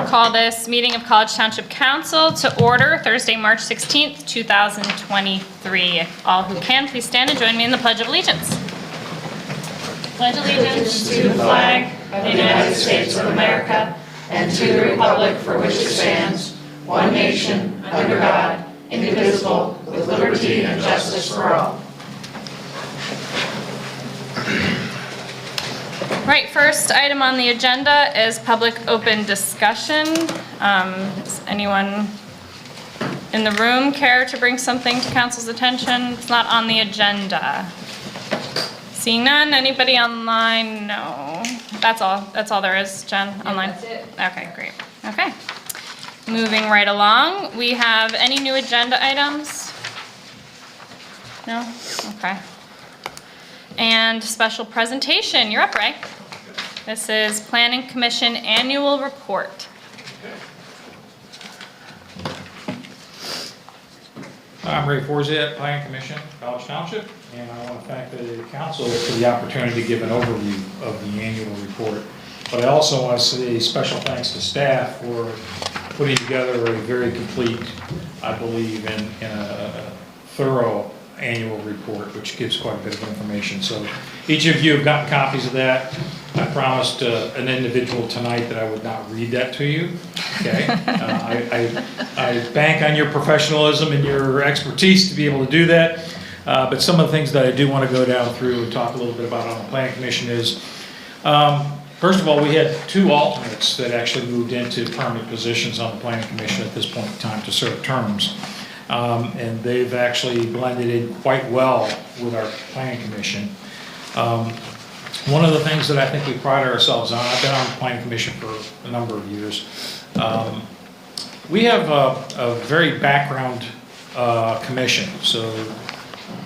Call this meeting of College Township Council to order Thursday, March 16th, 2023. All who can, please stand and join me in the Pledge of Allegiance. Pledge allegiance to the flag of the United States of America and to the republic for which it stands, one nation, under God, indivisible, with liberty and justice for all. Right, first item on the agenda is public open discussion. Does anyone in the room care to bring something to council's attention? It's not on the agenda. Seeing none, anybody online? No. That's all there is, Jen, online? That's it. Okay, great. Okay. Moving right along, we have any new agenda items? No? Okay. And special presentation, you're up, Ray. This is Planning Commission Annual Report. I'm Ray Forzett, Planning Commission, College Township, and I want to thank the council for the opportunity to give an overview of the annual report. But I also want to say special thanks to staff for putting together a very complete, I believe, in a thorough annual report, which gives quite a bit of information. So each of you have gotten copies of that. I promised an individual tonight that I would not read that to you. Okay, I bank on your professionalism and your expertise to be able to do that. But some of the things that I do want to go down through and talk a little bit about on the Planning Commission is, first of all, we had two alternates that actually moved into permanent positions on the Planning Commission at this point in time to serve terms. And they've actually blended in quite well with our Planning Commission. One of the things that I think we pride ourselves on, I've been on the Planning Commission for a number of years, we have a very background commission. So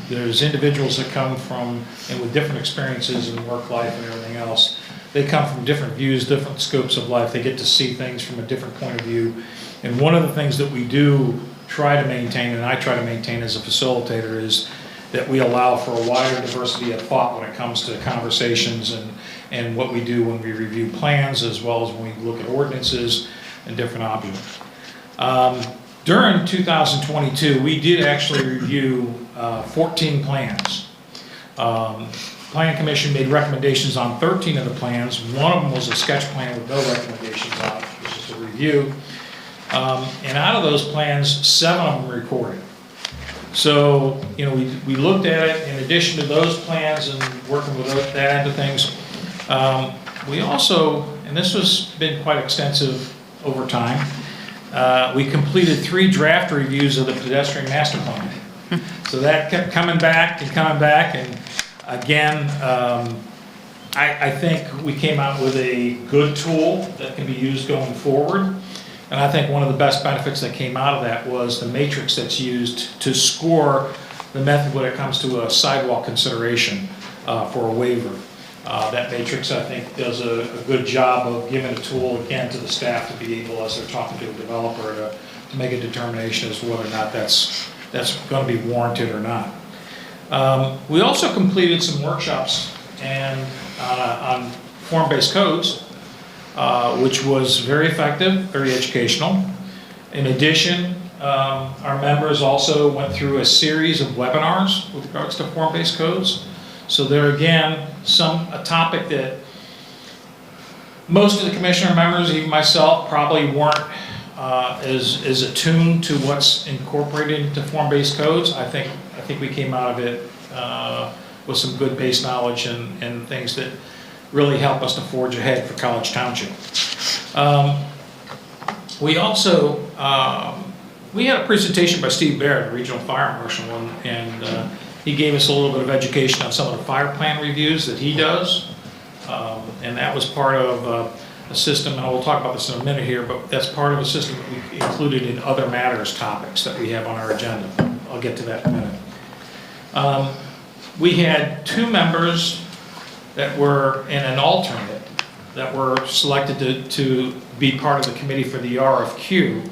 there's individuals that come from, and with different experiences in work life and everything else. They come from different views, different scopes of life. They get to see things from a different point of view. And one of the things that we do try to maintain, and I try to maintain as a facilitator, is that we allow for a wider diversity of thought when it comes to conversations and what we do when we review plans, as well as when we look at ordinances and different options. During 2022, we did actually review 14 plans. Planning Commission made recommendations on 13 of the plans. One of them was a sketch plan with no recommendations on it, which is a review. And out of those plans, 7 of them were recorded. So, you know, we looked at it in addition to those plans and working with that end of things. We also, and this has been quite extensive over time, we completed 3 draft reviews of the pedestrian master plan. So that kept coming back, and again, I think we came out with a good tool that can be used going forward. And I think one of the best benefits that came out of that was the matrix that's used to score the method when it comes to a sidewalk consideration for a waiver. That matrix, I think, does a good job of giving a tool, again, to the staff to be able, as they're talking to a developer, to make a determination as to whether or not that's going to be warranted or not. We also completed some workshops on form-based codes, which was very effective, very educational. In addition, our members also went through a series of webinars with regards to form-based codes. So there again, a topic that most of the commissioner members, even myself, probably weren't as attuned to what's incorporated into form-based codes. I think we came out of it with some good base knowledge and things that really help us to forge ahead for College Township. We also, we had a presentation by Steve Baird, the Regional Fire Marshal, and he gave us a little bit of education on some of the fire plan reviews that he does. And that was part of a system, and we'll talk about this in a minute here, but that's part of a system that we included in other matters topics that we have on our agenda. I'll get to that in a minute. We had 2 members that were in an alternate that were selected to be part of the committee for the RFQ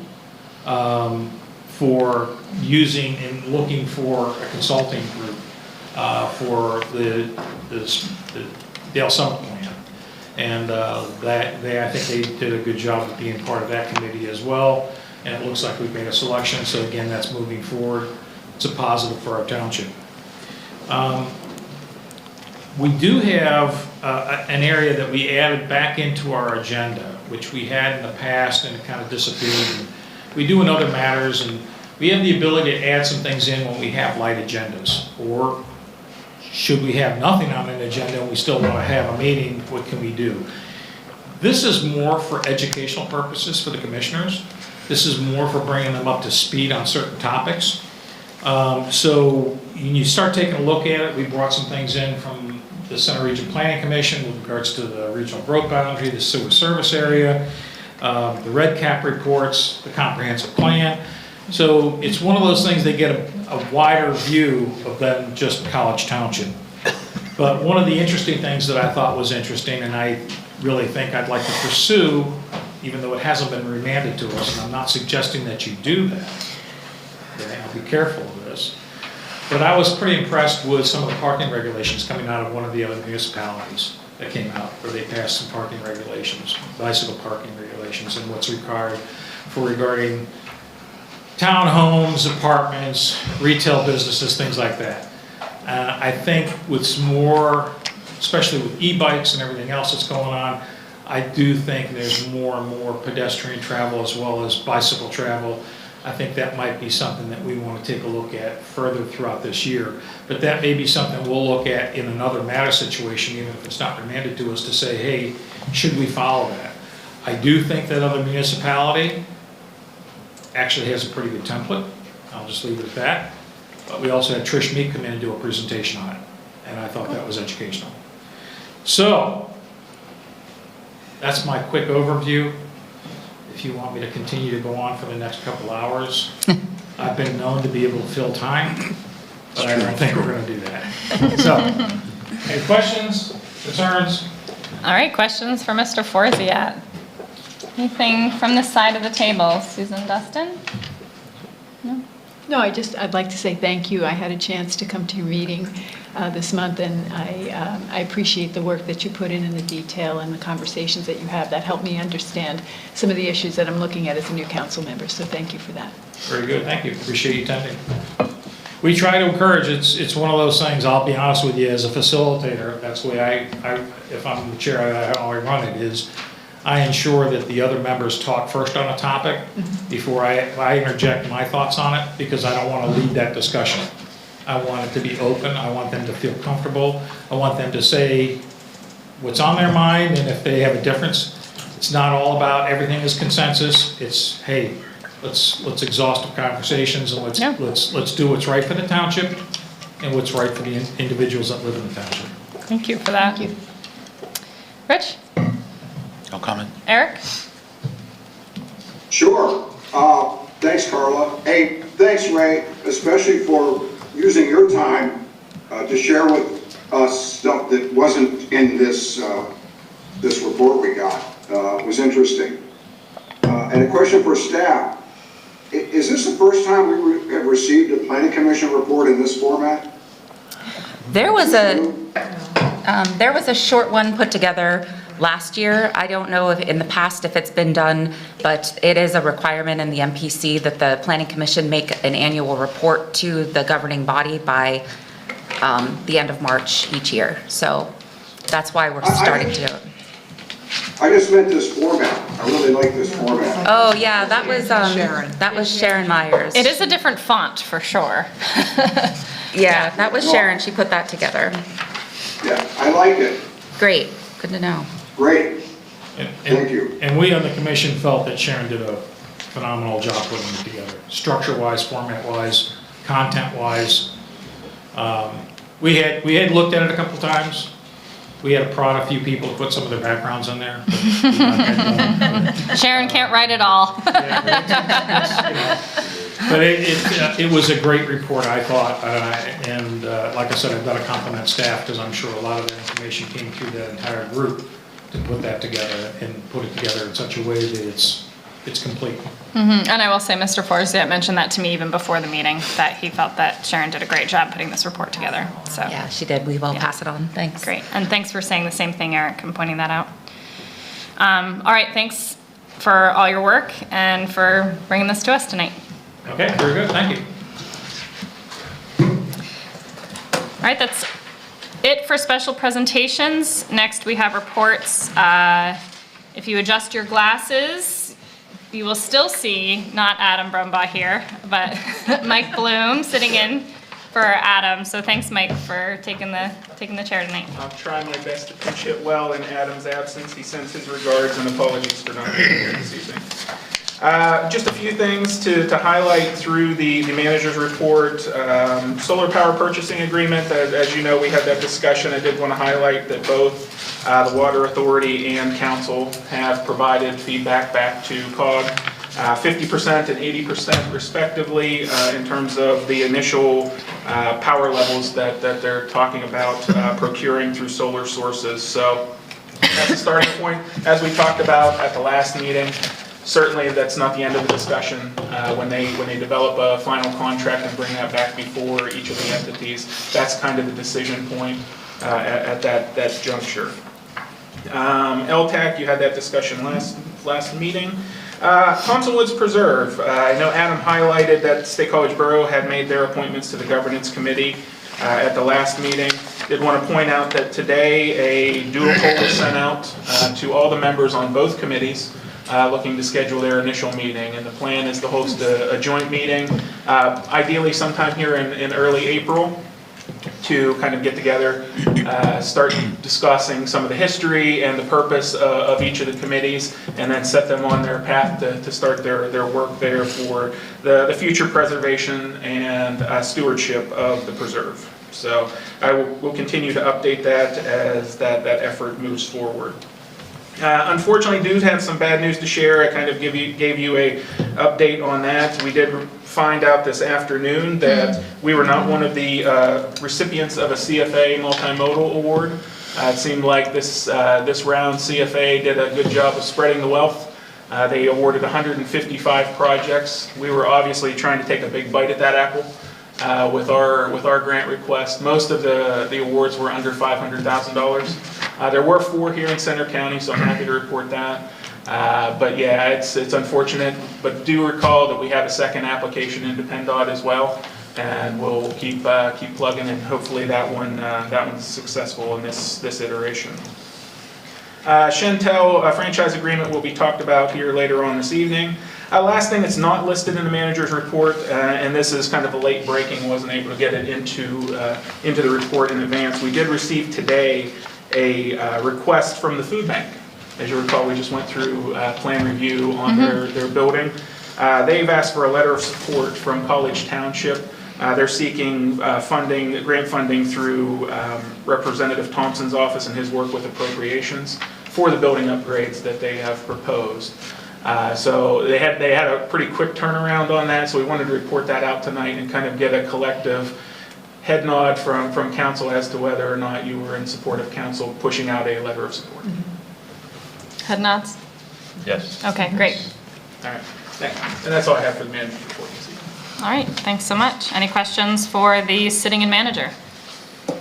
for using and looking for a consulting group for the Dale Summit plan. And I think they did a good job of being part of that committee as well. And it looks like we've made a selection, so again, that's moving forward. It's a positive for our township. We do have an area that we added back into our agenda, which we had in the past and it kind of disappeared. And we do in other matters, and we have the ability to add some things in when we have light agendas. Or should we have nothing on an agenda and we still want to have a meeting, what can we do? This is more for educational purposes for the commissioners. This is more for bringing them up to speed on certain topics. So when you start taking a look at it, we brought some things in from the Center Region Planning Commission with regards to the regional growth boundary, the sewer service area, the red cap reports, the comprehensive plan. So it's one of those things, they get a wider view of than just College Township. But one of the interesting things that I thought was interesting, and I really think I'd like to pursue, even though it hasn't been remanded to us, and I'm not suggesting that you do that. Okay, I'll be careful of this. But I was pretty impressed with some of the parking regulations coming out of one of the other municipalities that came out, where they passed some parking regulations, bicycle parking regulations, and what's required for regarding townhomes, apartments, retail businesses, things like that. I think with some more, especially with e-bikes and everything else that's going on, I do think there's more and more pedestrian travel as well as bicycle travel. I think that might be something that we want to take a look at further throughout this year. But that may be something we'll look at in another matter situation, even if it's not remanded to us, to say, hey, should we follow that? I do think that other municipality actually has a pretty good template. I'll just leave it at that. But we also had Trish Meek come in and do a presentation on it. And I thought that was educational. So, that's my quick overview. If you want me to continue to go on for the next couple hours, I've been known to be able to fill time, but I don't think we're going to do that. So, any questions, concerns? All right, questions for Mr. Forziat? Anything from this side of the table? Susan Dustin? No? No, I'd like to say thank you. I had a chance to come to your meeting this month, and I appreciate the work that you put in the detail and the conversations that you have. That helped me understand some of the issues that I'm looking at as a new council member, so thank you for that. Very good, thank you. Appreciate you attending. We try to encourage, it's one of those things, I'll be honest with you, as a facilitator, that's the way if I'm the chair, how I run it, is I ensure that the other members talk first on a topic before I interject my thoughts on it, because I don't want to lead that discussion. I want it to be open. I want them to feel comfortable. I want them to say what's on their mind, and if they have a difference, it's not all about everything is consensus. It's, hey, let's exhaust the conversations, and let's do what's right for the township and what's right for the individuals that live in the township. Thank you for that. Thank you. Rich? No comment. Eric? Sure. Thanks, Carla. Hey, thanks, Ray, especially for using your time to share with us stuff that wasn't in this this report we got. It was interesting. And a question for staff. Is this the first time we have received a planning commission report in this format? There was a short one put together last year. I don't know if in the past if it's been done, but it is a requirement in the MPC that the Planning Commission make an annual report to the governing body by the end of March each year. So that's why we're starting to. I just meant this format. I really like this format. Oh yeah, that was Sharon Myers. It is a different font for sure. Yeah, that was Sharon. She put that together. Yeah, I like it. Great. Good to know. Great. Thank you. And we on the commission felt that Sharon did a phenomenal job putting it together, structure-wise, format-wise, content-wise. We had looked at it a couple times. We had to prod a few people to put some of their backgrounds in there. Sharon can't write it all. But it was a great report, I thought, and like I said, I've got to compliment staff, because I'm sure a lot of the information came through that entire group to put that together and put it together in such a way that it's complete. And I will say, Mr. Forziat mentioned that to me even before the meeting, that he felt that Sharon did a great job putting this report together. So Yeah, she did. We will pass it on. Thanks. great. And thanks for saying the same thing, Eric, and pointing that out. All right, thanks for all your work and for bringing this to us tonight. Okay, very good, thank you. All right, that's it for special presentations. Next, we have reports. If you adjust your glasses, you will still see not Adam Brumbaugh here, but Mike Bloom sitting in for Adam. So thanks, Mike, for taking the chair tonight. I'll try my best to pitch it well in Adam's absence. He sends his regards and apologies for not being here this evening. Just a few things to highlight through the manager's report. Solar power purchasing agreement, as you know, we had that discussion. I did want to highlight that both the Water Authority and Council have provided feedback back to COG, 50% and 80% respectively, in terms of the initial power levels that they're talking about procuring through solar sources. So that's a starting point. As we talked about at the last meeting, certainly that's not the end of the discussion. When they develop a final contract and bring that back before each of the entities, that's kind of the decision point at that juncture. LTAC, you had that discussion last meeting. Thompson Woods Preserve, I know Adam highlighted that State College Borough had made their appointments to the governance committee at the last meeting. Did want to point out that today a doodle poll was sent out to all the members on both committees looking to schedule their initial meeting, and the plan is to host a joint meeting, ideally sometime here in early April, to kind of get together, start discussing some of the history and the purpose of each of the committees, and then set them on their path to start their work there for the future preservation and stewardship of the preserve. So I will continue to update that as that effort moves forward. Unfortunately, do have some bad news to share. I kind of gave you a update on that. We did find out this afternoon that we were not one of the recipients of a CFA multimodal award. It seemed like this round CFA did a good job of spreading the wealth. They awarded 155 projects. We were obviously trying to take a big bite at that apple with our grant request. Most of the awards were under $500,000. There were 4 here in Center County, so I'm happy to report that. But yeah, it's unfortunate, but do recall that we have a second application in PennDOT as well, and we'll keep plugging, and hopefully that one's successful in this iteration. Shentel franchise agreement will be talked about here later on this evening. Last thing that's not listed in the manager's report, and this is kind of a late breaking, wasn't able to get it into the report in advance. We did receive today a request from the food bank. As you recall, we just went through plan review on their building. They've asked for a letter of support from College Township. They're seeking grant funding through Representative Thompson's office and his work with appropriations for the building upgrades that they have proposed. So they had a pretty quick turnaround on that, so we wanted to report that out tonight and kind of get a collective head nod from council as to whether or not you were in support of council pushing out a letter of support. Head nods? Yes. Okay, great. All right, thanks. And that's all I have for the manager's report this evening. All right, thanks so much. Any questions for the sitting-in manager? All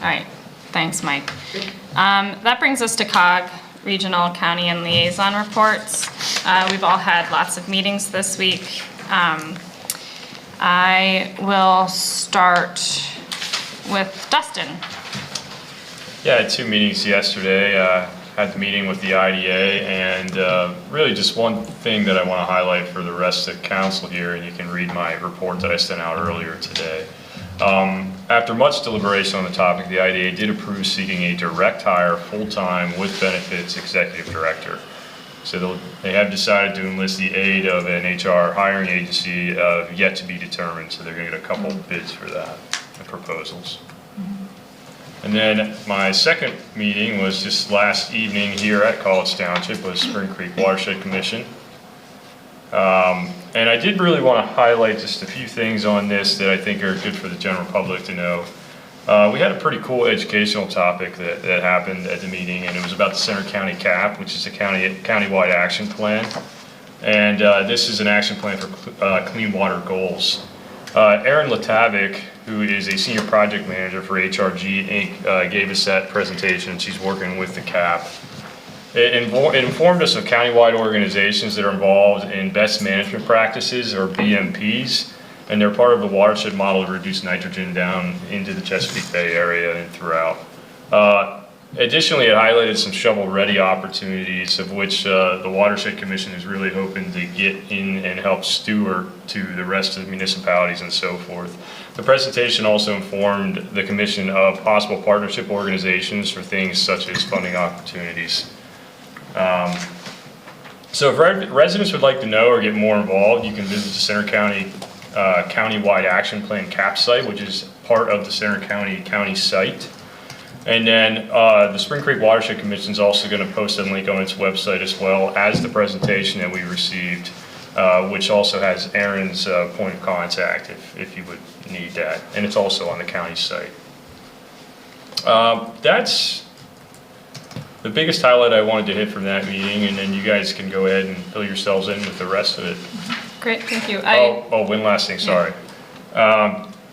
right, thanks, Mike. That brings us to COG, Regional, County, and Liaison reports. We've all had lots of meetings this week. I will start with Dustin. Yeah, I had 2 meetings yesterday. Had the meeting with the IDA, and really just one thing that I want to highlight for the rest of the council here, and you can read my report that I sent out earlier today. After much deliberation on the topic, the IDA did approve seeking a direct hire, full-time, with benefits executive director. So they have decided to enlist the aid of an HR hiring agency yet to be determined, so they're going to get a couple bids for that, the proposals. And then my second meeting was just last evening here at College Township with Spring Creek Watershed Commission. And I did really want to highlight just a few things on this that I think are good for the general public to know. We had a pretty cool educational topic that happened at the meeting, and it was about the Center County CAP, which is a countywide action plan. And this is an action plan for clean water goals. Aaron Latavik who is a senior project manager for HRG Inc., gave us that presentation. She's working with the CAP. It informed us of countywide organizations that are involved in best management practices, or BMPs, and they're part of the watershed model to reduce nitrogen down into the Chesapeake Bay area and throughout. Additionally, it highlighted some shovel-ready opportunities, of which the Watershed Commission is really hoping to get in and help steward to the rest of the municipalities and so forth. The presentation also informed the Commission of possible partnership organizations for things such as funding opportunities. So if residents would like to know or get more involved, you can visit the Center County Countywide Action Plan CAP site, which is part of the Center County site. And then the Spring Creek Watershed Commission is also going to post a link on its website, as well as the presentation that we received, which also has Aaron's point of contact if you would need that. And it's also on the county site. That's the biggest highlight I wanted to hit from that meeting, and then you guys can go ahead and fill yourselves in with the rest of it. Great, thank you. One last thing, sorry.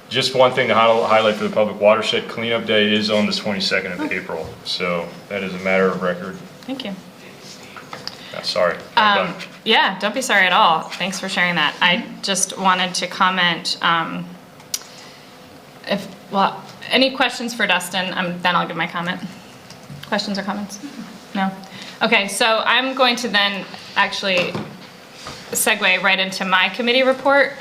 Just one thing to highlight for the Public Watershed Cleanup Day is on the 22nd of April, so that is a matter of record. Thank you. Sorry, I'm done. Yeah, don't be sorry at all. Thanks for sharing that. I just wanted to comment, any questions for Dustin? Then I'll give my comment. Questions or comments? No? Okay, so I'm going to then actually segue right into my committee report,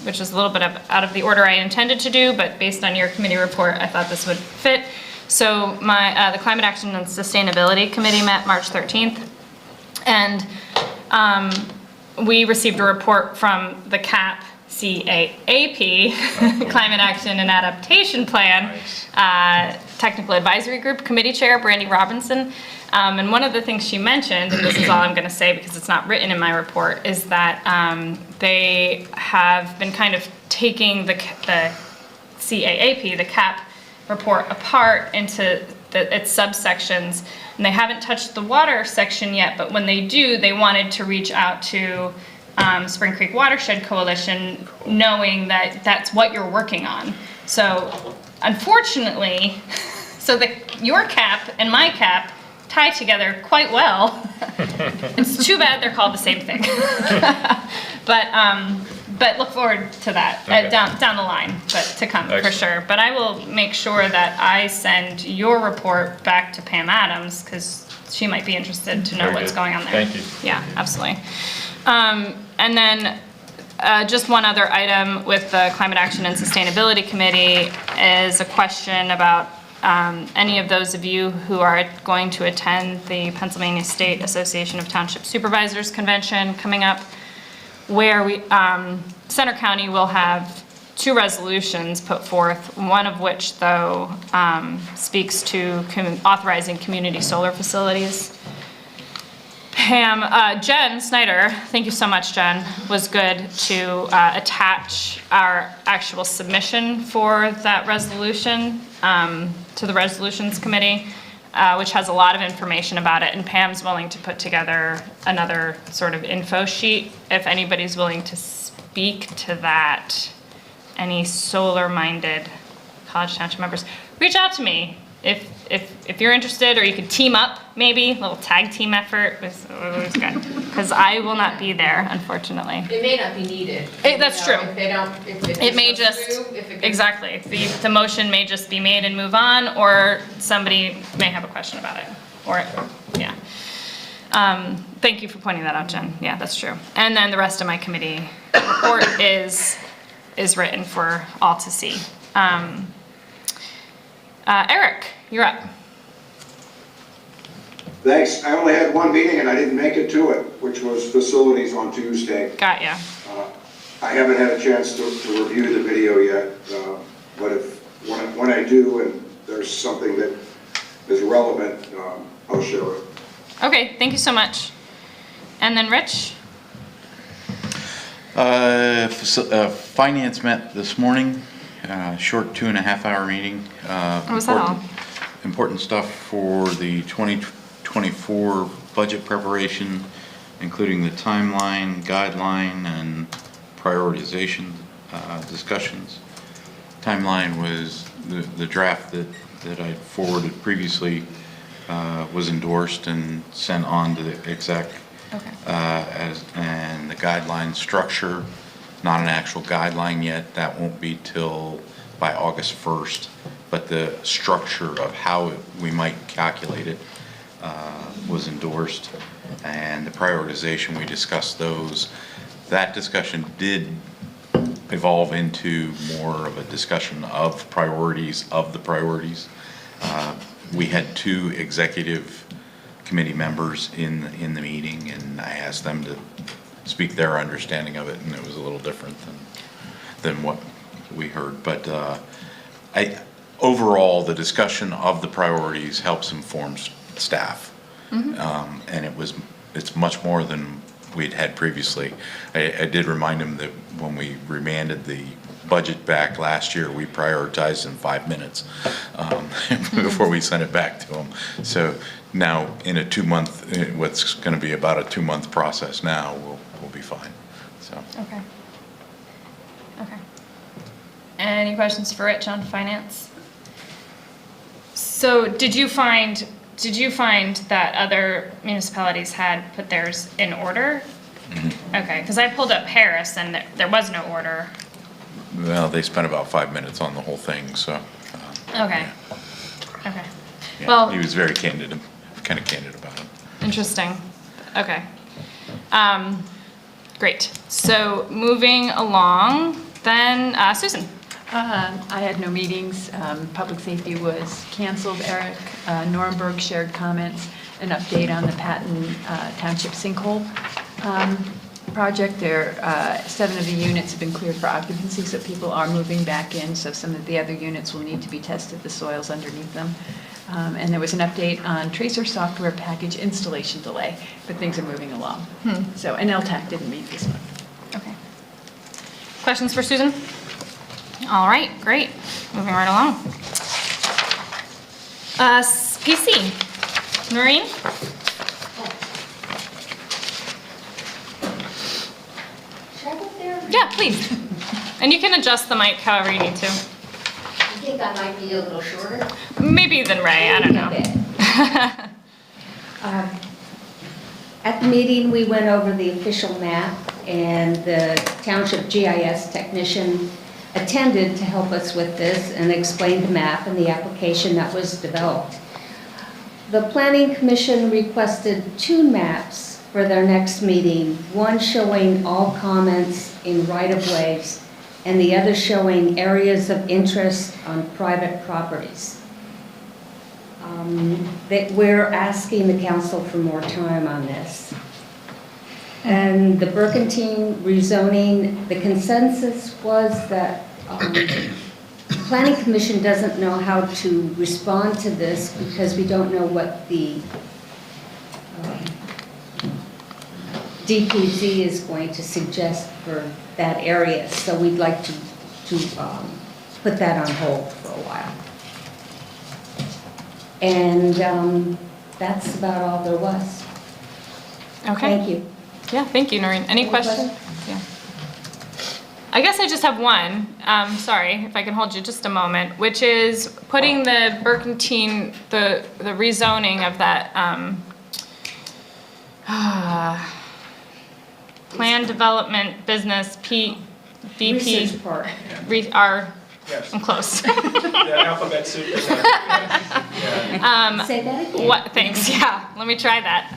which is a little bit out of the order I intended to do, but based on your committee report, I thought this would fit. So the Climate Action and Sustainability Committee met March 13th, and we received a report from the CAP, CAAP, Climate Action and Adaptation Plan, Technical Advisory Group Committee Chair, Brandy Robinson. And one of the things she mentioned, and this is all I'm going to say because it's not written in my report, is that they have been kind of taking the CAAP, the CAP report, apart into its subsections. And they haven't touched the water section yet, but when they do, they wanted to reach out to Spring Creek Watershed Coalition, knowing that that's what you're working on. So unfortunately, your CAP and my CAP tie together quite well. It's too bad they're called the same thing. But look forward to that down the line, but to come. Excellent. For sure. But I will make sure that I send your report back to Pam Adams, because she might be interested to know what's going on there. Thank you. Yeah, absolutely. And then just one other item with the Climate Action and Sustainability Committee is a question about any of those of you who are going to attend the Pennsylvania State Association of Township Supervisors Convention coming up, where Center County will have 2 resolutions put forth, one of which, though, speaks to authorizing community solar facilities. Jen Snyder, thank you so much, Jen, was good to attach our actual submission for that resolution to the Resolutions Committee, which has a lot of information about it, and Pam's willing to put together another sort of info sheet if anybody's willing to speak to that. Any solar-minded College Township members, reach out to me if you're interested, or you could team up, maybe a little tag team effort was good, because I will not be there, unfortunately. It may not be needed. That's true. If they don't, if It may just, exactly, the motion may just be made and move on, or somebody may have a question about it, or, yeah. Thank you for pointing that out, Jen. Yeah, that's true. And then the rest of my committee report is written for all to see. Eric, you're up. Thanks. I only had one meeting and I didn't make it to it, which was facilities on Tuesday. Got ya. I haven't had a chance to review the video yet, but when I do and there's something that is relevant, I'll share it. Okay, thank you so much. And then Rich? Finance met this morning, short 2.5-hour meeting. What was that all? Important stuff for the 2024 budget preparation, including the timeline, guideline, and prioritization discussions. timeline was the draft that I forwarded previously was endorsed and sent on to the exec. Okay. And the guideline structure, not an actual guideline yet, that won't be till by August 1st, but the structure of how we might calculate it was endorsed, and the prioritization, we discussed those. That discussion did evolve into more of a discussion of priorities of the priorities. We had 2 executive committee members in the meeting, and I asked them to speak their understanding of it, and it was a little different than what we heard. But overall, the discussion of the priorities helps inform staff. And it's much more than we'd had previously. I did remind them that when we remanded the budget back last year, we prioritized in 5 minutes before we sent it back to them. So now in a 2-month, what's going to be about a 2-month process now, we'll be fine. So. Okay. Okay. Any questions for Rich on finance? So did you find that other municipalities had put theirs in order? Mm-hmm. Okay, because I pulled up Harris and there was no order. Well, they spent about 5 minutes on the whole thing, so. Okay. Yeah. Okay. Yeah, Well, he was very candid, kind of candid about it. interesting. Okay. Great. So moving along, then Susan. I had no meetings. Public safety was canceled. Eric Norenberg shared comments, an update on the Patton Township sinkhole project. 7 of the units have been cleared for occupancy, so people are moving back in. So some of the other units will need to be tested, the soils underneath them. And there was an update on tracer software package installation delay, but things are moving along. So, and LTAC didn't meet this month. Okay. Questions for Susan? All right, great. Moving right along. PC. Noreen? Should I go there? Yeah, please. And you can adjust the mic however you need to. I think I might be a little shorter. Maybe than Ray, I don't know. At the meeting, we went over the official map, and the township GIS technician attended to help us with this and explained the map and the application that was developed. The Planning Commission requested 2 maps for their next meeting, one showing all comments in right-of-ways, and the other showing areas of interest on private properties. That we're asking the council for more time on this. And the Burkentine rezoning, the consensus was that the Planning Commission doesn't know how to respond to this because we don't know what the DPZ is going to suggest for that area. So we'd like to put that on hold for a while. And that's about all there was. Okay. Thank you. Yeah, thank you, Noreen. Any questions? Yeah. I guess I just have one. Sorry, if I can hold you just a moment, which is putting the Burkentine, the rezoning of that plan development business BP. Research part. Yes. I'm close. The alphabet soup. Yeah. Say that again. What? Thanks. Yeah. Let me try that.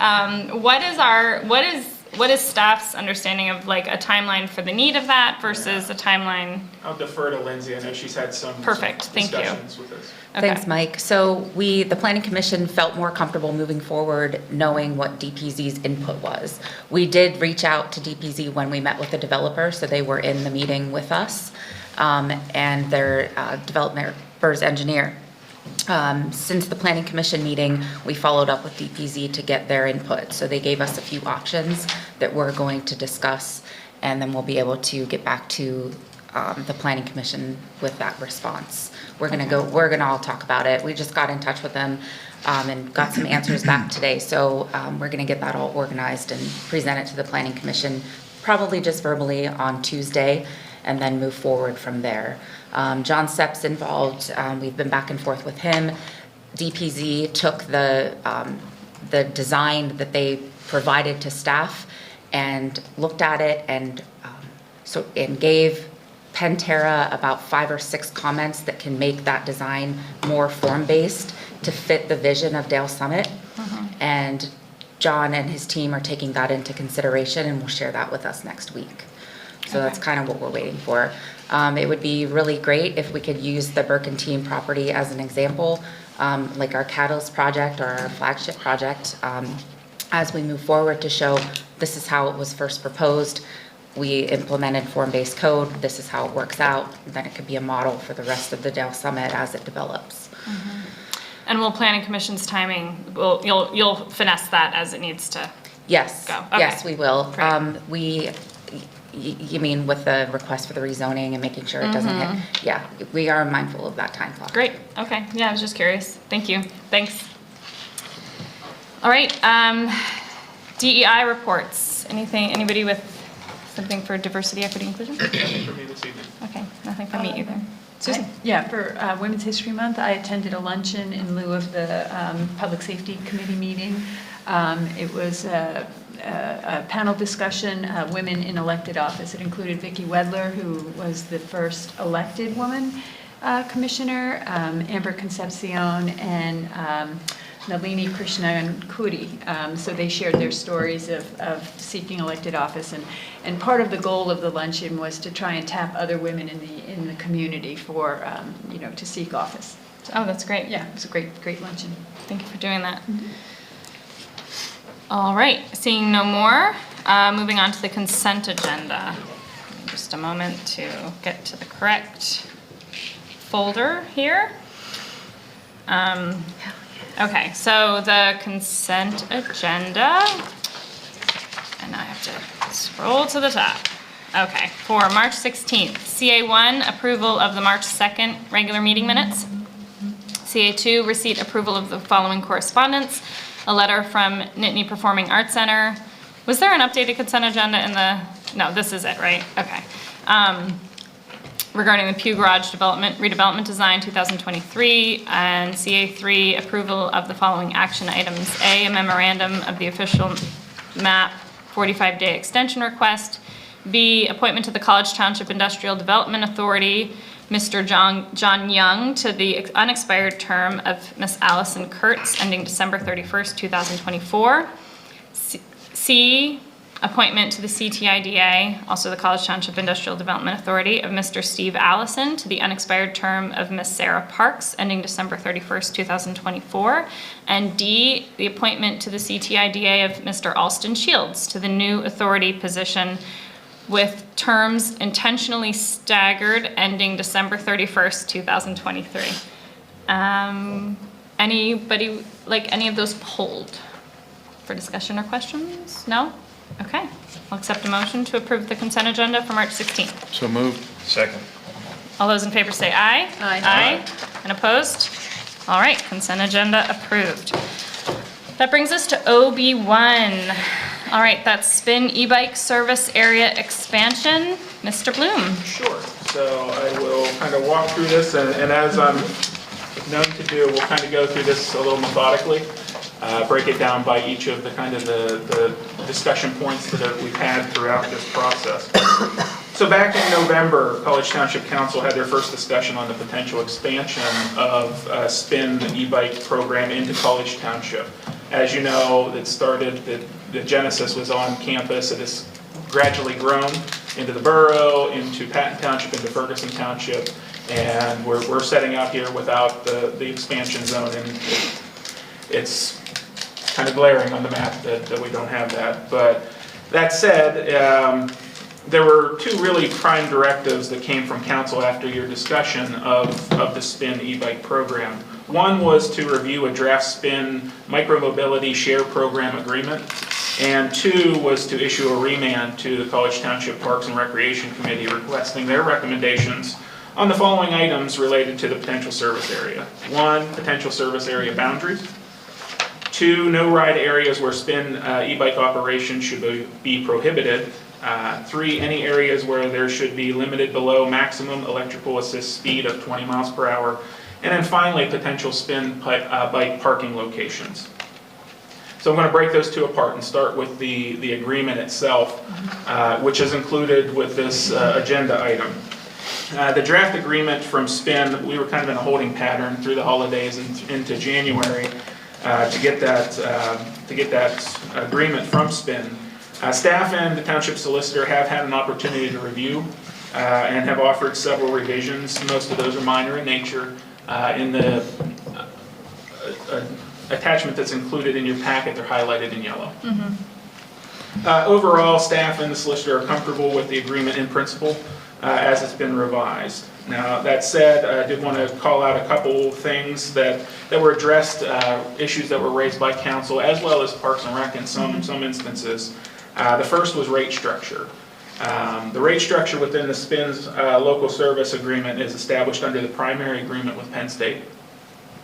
What is staff's understanding of like a timeline for the need of that versus a timeline? I'll defer to Lindsay. I know she's had some Perfect. Thank you. discussions with us. Okay. Thanks, Mike. So the Planning Commission felt more comfortable moving forward knowing what DPZ's input was. We did reach out to DPZ when we met with the developer, so they were in the meeting with us, and their developer's engineer. Since the Planning Commission meeting, we followed up with DPZ to get their input. So they gave us a few options that we're going to discuss, and then we'll be able to get back to the Planning Commission with that response. We're gonna all talk about it. We just got in touch with them and got some answers back today. So we're gonna get that all organized and present it to the Planning Commission, probably just verbally on Tuesday. and then move forward from there. John Sepp's involved. We've been back and forth with him. DPZ took the design that they provided to staff and looked at it and gave Pantera about 5 or 6 comments that can make that design more form-based to fit the vision of Dale Summit. And John and his team are taking that into consideration and will share that with us next week. So that's kind of what we're waiting for. It would be really great if we could use the Burkentine property as an example, like our Catalyst project or our flagship project, as we move forward to show this is how it was first proposed. We implemented form-based code. This is how it works out. Then it could be a model for the rest of the Dale Summit as it develops. And will Planning Commission's timing, you'll finesse that as it needs to? Yes. Go. Okay. Yes, we will. Great. You mean with the request for the rezoning and making sure it doesn't hit? Yeah, we are mindful of that time clock. Great, okay, yeah, I was just curious. Thank you, thanks. All right, DEI reports. Anybody with something for diversity, equity, inclusion? Nothing for me this evening. Okay, nothing for me either. Susan? Yeah, for Women's History Month, I attended a luncheon in lieu of the Public Safety Committee meeting. It was a panel discussion, women in elected office. It included Vicki Wedler, who was the first elected woman commissioner, Amber Concepcion, and Nalini Krishnan Kudi. So they shared their stories of seeking elected office, and part of the goal of the luncheon was to try and tap other women in the community for to seek office. So, Oh, that's great. yeah, it was a great luncheon. Thank you for doing that. All right, seeing no more, moving on to the consent agenda. Just a moment to get to the correct folder here. Okay, so the consent agenda, and I have to scroll to the top. Okay, for March 16th, CA1, approval of the March 2nd regular meeting minutes. CA2, receipt approval of the following correspondence. A letter from Nittany Performing Arts Center. Was there an updated consent agenda in the, no, this is it, right? Okay. Regarding the Pew Garage redevelopment design 2023, and CA3, approval of the following action items. A memorandum of the official map 45-day extension request. B, appointment to the College Township Industrial Development Authority, Mr. John Young, to the unexpired term of Miss Allison Kurtz, ending December 31st, 2024. C, appointment to the CTIDA, also the College Township Industrial Development Authority, of Mr. Steve Allison, to the unexpired term of Miss Sarah Parks, ending December 31st, 2024. And D, the appointment to the CTIDA of Mr. Alston Shields, to the new authority position with terms intentionally staggered, ending December 31st, 2023. Anybody like any of those pulled for discussion or questions? No? Okay. I'll accept a motion to approve the consent agenda for March 16th. So moved. Second. All those in favor say aye. Aye. Aye. And opposed? All right, consent agenda approved. That brings us to OB1. All right, that's spin e-bike service area expansion. Mr. Bloom. Sure. So I will kind of walk through this, and as I'm known to do, we'll kind of go through this a little methodically, break it down by each of the kind of the discussion points that we've had throughout this process. So back in November, College Township Council had their first discussion on the potential expansion of spin the e-bike program into College Township. As you know, it started, the genesis was on campus. It has gradually grown into the borough, into Patton Township, into Ferguson Township, and we're setting out here without the expansion zone, and it's kind of glaring on the map that we don't have that. But that said, there were two really prime directives that came from council after your discussion of the spin e-bike program. One was to review a draft spin micromobility share program agreement, and two was to issue a remand to the College Township Parks and Recreation Committee requesting their recommendations on the following items related to the potential service area. One, potential service area boundaries. Two, no ride areas where spin e-bike operation should be prohibited. 3, any areas where there should be limited below maximum electrical assist speed of 20 miles per hour. And then finally, potential spin bike parking locations. So I'm going to break those two apart and start with the agreement itself, which is included with this agenda item. The draft agreement from SPIN, we were kind of in a holding pattern through the holidays and into January to get that agreement from SPIN. Staff and the township solicitor have had an opportunity to review and have offered several revisions. Most of those are minor in nature. In the attachment that's included in your packet, they're highlighted in yellow. Overall, staff and the solicitor are comfortable with the agreement in principle as it's been revised. Now, that said, I did want to call out a couple things that were addressed, issues that were raised by council, as well as Parks and Rec in some instances. The first was rate structure. The rate structure within the SPIN's local service agreement is established under the primary agreement with Penn State.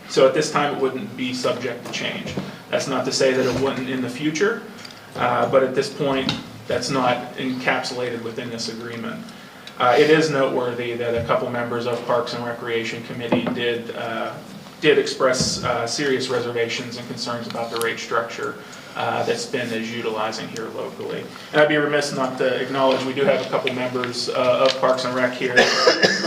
So at this time, it wouldn't be subject to change. That's not to say that it wouldn't in the future, but at this point, that's not encapsulated within this agreement. It is noteworthy that a couple members of Parks and Recreation Committee did express serious reservations and concerns about the rate structure that SPIN is utilizing here locally. And I'd be remiss not to acknowledge we do have a couple members of Parks and Rec here.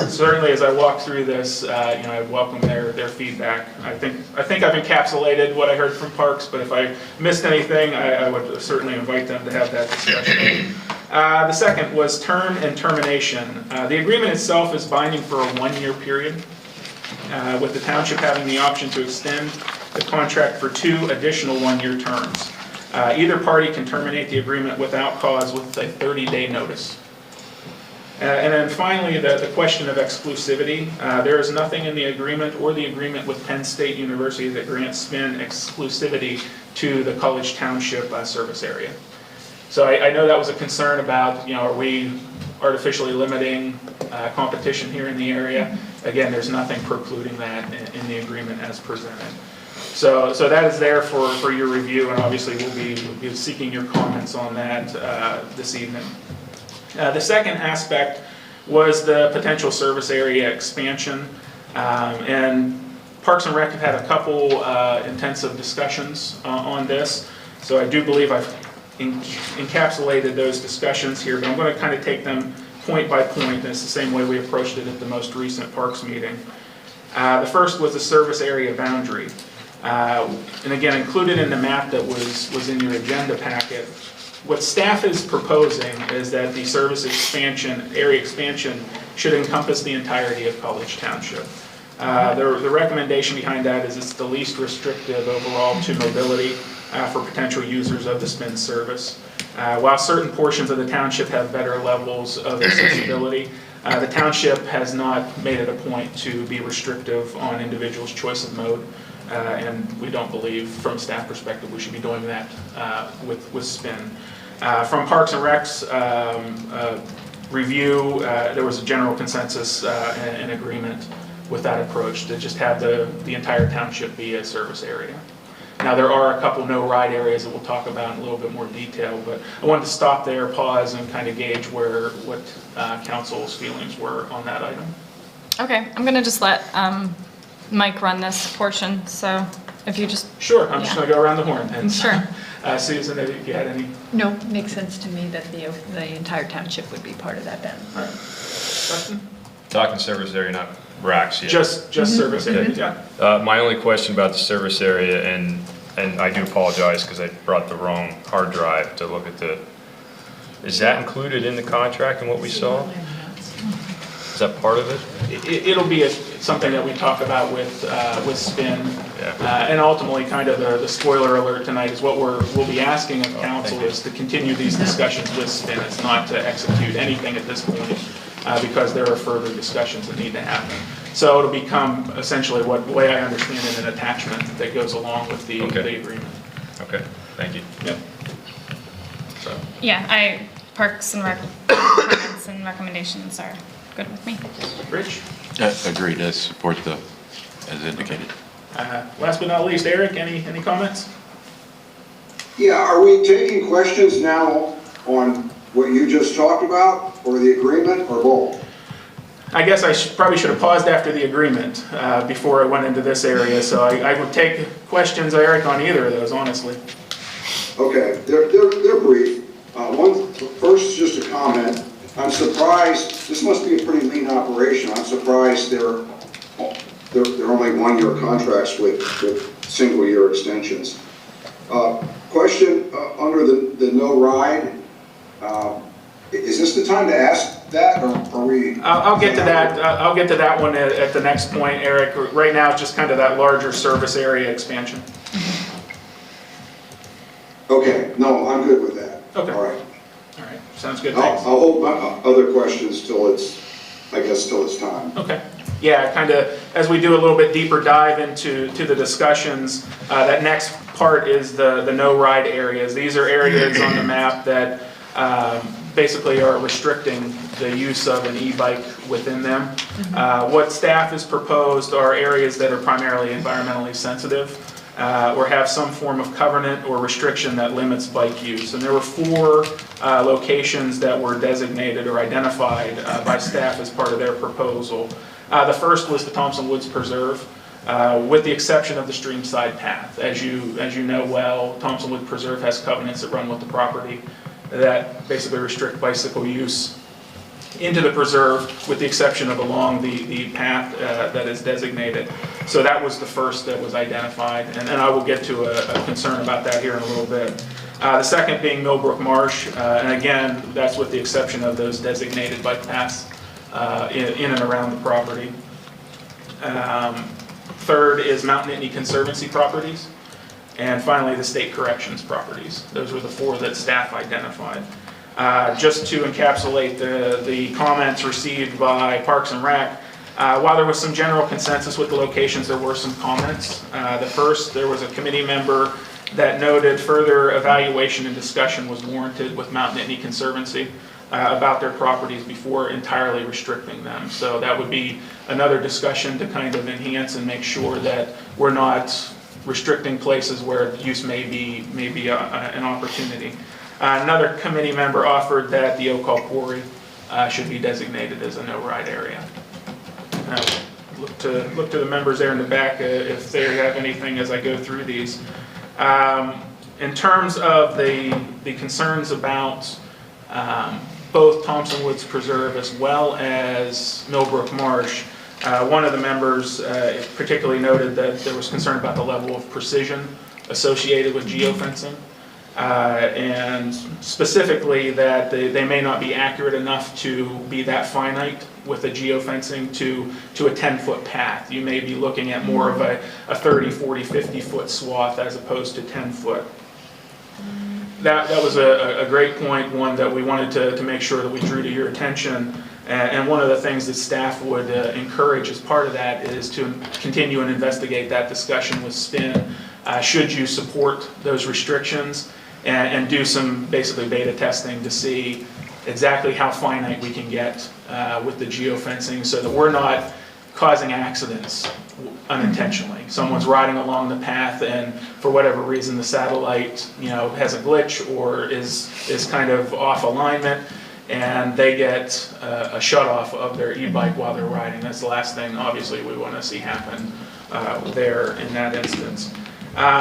Certainly, as I walk through this, I welcome their feedback. I think I've encapsulated what I heard from Parks, but if I missed anything, I would certainly invite them to have that discussion. The second was term and termination. The agreement itself is binding for a 1-year period, with the township having the option to extend the contract for 2 additional 1-year terms. Either party can terminate the agreement without cause with a 30-day notice. And then finally, the question of exclusivity. There is nothing in the agreement or the agreement with Penn State University that grants SPIN exclusivity to the College Township service area. So I know that was a concern about, are we artificially limiting competition here in the area? Again, there's nothing precluding that in the agreement as presented. So that is there for your review, and obviously we'll be seeking your comments on that this evening. The second aspect was the potential service area expansion, and Parks and Rec have had a couple intensive discussions on this, so I do believe I've encapsulated those discussions here, but I'm going to kind of take them point by point. It's the same way we approached it at the most recent Parks meeting. The first was the service area boundary. And again, included in the map that was in your agenda packet, what staff is proposing is that the service area expansion should encompass the entirety of College Township. The recommendation behind that is it's the least restrictive overall to mobility for potential users of the SPIN service. While certain portions of the township have better levels of accessibility, the township has not made it a point to be restrictive on individuals' choice of mode. And we don't believe, from a staff perspective, we should be doing that with SPIN. From Parks and Rec's review, there was a general consensus and agreement with that approach to just have the entire township be a service area. Now, there are a couple no-ride areas that we'll talk about in a little bit more detail, but I wanted to stop there, pause, and kind of gauge what council's feelings were on that item. Okay, I'm going to just let Mike run this portion, so if you just... Sure, I'm just going to go around the horn. And, sure. Susan, if you had any... No, it makes sense to me that the entire township would be part of that then. All right. Justin? Talking service area, not racks yet. Just service area, yeah. My only question about the service area, and I do apologize because I brought the wrong hard drive to look at is that included in the contract and what we saw? Is that part of it? It'll be something that we talk about with SPIN. Yeah. And ultimately, kind of the spoiler alert tonight is what we'll be asking of council is to continue these discussions with SPIN. It's not to execute anything at this point because there are further discussions that need to happen. So it'll become essentially the way I understand it, an attachment that goes along with the agreement. Okay, thank you. Yep. So. Yeah, Parks and Rec comments and recommendations are good with me. Rich? Agreed, as support as indicated. Last but not least, Eric, any comments? Yeah, are we taking questions now on what you just talked about, or the agreement, or both? I guess I probably should have paused after the agreement before I went into this area, so I would take questions, Eric, on either of those, honestly. Okay, they're brief. First, just a comment. I'm surprised, this must be a pretty lean operation. I'm surprised they're only one-year contracts with single-year extensions. Question, under the no ride, is this the time to ask that, or are we? I'll get to that. I'll get to that one at the next point, Eric. Right now, it's just kind of that larger service area expansion. Okay, no, I'm good with that. Okay. All right. All right, sounds good. I'll Thanks. hold my other questions till it's time. Okay. Yeah, kind of, as we do a little bit deeper dive into the discussions, that next part is the no-ride areas. These are areas on the map that basically are restricting the use of an e-bike within them. What staff has proposed are areas that are primarily environmentally sensitive or have some form of covenant or restriction that limits bike use. And there were 4 locations that were designated or identified by staff as part of their proposal. The first was the Thompson Woods Preserve, with the exception of the streamside path. As you know well, Thompson Woods Preserve has covenants that run with the property that basically restrict bicycle use into the preserve, with the exception of along the path that is designated. So that was the first that was identified, and I will get to a concern about that here in a little bit. The second being Millbrook Marsh, and again, that's with the exception of those designated bike paths in and around the property. Third is Mount Nittany Conservancy properties. And finally, the state corrections properties. Those were the 4 that staff identified. Just to encapsulate the comments received by Parks and Rec, while there was some general consensus with the locations, there were some comments. The first, there was a committee member that noted further evaluation and discussion was warranted with Mount Nittany Conservancy about their properties before entirely restricting them. So that would be another discussion to kind of enhance and make sure that we're not restricting places where use may be an opportunity. Another committee member offered that the Oak Hall Quarry should be designated as a no-ride area. Look to the members there in the back if they have anything as I go through these. In terms of the concerns about both Thompson Woods Preserve as well as Millbrook Marsh, one of the members particularly noted that there was concern about the level of precision associated with geofencing, and specifically that they may not be accurate enough to be that finite with the geofencing to a 10-foot path. You may be looking at more of a 30, 40, 50-foot swath as opposed to 10-foot. That was a great point, one that we wanted to make sure that we drew to your attention. And one of the things that staff would encourage as part of that is to continue and investigate that discussion with SPIN. Should you support those restrictions and do some basically beta testing to see exactly how finite we can get with the geofencing so that we're not causing accidents unintentionally. Someone's riding along the path and for whatever reason the satellite has a glitch or is kind of off alignment, and they get a shut-off of their e-bike while they're riding. That's the last thing, obviously, we want to see happen there in that instance.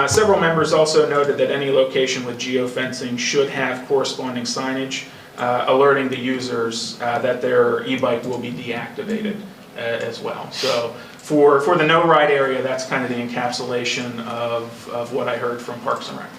Several members also noted that any location with geofencing should have corresponding signage alerting the users that their e-bike will be deactivated as well. So for the no-ride area, that's kind of the encapsulation of what I heard from Parks and Rec.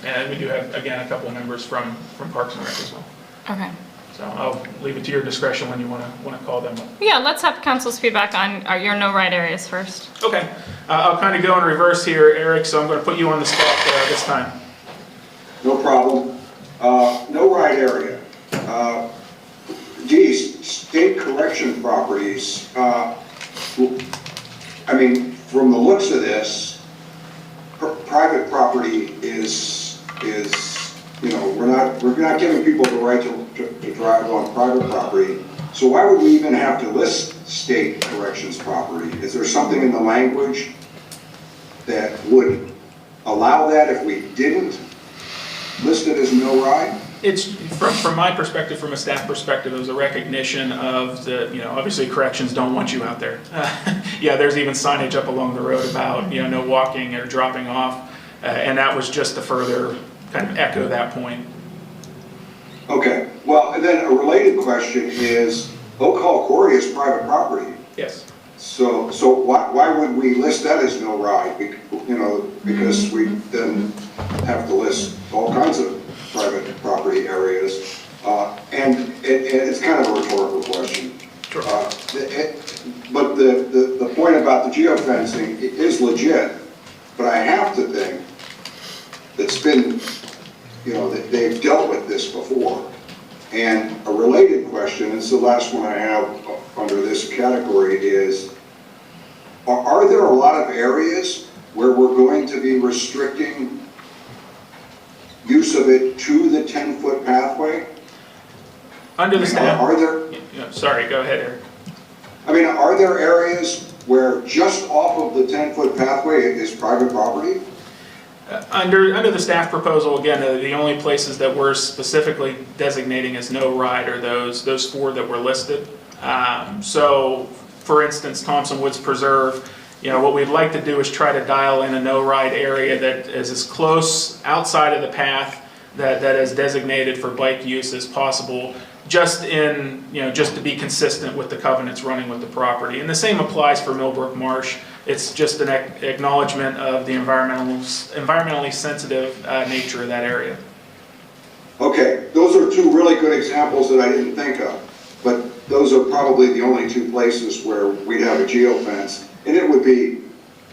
And we do have, again, a couple of members from Parks and Rec as well. Okay. So I'll leave it to your discretion when you want to call them up. Yeah, let's have council's feedback on your no-ride areas first. Okay. I'll kind of go in reverse here, Eric, so I'm going to put you on the spot this time. No problem. No ride area. These state correction properties, I mean, from the looks of this, private property is we're not giving people the right to drive on private property. So why would we even have to list state corrections property? Is there something in the language that would allow that if we didn't list it as no ride? It's, from my perspective, from a staff perspective, it was a recognition of the, obviously corrections don't want you out there. Yeah, there's even signage up along the road about, no walking or dropping off. And that was just to further kind of echo that point. Okay, well, and then a related question is, Oak Hall Quarry is private property. Yes. So why would we list that as no ride? Because we then have to list all kinds of private property areas. And it's kind of a rhetorical question. Sure. But the point about the geofencing is legit, but I have to think that's been, that they've dealt with this before. And a related question, and it's the last one I have under this category, is are there a lot of areas where we're going to be restricting use of it to the 10-foot pathway? Under the staff. Are there? Sorry, go ahead, Eric. I mean, are there areas where just off of the 10-foot pathway is private property? Under the staff proposal, again, the only places that we're specifically designating as no ride are those 4 that were listed. So, for instance, Thompson Woods Preserve, what we'd like to do is try to dial in a no ride area that is as close outside of the path that is designated for bike use as possible, just to be consistent with the covenants running with the property. And the same applies for Millbrook Marsh. It's just an acknowledgement of the environmentally sensitive nature of that area. Okay, those are 2 really good examples that I didn't think of, but those are probably the only 2 places where we'd have a geofence, and it would be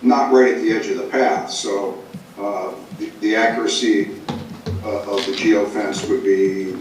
not right at the edge of the path, so the accuracy of the geofence would be,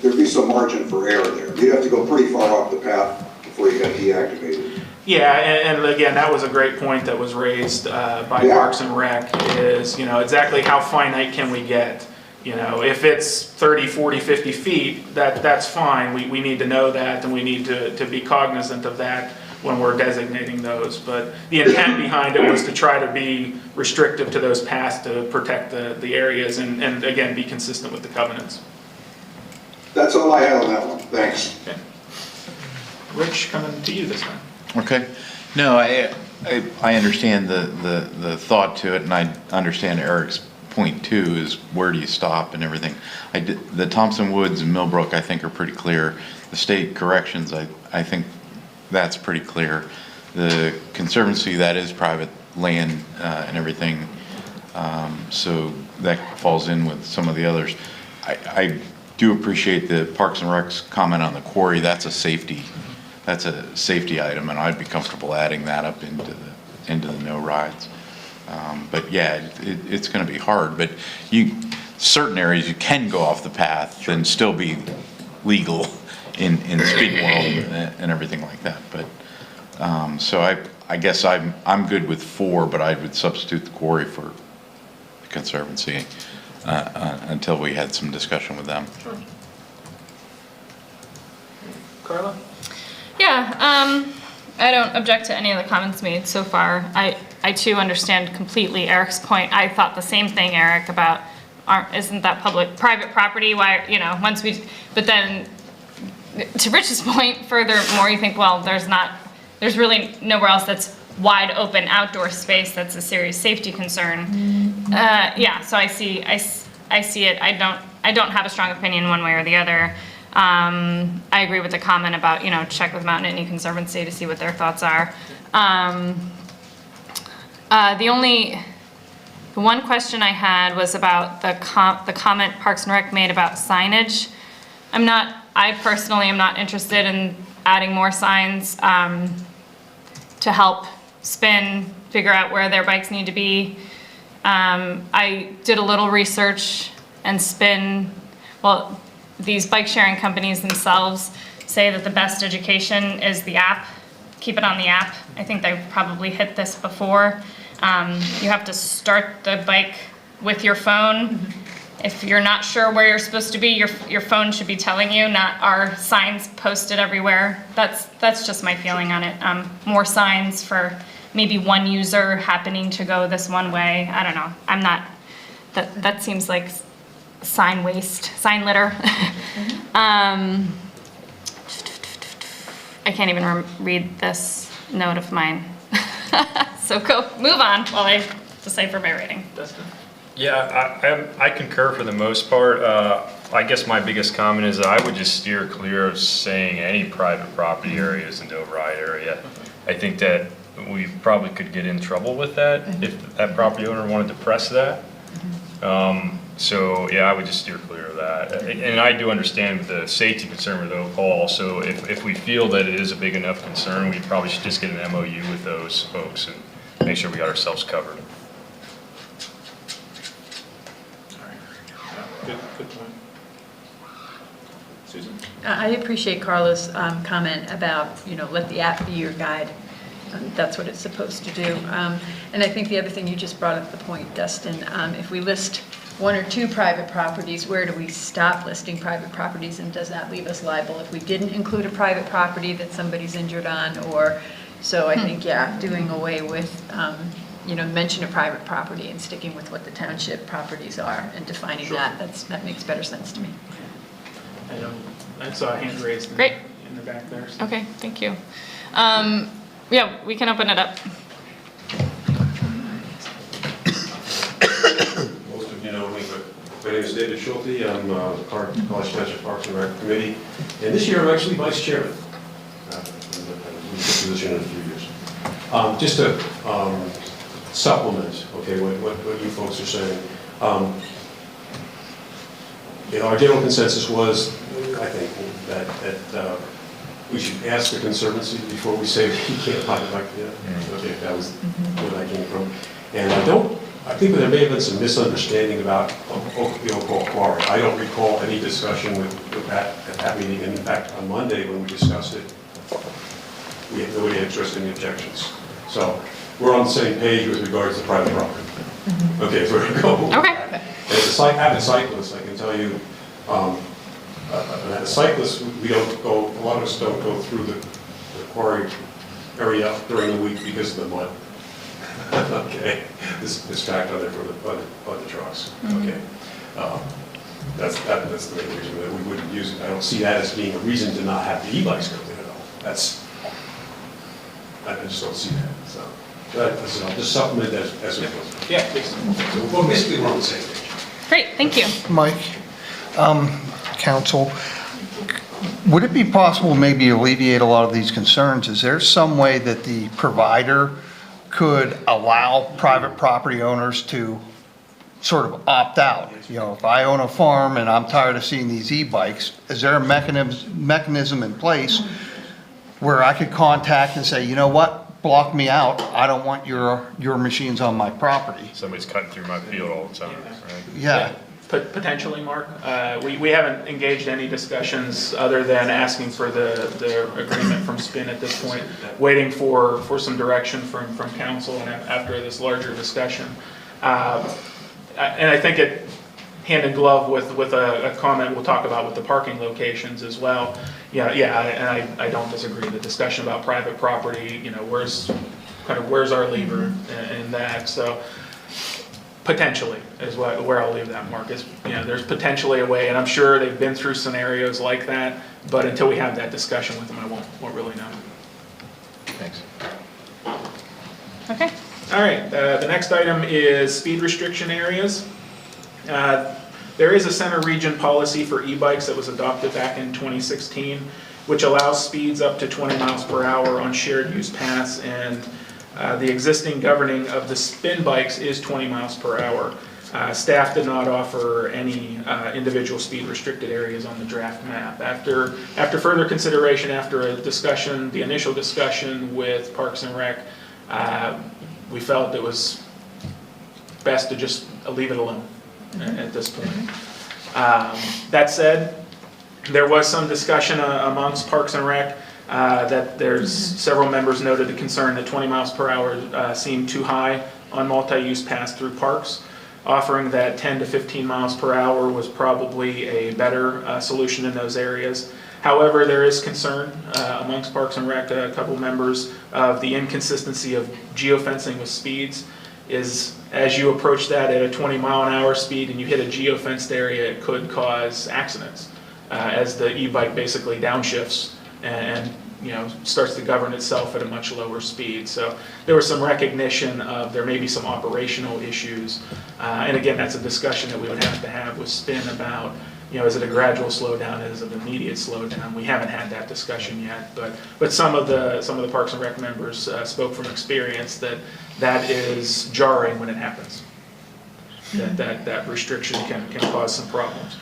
there'd be some margin for error there. You'd have to go pretty far off the path before you got deactivated. Yeah, and again, that was a great point that was raised by Parks and Rec, is, exactly how finite can we get? If it's 30, 40, 50 feet, that's fine. We need to know that, and we need to be cognizant of that when we're designating those. But the intent behind it was to try to be restrictive to those paths to protect the areas and again, be consistent with the covenants. That's all I had on that one. Thanks. Okay. Rich, coming to you this time. Okay. No, I understand the thought to it, and I understand Eric's point too, is where do you stop and everything. The Thompson Woods and Millbrook, I think, are pretty clear. The state corrections, I think that's pretty clear. The Conservancy, that is private land and everything, so that falls in with some of the others. I do appreciate the Parks and Rec's comment on the quarry. That's a safety item, and I'd be comfortable adding that up into the no rides. But yeah, it's going to be hard. But certain areas you can go off the path and still be legal in the speeding world and everything like that. But so I guess I'm good with 4, but I would substitute the quarry for the Conservancy until we had some discussion with them. Sure. Carla? Yeah, I don't object to any of the comments made so far. I too understand completely Eric's point. I thought the same thing, Eric, about isn't that private property? Why, but then to Rich's point, furthermore, you think, well, there's really nowhere else that's wide open outdoor space that's a serious safety concern. Yeah, so I see it. I don't have a strong opinion one way or the other. I agree with the comment about, check with Mountain Indian Conservancy to see what their thoughts are. The one question I had was about the comment Parks and Rec made about signage. I personally am not interested in adding more signs to help figure out where their bikes need to be. I did a little research and these bike sharing companies themselves say that the best education is the app. Keep it on the app. I think they've probably hit this before. You have to start the bike with your phone. If you're not sure where you're supposed to be, your phone should be telling you, not our signs posted everywhere. That's just my feeling on it. More signs for maybe one user happening to go this one way. I don't know. I'm not, that seems like sign waste, sign litter. I can't even read this note of mine. So move on while I decipher my writing. Dustin? Yeah, I concur for the most part. I guess my biggest comment is that I would just steer clear of saying any private property areas in the override area. I think that we probably could get in trouble with that if that property owner wanted to press that. So yeah, I would just steer clear of that. And I do understand the safety concern with Oak Hall. So if we feel that it is a big enough concern, we probably should just get an MOU with those folks and make sure we got ourselves covered. Good point. Susan? I appreciate Carla's comment about, let the app be your guide. That's what it's supposed to do. And I think the other thing, you just brought up the point, Dustin, if we list one or two private properties, where do we stop listing private properties, and does that leave us liable if we didn't include a private property that somebody's injured on? So I think, doing away with, mention of private property and sticking with what the township properties are and defining that makes better sense to me. I saw a hand raised Great. in the back there. So. Okay, thank you. Yeah, we can open it up. Most of you know me, but my name is David Schulte. I'm the College Township Parks and Rec Committee. And this year I'm actually vice chairman. We'll position in a few years. Just to supplement, okay, what you folks are saying. Our general consensus was, I think, that we should ask the Conservancy before we say he can't buy it like that. Okay, that was where that came from. And I think there may have been some misunderstanding about the Oak Hall Quarry. I don't recall any discussion with that at that meeting. And in fact, on Monday when we discussed it, nobody expressed any objections. So we're on the same page with regards to private property. Okay, so we're going to go. Okay. As a avid cyclist, I can tell you, as a cyclist, we don't go, a lot of us don't go through the quarry area during the week because of the mud. Okay, this fact on there for the trucks. Okay, that's the main reason that we wouldn't use it. I don't see that as being a reason to not have the e-bikes go there at all. I just don't see that. So I'll just supplement as we go. Yeah, please. So, well, basically we're on the same page. Great, thank you. Mike, Council, would it be possible maybe alleviate a lot of these concerns? Is there some way that the provider could allow private property owners to sort of opt out? If I own a farm and I'm tired of seeing these e-bikes, is there a mechanism in place where I could contact and say, you know what, block me out, I don't want your machines on my property? Somebody's cutting through my field all the time, right? Yeah. Potentially, Mark. We haven't engaged any discussions other than asking for the agreement from SPIN at this point, waiting for some direction from council and after this larger discussion. And I think it hand in glove with a comment we'll talk about with the parking locations as well. And I don't disagree. The discussion about private property, where's our lever in that. So potentially is where I'll leave that, Mark. Is there's potentially a way, and I'm sure they've been through scenarios like that. But until we have that discussion with them, I won't really know. Thanks. Okay. All right. The next item is speed restriction areas. There is a center region policy for e-bikes that was adopted back in 2016, which allows speeds up to 20 miles per hour on shared use paths, and the existing governing of the spin bikes is 20 miles per hour. Staff did not offer any individual speed restricted areas on the draft map. After further consideration, after a discussion, the initial discussion with Parks and Rec, we felt it was best to just leave it alone at this point. That said, there was some discussion amongst Parks and Rec that there's several members noted the concern that 20 miles per hour seemed too high on multi-use paths through parks, offering that 10 to 15 miles per hour was probably a better solution in those areas. However, there is concern amongst Parks and Rec, a couple members, of the inconsistency of geofencing with speeds. Is as you approach that at a 20-mile-an-hour speed and you hit a geofenced area, it could cause accidents as the e-bike basically downshifts and starts to govern itself at a much lower speed. So there was some recognition of there may be some operational issues. And again, that's a discussion that we would have to have with Spin about, is it a gradual slowdown, is it an immediate slowdown? We haven't had that discussion yet, but some of the Parks and Rec members spoke from experience that is jarring when it happens. That restriction can cause some problems.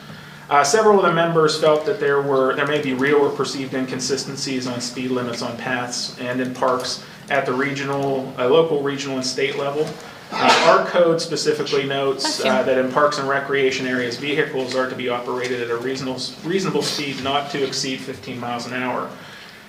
Several of the members felt that there may be real or perceived inconsistencies on speed limits on paths and in parks at the local, regional, and state level. Our code specifically notes that in parks and recreation areas, vehicles are to be operated at a reasonable speed not to exceed 15 miles an hour.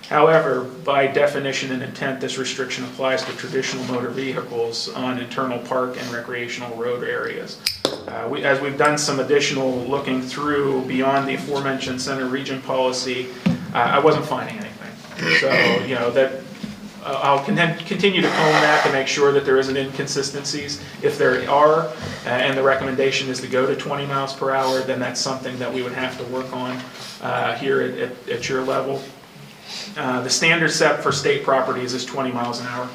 However, by definition and intent, this restriction applies to traditional motor vehicles on internal park and recreational road areas. As we've done some additional looking through beyond the aforementioned center region policy, I wasn't finding anything. So, I'll continue to comb that to make sure that there isn't inconsistencies. If there are, and the recommendation is to go to 20 miles per hour, then that's something that we would have to work on here at your level. The standard set for state properties is 20 miles an hour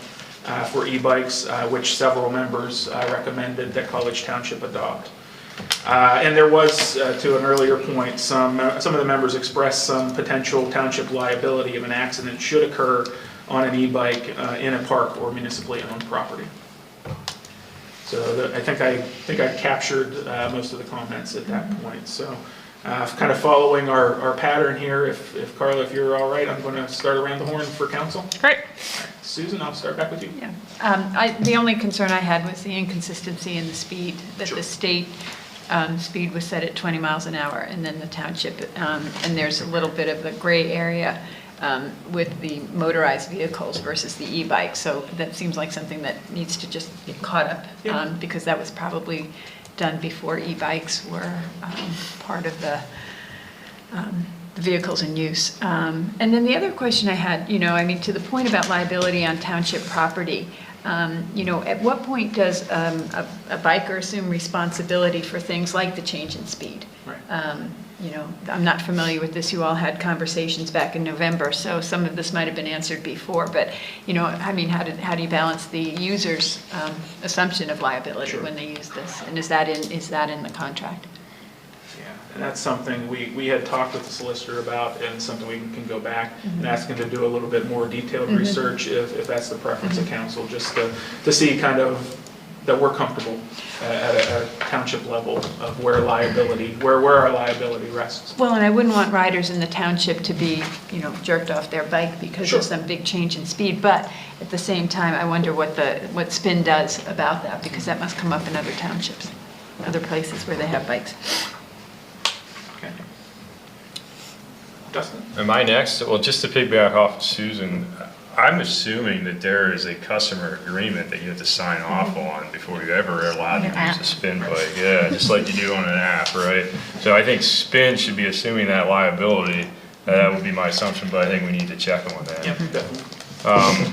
for e-bikes, which several members recommended that College Township adopt. And there was, to an earlier point, some of the members expressed some potential township liability if an accident should occur on an e-bike in a park or municipally owned property. So I think I captured most of the comments at that point. So kind of following our pattern here, if Carla, if you're all right, I'm going to start around the horn for council. Great. Susan, I'll start back with you. Yeah. The only concern I had was the inconsistency in the speed, that the state speed was set at 20 miles an hour, and then the township, and there's a little bit of a gray area with the motorized vehicles versus the e-bike. So that seems like something that needs to just get caught up, because that was probably done before e-bikes were part of the vehicles in use. And then the other question I had, to the point about liability on township property, at what point does a biker assume responsibility for things like the change in speed? Right. I'm not familiar with this. You all had conversations back in November, so some of this might have been answered before. But how do you balance the user's assumption of liability when they use this? And is that in the contract? Yeah, and that's something we had talked with the solicitor about, and something we can go back and ask him to do a little bit more detailed research if that's the preference of council, just to see kind of that we're comfortable at a township level of where our liability rests. Well, and I wouldn't want riders in the township to be, jerked off their bike because of some big change in speed. But at the same time, I wonder what Spin does about that, because that must come up in other townships, other places where they have bikes. Okay. Dustin? Am I next? Well, just to piggyback off of Susan, I'm assuming that there is a customer agreement that you have to sign off on before you're ever allowed to use a Spin bike. Yeah, just like you do on an app, right? So I think Spin should be assuming that liability. That would be my assumption, but I think we need to check on that. Yep, definitely.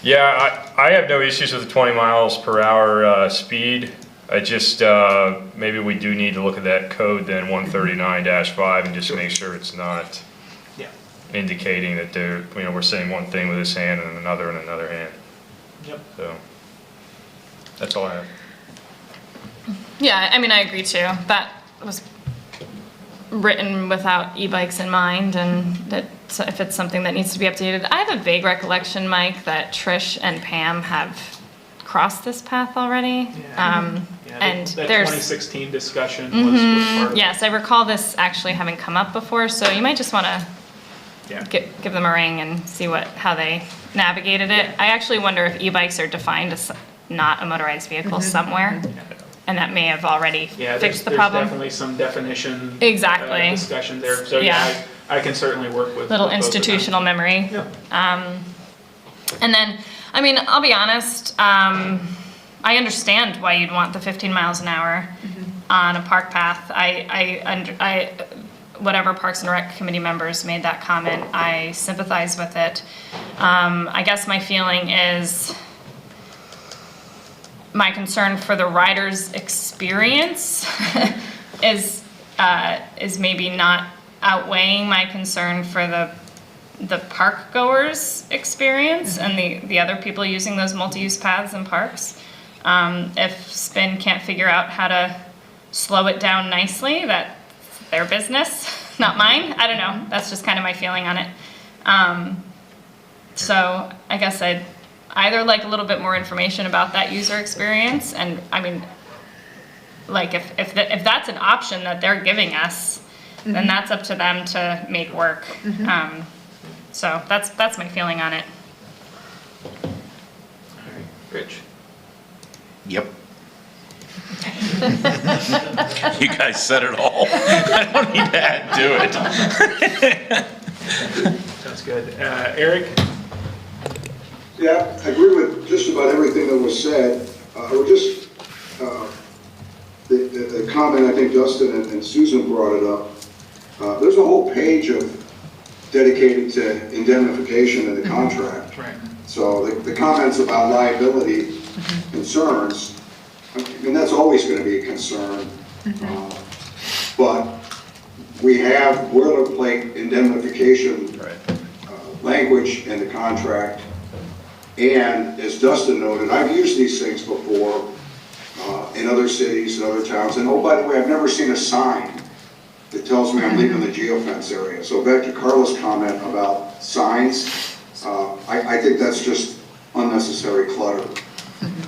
Yeah, I have no issues with the 20 miles per hour speed. I just, maybe we do need to look at that code then, 139-5, and just make sure it's not indicating that we're saying one thing with this hand and another in another hand. Yep. So, that's all I have. Yeah, I agree too. That was written without e-bikes in mind, and that if it's something that needs to be updated. I have a vague recollection, Mike, that Trish and Pam have crossed this path already. And that there's 2016 discussion was part of it. Yes, I recall this actually having come up before, so you might just want to give them a ring and see how they navigated it. I actually wonder if e-bikes are defined as not a motorized vehicle somewhere, and that may have already fixed the problem. There's definitely some definition discussion there. So I can certainly work with little institutional memory. Yeah. And then, I'll be honest, I understand why you'd want the 15 miles an hour on a park path. whatever Parks and Rec committee members made that comment, I sympathize with it. I guess my feeling is my concern for the rider's experience is maybe not outweighing my concern for the park goers' experience and the other people using those multi-use paths and parks. If Spin can't figure out how to slow it down nicely, that's their business, not mine. I don't know. That's just kind of my feeling on it. So I guess I'd either like a little bit more information about that user experience, and I mean, like if that's an option that they're giving us, then that's up to them to make work. So that's my feeling on it. Rich? Yep. You guys said it all. I don't need to add to it. Sounds good. Eric? Yeah, I agree with just about everything that was said. I would just, the comment, I think Dustin and Susan brought it up. There's a whole page dedicated to indemnification in the contract. Right. So the comments about liability concerns, I mean, that's always going to be a concern. But we have boilerplate indemnification language in the contract. And as Dustin noted, I've used these things before in other cities and other towns. And oh, by the way, I've never seen a sign that tells me I'm leaving the geofence area. So back to Carla's comment about signs, I think that's just unnecessary clutter.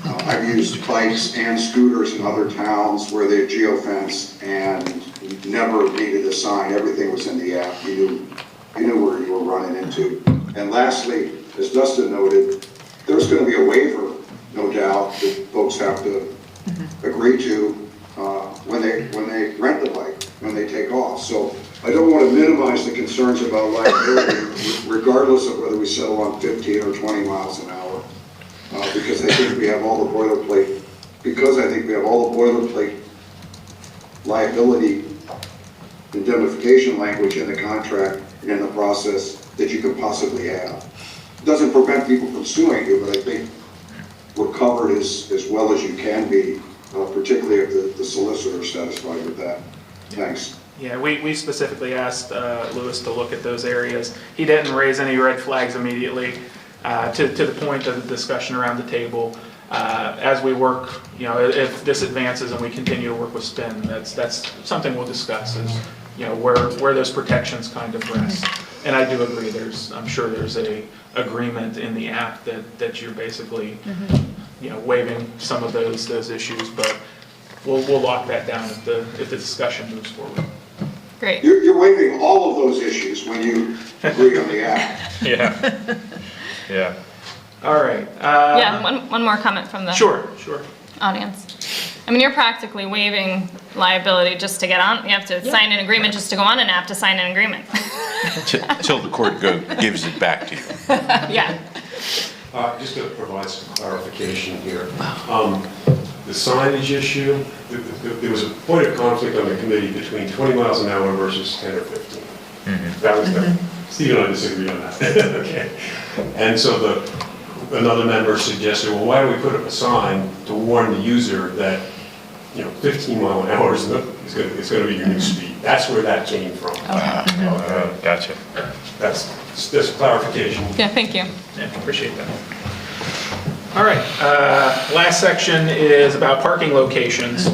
I've used bikes and scooters in other towns where they're geofenced and never needed a sign. Everything was in the app. You knew where you were running into. And lastly, as Dustin noted, there's going to be a waiver, no doubt, that folks have to agree to when they rent the bike, when they take off. So I don't want to minimize the concerns about liability, regardless of whether we settle on 15 or 20 miles an hour, because I think we have all the boilerplate. Because I think we have all the boilerplate liability indemnification language in the contract and in the process that you could possibly have. It doesn't prevent people from suing you, but I think we're covered as well as you can be, particularly if the solicitor is satisfied with that. Thanks. Yeah, we specifically asked Lewis to look at those areas. He didn't raise any red flags immediately. To the point of the discussion around the table, as we work, if this advances and we continue to work with Spin, that's something we'll discuss, is where those protections kind of rest. And I do agree, I'm sure there's a agreement in the app that you're basically waiving some of those issues, but we'll lock that down if the discussion moves forward. Great. You're waiving all of those issues when you agree on the app. Yeah. Yeah. All right. Yeah, one more comment from the Sure. audience. I mean, you're practically waiving liability just to get on. You have to sign an agreement just to go on an app to sign an agreement. Till the court gives it back to you. Yeah. Just to provide some clarification here. The signage issue, there was a point of conflict on the committee between 20 miles an hour versus 10 or 15. That was Steve and I disagreed on that. Okay. And so another member suggested, well, why do we put up a sign to warn the user that 15 mile an hour is going to be your new speed? That's where that came from. Okay. Gotcha. That's clarification. Yeah, thank you. Yeah, appreciate that. All right. Last section is about parking locations.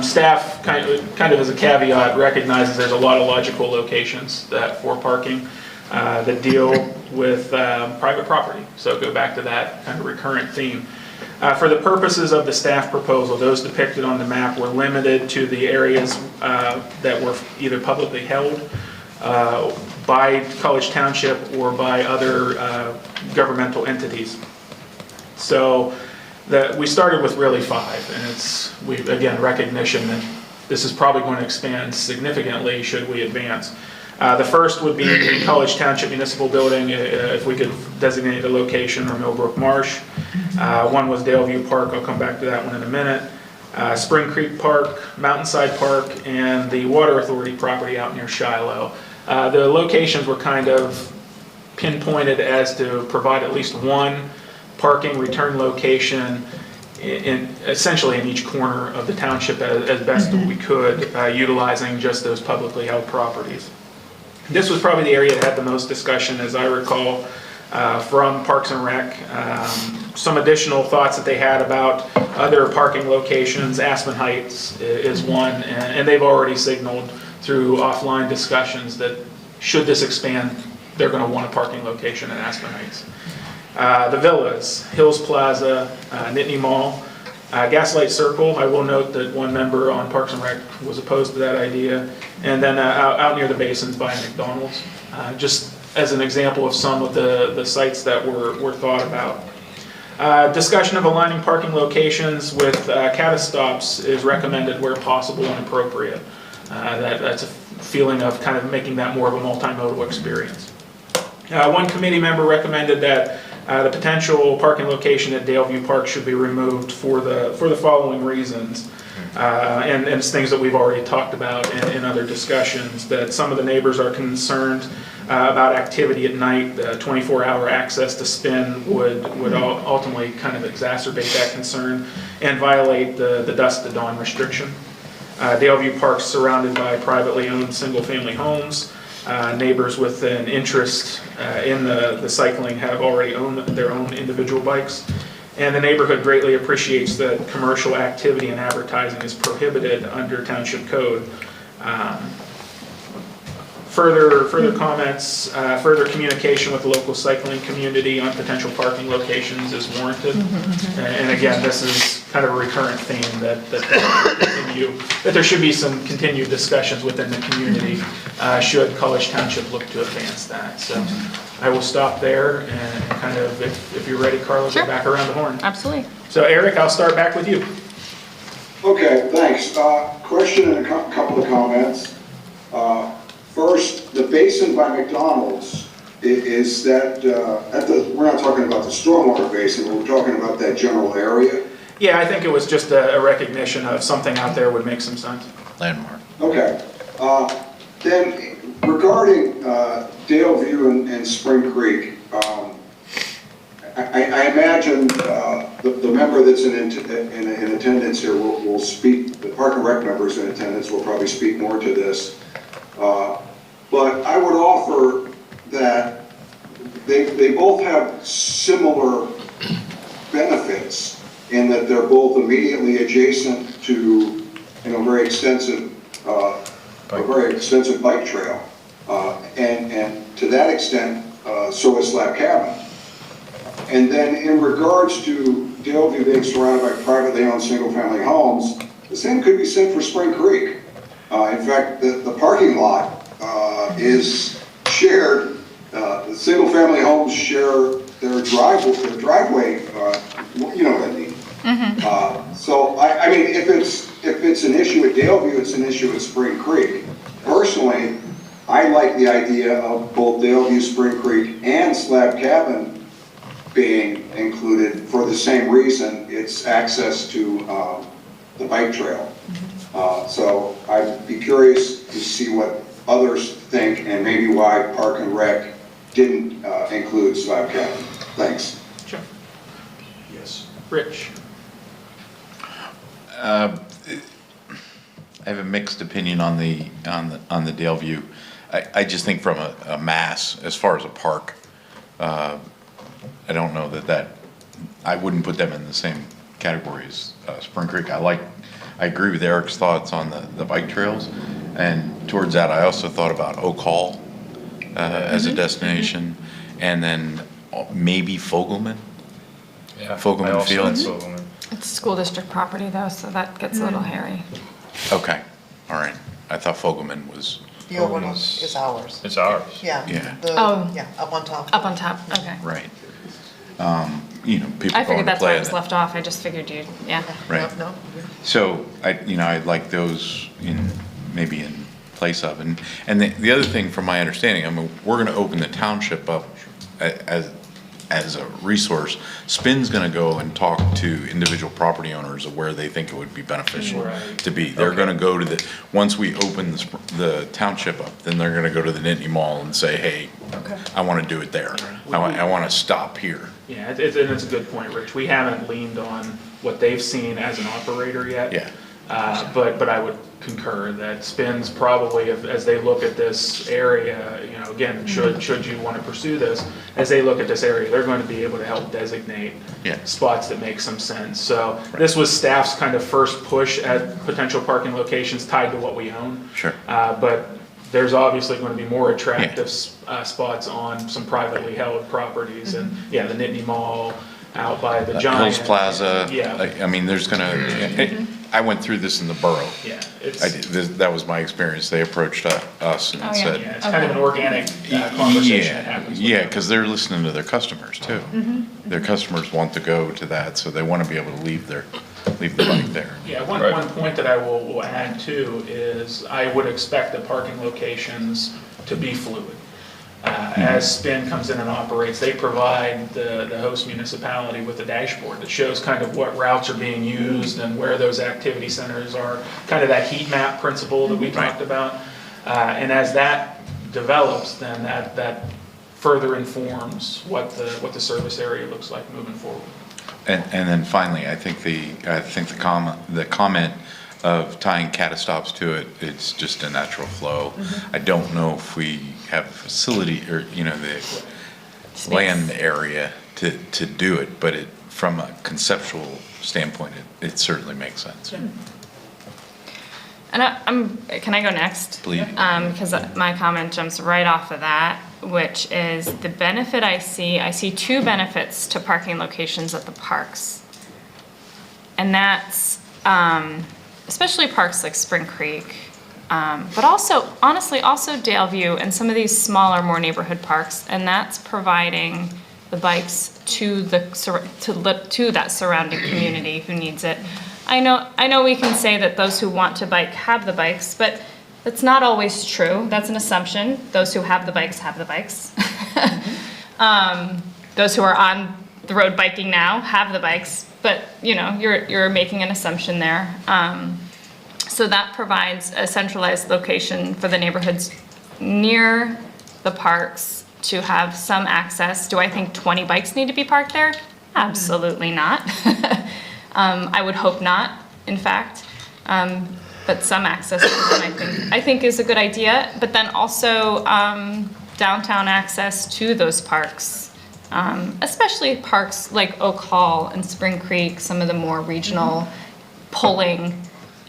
Staff, kind of as a caveat, recognizes there's a lot of logical locations for parking that deal with private property. So go back to that kind of recurrent theme. For the purposes of the staff proposal, those depicted on the map were limited to the areas that were either publicly held by College Township or by other governmental entities. So we started with really 5, and again, recognition that this is probably going to expand significantly should we advance. The first would be the College Township Municipal Building, if we could designate a location, or Millbrook Marsh. One was Daleview Park, I'll come back to that one in a minute. Spring Creek Park, Mountainside Park, and the Water Authority property out near Shiloh. The locations were kind of pinpointed as to provide at least one parking return location essentially in each corner of the township as best we could, utilizing just those publicly held properties. This was probably the area that had the most discussion, as I recall, from Parks and Rec. Some additional thoughts that they had about other parking locations. Aspen Heights is one, and they've already signaled through offline discussions that should this expand, they're going to want a parking location in Aspen Heights. The Villas, Hills Plaza, Nittany Mall, Gaslight Circle. I will note that one member on Parks and Rec was opposed to that idea. And then out near the basins by McDonald's, just as an example of some of the sites that were thought about. Discussion of aligning parking locations with caddis stops is recommended where possible and appropriate. That's a feeling of kind of making that more of a multimodal experience. One committee member recommended that the potential parking location at Daleview Park should be removed for the following reasons. And it's things that we've already talked about in other discussions, that some of the neighbors are concerned about activity at night. 24-hour access to spin would ultimately kind of exacerbate that concern and violate the dusk to dawn restriction. Daleview Park's surrounded by privately owned single-family homes. Neighbors with an interest in the cycling have already owned their own individual bikes. And the neighborhood greatly appreciates that commercial activity and advertising is prohibited under township code. Further comments, further communication with the local cycling community on potential parking locations is warranted. And again, this is kind of a recurrent theme that there should be some continued discussions within the community should College Township look to advance that. So I will stop there and kind of, if you're ready, Carla, Sure. go back around the horn. Absolutely. So Eric, I'll start back with you. Okay, thanks. Question and a couple of comments. First, the basin by McDonald's, is that, we're not talking about the stormwater basin, we're talking about that general area? Yeah, I think it was just a recognition of something out there would make some sense. Landmark. Okay. Then regarding Daleview and Spring Creek, I imagine the member that's in attendance here will speak, the Park and Rec members in attendance will probably speak more to this. But I would offer that they both have similar benefits in that they're both immediately adjacent to, a very extensive bike trail, and to that extent, so is Slab Cabin. And then in regards to Daleview being surrounded by privately owned single-family homes, the same could be said for Spring Creek. In fact, the parking lot is shared. The single-family homes share their driveway. You know what I mean. So I mean, if it's an issue at Daleview, it's an issue at Spring Creek. Personally, I like the idea of both Daleview, Spring Creek, and Slab Cabin being included for the same reason. It's access to the bike trail. So I'd be curious to see what others think and maybe why Park and Rec didn't include Slab Cabin. Thanks. Sure. Yes. Rich. I have a mixed opinion on the Daleview. I just think from a mass, as far as a park, I don't know that I wouldn't put them in the same category as Spring Creek. I agree with Eric's thoughts on the bike trails, and towards that I also thought about Oak Hall as a destination, and then maybe Fogelman. Yeah, Fogelman I also Fields. like Fogelman. It's school district property though, so that gets a little hairy. Okay, all right. I thought Fogelman was. The old one is ours. It's ours. Yeah. Yeah. Oh. Yeah, up on top. Up on top, okay. Right. People I going figured to that's play why it in was it. left off, I just figured you, yeah. Right. No. So I'd like those maybe in place of, and the other thing from my understanding, I mean, we're going to open the township up as as a resource. Spin's gonna go and talk to individual property owners of where they think it would be beneficial Right. to be. They're gonna go to once we open the township up, then they're gonna go to the Nittany Mall and say, hey, I wanna do it there. I wanna stop here. Yeah, and it's a good point, Rich. We haven't leaned on what they've seen as an operator yet. Yeah. But I would concur that Spin's probably, as they look at this area, you know, again, should you want to pursue this, as they look at this area, they're going to be able to help designate spots that make some sense. So this was staff's kind of first push at potential parking locations tied to what we own. Sure. But there's obviously going to be more attractive spots on some privately held properties, and the Nittany Mall, out by the Giant. Hills Plaza. Yeah. I mean, there's gonna, I went through this in the borough. Yeah, That was my experience. They approached us and said. Yeah, it's kind of an organic conversation that happens. with Yeah, them. because they're listening to their customers too. Their customers want to go to that, so they want to be able to leave the bike there. Yeah, one point that I will add too is I would expect the parking locations to be fluid. As Spin comes in and operates, they provide the host municipality with a dashboard that shows kind of what routes are being used and where those activity centers are, kind of that heat map principle that we talked about. And as that develops, then that further informs what the service area looks like moving forward. And then finally, I think the comment of tying catastops to it, it's just a natural flow. I don't know if we have facility or, the land area to do it, but from a conceptual standpoint, it certainly makes sense. And can I go next? Please. Because my comment jumps right off of that, which is the benefit I see two benefits to parking locations at the parks. And that's, especially parks like Spring Creek, but also, honestly, also Daleview and some of these smaller, more neighborhood parks, and that's providing the bikes to that surrounding community who needs it. I know we can say that those who want to bike have the bikes, but that's not always true. That's an assumption. Those who have the bikes have the bikes. Those who are on the road biking now have the bikes, but you're making an assumption there. So that provides a centralized location for the neighborhoods near the parks to have some access. Do I think 20 bikes need to be parked there? Absolutely not. I would hope not, in fact. But some access to them, I think is a good idea. But then also downtown access to those parks, especially parks like Oak Hall and Spring Creek, some of the more regional pulling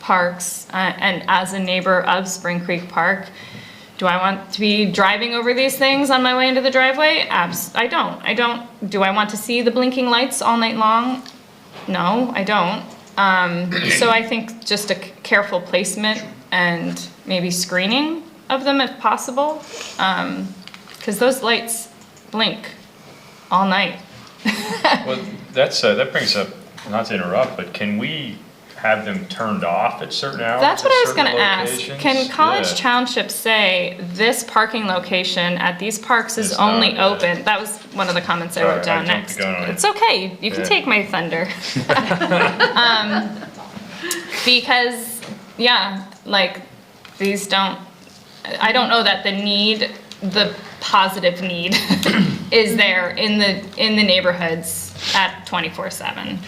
parks. And as a neighbor of Spring Creek Park, do I want to be driving over these things on my way into the driveway? I don't. Do I want to see the blinking lights all night long? No, I don't. So I think just a careful placement and maybe screening of them if possible, because those lights blink all night. Well, that brings up, not to interrupt, but can we have them turned off at certain hours? That's what I was going to at ask. certain Can locations? College Yeah. Township say this parking location at these parks is It's only not, open? That was one of the comments I wrote Sorry, I down jumped the next. gun on it. It's okay. You can Yeah. take my thunder. Because, these don't, I don't know that the positive need is there in the neighborhoods at 24/7.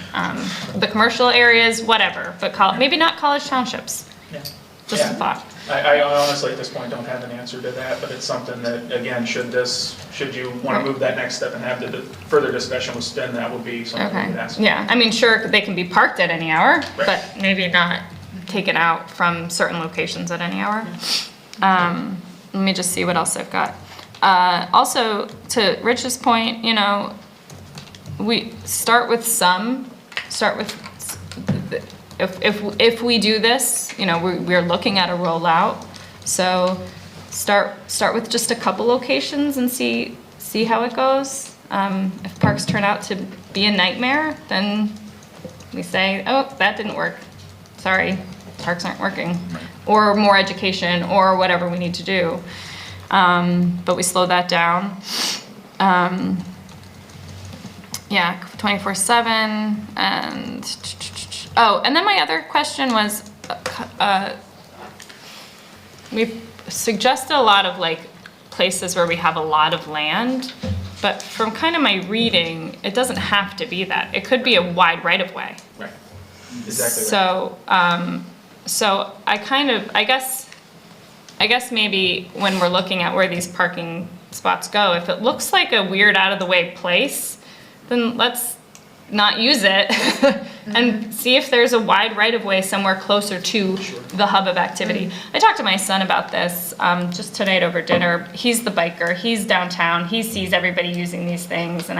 The commercial areas, whatever, but maybe not college townships. Yeah. Just a Yeah. thought. I honestly, at this point, don't have an answer to that, but it's something that, again, should you want to move that next step and have the further discussion with Spin, that would be something we Okay, would ask. yeah, I mean, sure, they can be parked at any hour, Right. but maybe not taken out from certain locations at any hour. Let me just see what else I've got. Also, to Rich's point, we start with if we do this, we're looking at a rollout, so start with just a couple locations and see how it goes. If parks turn out to be a nightmare, then we say, oh, that didn't work. Sorry, parks aren't working. Or more education, or whatever we need to do. But we slow that down. yeah, 24/7 and, oh, and then my other question was, we've suggested a lot of like places where we have a lot of land, but from kind of my reading, it doesn't have to be that. It could be a wide right-of-way. Right. Exactly right. So I guess maybe when we're looking at where these parking spots go, if it looks like a weird out of the way place, then let's not use it and see if there's a wide right of way somewhere closer to the hub of activity. I talked to my son about this just tonight over dinner. He's the biker, he's downtown, he sees everybody using these things, and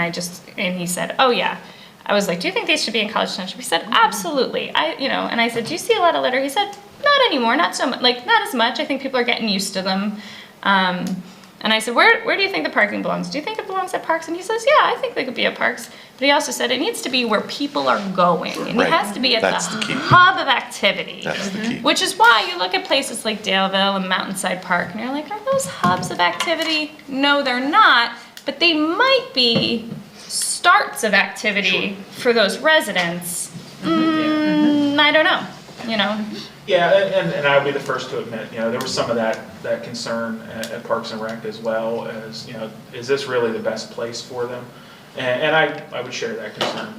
he said, oh yeah. I was like, do you think these should be in College Township? He said, absolutely. And I said, do you see a lot of litter? He said, not anymore, not so much, like not as much. I think people are getting used to them. And I said, where do you think the parking belongs? Do you think it belongs at parks? And he says, yeah, I think they could be at parks. But he also said it needs to be where people are going. And Right. it has to be at That's the the key. hub of activity. That's the key. Which is why you look at places like Daleville and Mountainside Park, and you're like, are those hubs of activity? No, they're not. But they might be starts of activity for those residents. I don't know, Yeah, and I'll be the first to admit, there was some of that concern at Parks and Rec as well as, is this really the best place for them? And I would share that concern.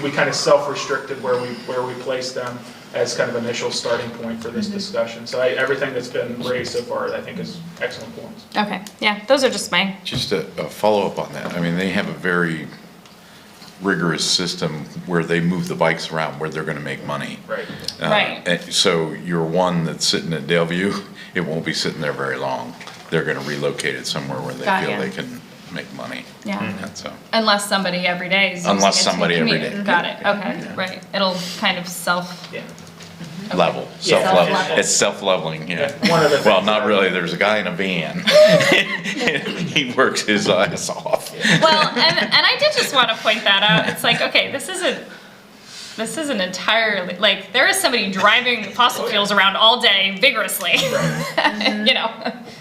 We kind of self-restricted where we placed them as kind of initial starting point for this discussion. So everything that's been raised so far, I think, is excellent points. Okay, yeah, those are just my, Just a follow-up on that. I mean, they have a very rigorous system where they move the bikes around where they're going to make money. Right. Right. And so your one that's sitting at Daleview, it won't be sitting there very long. They're going to relocate it somewhere where they Got feel ya. they can make money. yeah. And so, Unless somebody every day is using Unless it to somebody every commute. day. Got it, okay, right. It'll kind of self, Yeah. level, Yeah. self-level. Self-level. It's self-leveling, yeah. Yeah, one of the Well, things not that- really. There's a guy in a van. He works his ass off. well, and I did just want to point that out. It's like, okay, this isn't entirely, like, there is somebody driving fossil fuels around all day vigorously,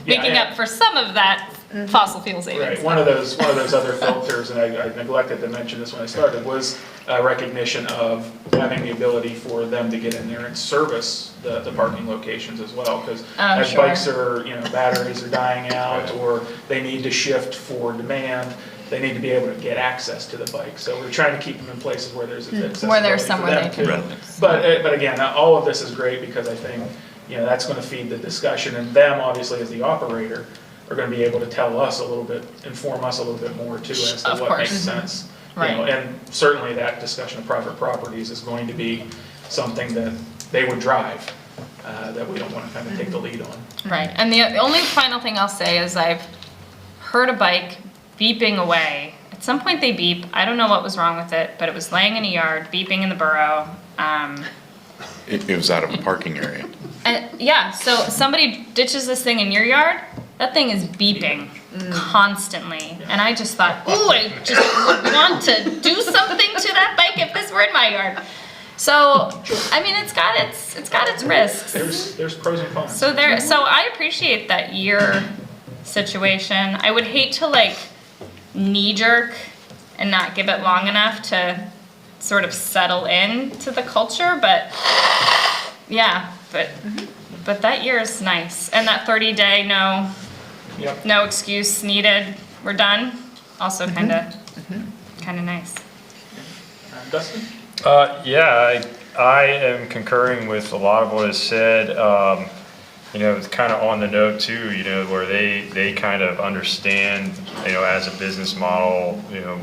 making Yeah. up for some of that fossil fuel savings. Right, one of those other filters, and I neglected to mention this when I started, was recognition of having the ability for them to get in there and service the parking locations as well, because as sure. bikes are, batteries are dying out, or they need to shift for demand, they need to be able to get access to the bike. So we're trying to keep them in places where there's accessibility Where there's for somewhere them they can. too. But again, all of this is great because I think, that's going to feed the discussion, and them, obviously, as the operator, are going to be able to tell us a little bit, inform us a little bit more too as to Of what course. makes sense. Right. And certainly that discussion of private properties is going to be something that they would drive, that we don't want to kind of take the lead on. Right, and the only final thing I'll say is I've heard a bike beeping away. At some point they beep, I don't know what was wrong with it, but it was laying in a yard, beeping in the borough. It was out of a parking area. And yeah, so somebody ditches this thing in your yard, that thing is beeping constantly. And I just thought, ooh, I just would want to do something to that bike if this were in my yard. So, I mean, it's got its risks. There's pros and cons. So I appreciate that year situation. I would hate to like knee jerk and not give it long enough to sort of settle in to the culture, but yeah, but that year is nice. And that 30-day Yep. no excuse needed, we're done, also kind of nice. Dustin? Yeah, I am concurring with a lot of what is said. It's kind of on the note too, where they kind of understand, as a business model,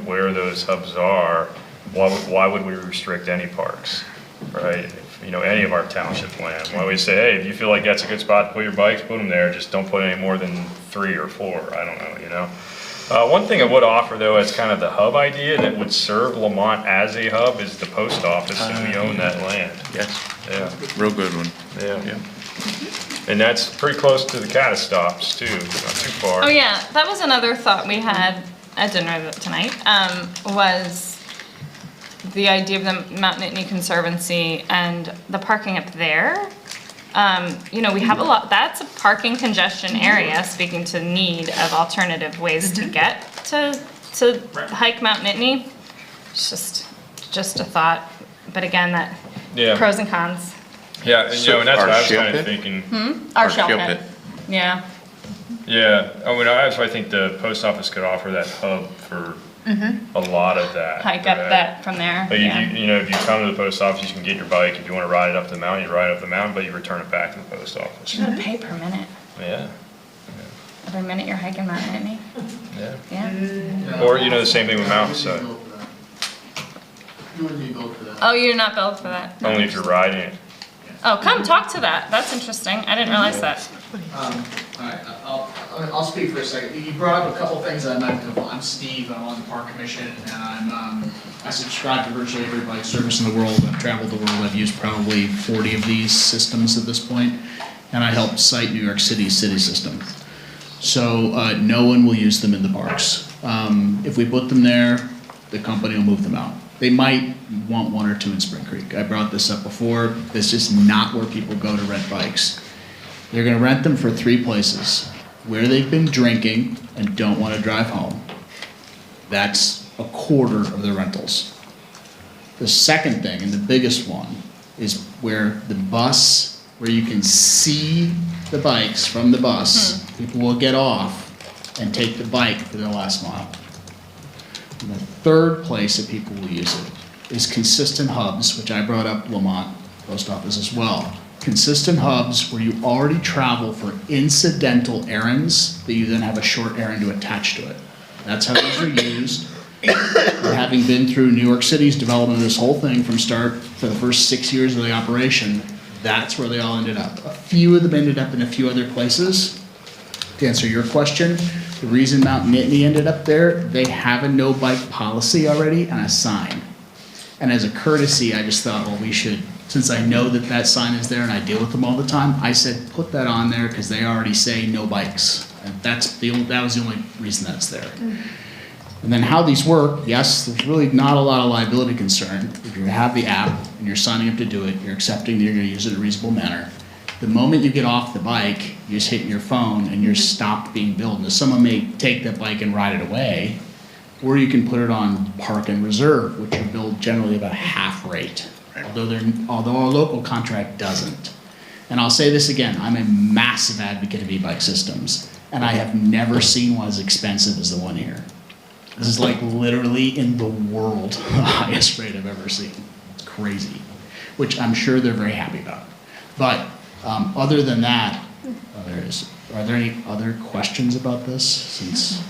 where those hubs are. Why would we restrict any parks, right? Any of our township land. Why we say, hey, if you feel like that's a good spot to put your bikes, put them there. Just don't put any more than 3 or 4. I don't know, One thing I would offer, though, as kind of the hub idea that would serve Lamont as a hub is the post office, and we own that land. Yes, Yeah, real good one. yeah. And that's pretty close to the Cata stops, too, not too far. Oh yeah, that was another thought we had at dinner tonight, was the idea of the Mount Nittany Conservancy and the parking up there. We have a lot, that's a parking congestion area, speaking to need of alternative ways to get to So hike Mount Nittany, it's just a thought, but again, that Yeah. pros and cons. Yeah, and, and that's what I was Our kind of shell pit? thinking. Our Or shell shell pit. pit. Yeah. Yeah, I mean, I think the post office could offer that hub for a lot of that. Hike up that from there, Like yeah. if you if you come to the post office, you can get your bike. If you want to ride it up the mountain, you ride it up the mountain, but you return it back to the post office. You gotta pay per minute. Yeah, Every minute you're hiking Mount Nittany. yeah. Yeah. Or, the same thing with Mountainside, You wouldn't be built for that. Oh, you're not built for that? only if you're riding it. Oh, come talk to that. That's interesting. I didn't realize that. All right, I'll speak for a second. You brought up a couple things that I meant to. I'm Steve, I'm on the Park Commission, and I subscribe to virtually every bike service in the world. I've traveled the world, I've used probably 40 of these systems at this point, and I helped site New York City's city system. So no one will use them in the parks. If we put them there, the company will move them out. They might want one or two in Spring Creek. I brought this up before. This is not where people go to rent bikes. They're gonna rent them for 3 places. Where they've been drinking and don't wanna drive home. That's a quarter of the rentals. The second thing, and the biggest one, is where the bus, where you can see the bikes from the bus, people will get off and take the bike for their last mile. And the third place that people will use it is consistent hubs, which I brought up Lamont Post Office as well. Consistent hubs where you already travel for incidental errands that you then have a short errand to attach to it. That's how these are used. And having been through New York City's development of this whole thing from start for the first 6 years of the operation, that's where they all ended up. A few of them ended up in a few other places. To answer your question, the reason Mount Nittany ended up there, they have a no bike policy already and a sign. And as a courtesy, I just thought, well, we should, since I know that that sign is there and I deal with them all the time, I said, put that on there because they already say no bikes. And that was the only reason that's there. And then how these work, yes, there's really not a lot of liability concern. If you have the app and you're signing up to do it, you're accepting that you're gonna use it in a reasonable manner. The moment you get off the bike, you just hit your phone and you're stopped being billed. Now, someone may take that bike and ride it away, or you can put it on park and reserve, which are billed generally about half rate, although our local contract doesn't. And I'll say this again, I'm a massive advocate of e-bike systems, and I have never seen one as expensive as the one here. This is like literally in the world, the highest rate I've ever seen. It's crazy, which I'm sure they're very happy about. But other than that, are there any other questions about this?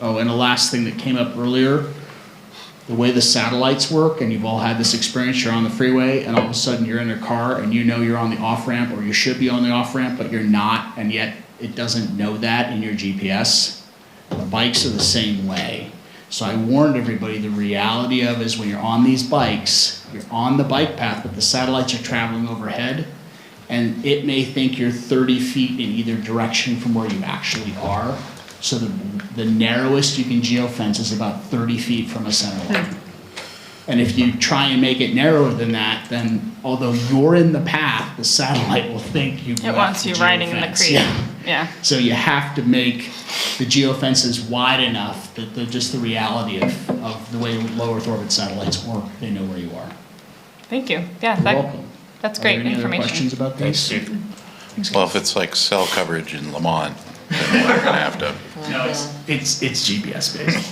Oh, and the last thing that came up earlier, the way the satellites work, and you've all had this experience, you're on the freeway, and all of a sudden you're in a car, and you know you're on the off-ramp, or you should be on the off-ramp, but you're not, and yet it doesn't know that in your GPS. The bikes are the same way. So I warned everybody, the reality of is when you're on these bikes, you're on the bike path, but the satellites are traveling overhead, and it may think you're 30 feet in either direction from where you actually are. So the narrowest you can geofence is about 30 feet from a center line. And if you try and make it narrower than that, then although you're in the path, the satellite will think you've It wants you riding in the creek. Yeah. So you have to make the geofences wide enough that just the reality of the way low Earth orbit satellites work, they know where you are. Thank you. Yeah, You're welcome. that's great Are there any other information. questions about Thanks, this? Steve. Well, if it's like cell coverage in Lamont, then we're gonna have to. No, it's GPS based.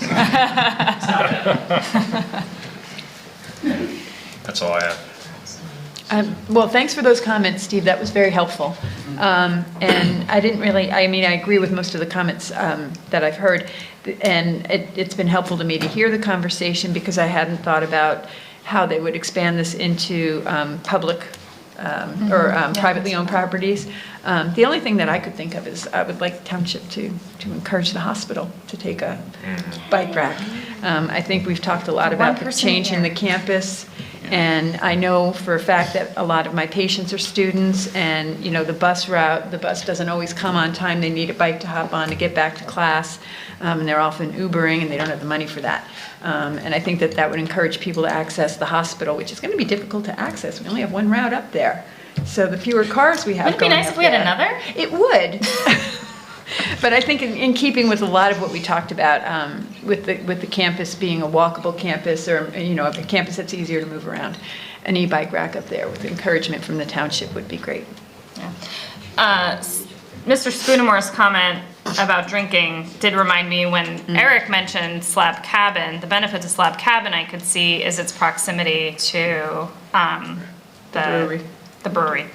That's all I have. Well, thanks for those comments, Steve. That was very helpful. And I didn't really, I mean, I agree with most of the comments that I've heard. And it's been helpful to me to hear the conversation because I hadn't thought about how they would expand this into public or privately owned properties. The only thing that I could think of is I would like the township to encourage the hospital to take a bike rack. I think we've talked a lot about the change in the campus. And I know for a fact that a lot of my patients are students and, you know, the bus doesn't always come on time. They need a bike to hop on to get back to class. And they're often Ubering and they don't have the money for that. And I think that would encourage people to access the hospital, which is going to be difficult to access. We only have one route up there. So the fewer cars we have Wouldn't it be going nice up if we had there- another? It would. But I think in keeping with a lot of what we talked about, with the campus being a walkable campus, or, you know, a campus that's easier to move around, an e-bike rack up there with encouragement from the township would be great. Mr. Spoonamore's comment about drinking did remind me when Eric mentioned Slab Cabin, the benefit to Slab Cabin I could see is its proximity to the brewery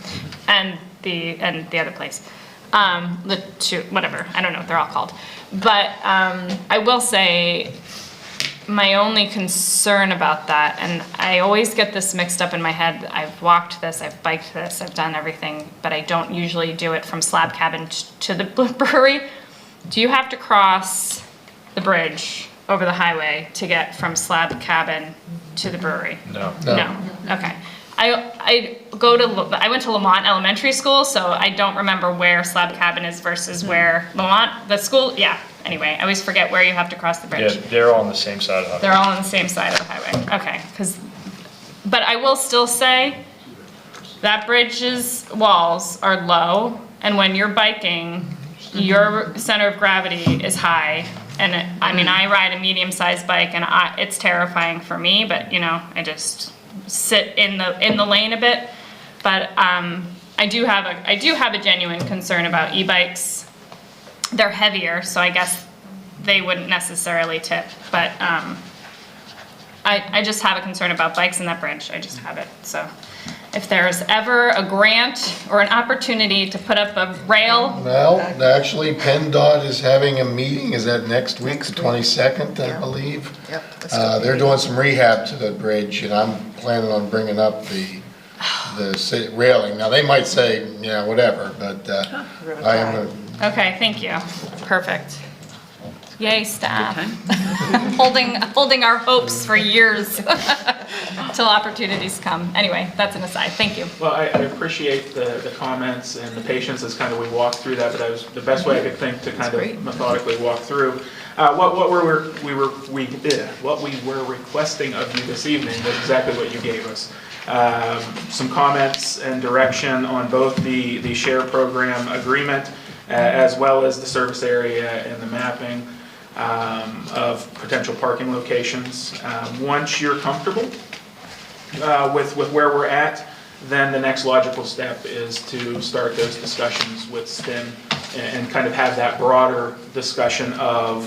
and the other place. The two, whatever, I don't know what they're all called. But I will say my only concern about that, and I always get this mixed up in my head, I've walked this, I've biked this, I've done everything, but I don't usually do it from Slab Cabin to the brewery. Do you have to cross the bridge over the highway to get from Slab Cabin to the brewery? No. No, okay. I went to Lamont Elementary School, so I don't remember where Slab Cabin is versus where Lamont, the school, yeah. Anyway, I always forget where you have to cross the bridge. Yeah, they're all on the same side of the highway. They're all on the same side of the highway, okay. But I will still say that bridge's walls are low, and when you're biking, your center of gravity is high. And I mean, I ride a medium-sized bike, and it's terrifying for me, but you know, I just sit in the lane a bit. But I do have a genuine concern about e-bikes. They're heavier, so I guess they wouldn't necessarily tip. But I just have a concern about bikes and that bridge. I just have it. So if there's ever a grant or an opportunity to put up a rail. Well, actually, PennDOT is having a meeting. Is that next week, the 22nd, I believe? Yep. They're doing some rehab to the bridge, and I'm planning on bringing up the railing. Now, they might say, yeah, whatever, but I am going to. Okay, thank you. Perfect. Yay, staff. Holding our hopes for years till opportunities come. Anyway, that's an aside. Thank you. Well, I appreciate the comments and the patience as kind of we walked through that, but that was the best way I could think to kind of methodically walk through. What we were requesting of you this evening was exactly what you gave us. Some comments and direction on both the share program agreement as well as the service area and the mapping of potential parking locations. Once you're comfortable with where we're at, then the next logical step is to start those discussions with SPIN and kind of have that broader discussion of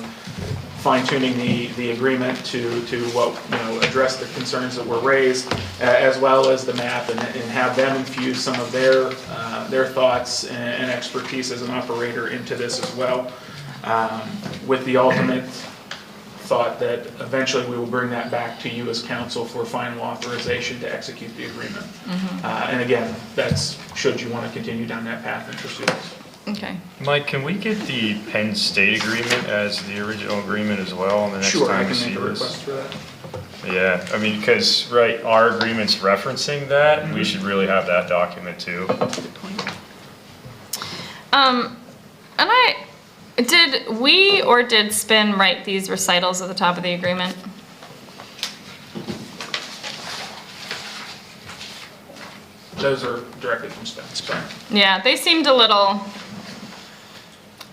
fine-tuning the agreement to what, you know, address the concerns that were raised, as well as the map, and have them infuse some of their thoughts and expertise as an operator into this as well, with the ultimate thought that eventually we will bring that back to you as council for final authorization to execute the agreement. And again, that's should you want to continue down that path and pursue this. Okay. Mike, can we get the Penn State agreement as the original agreement as well on the next time we see this? Sure, I can make a request for that. Yeah, I mean, because, right, our agreement's referencing that, we should really have that document too. And did we or did SPIN write these recitals at the top of the agreement? Those are directly from SPIN. Yeah, they seemed a little,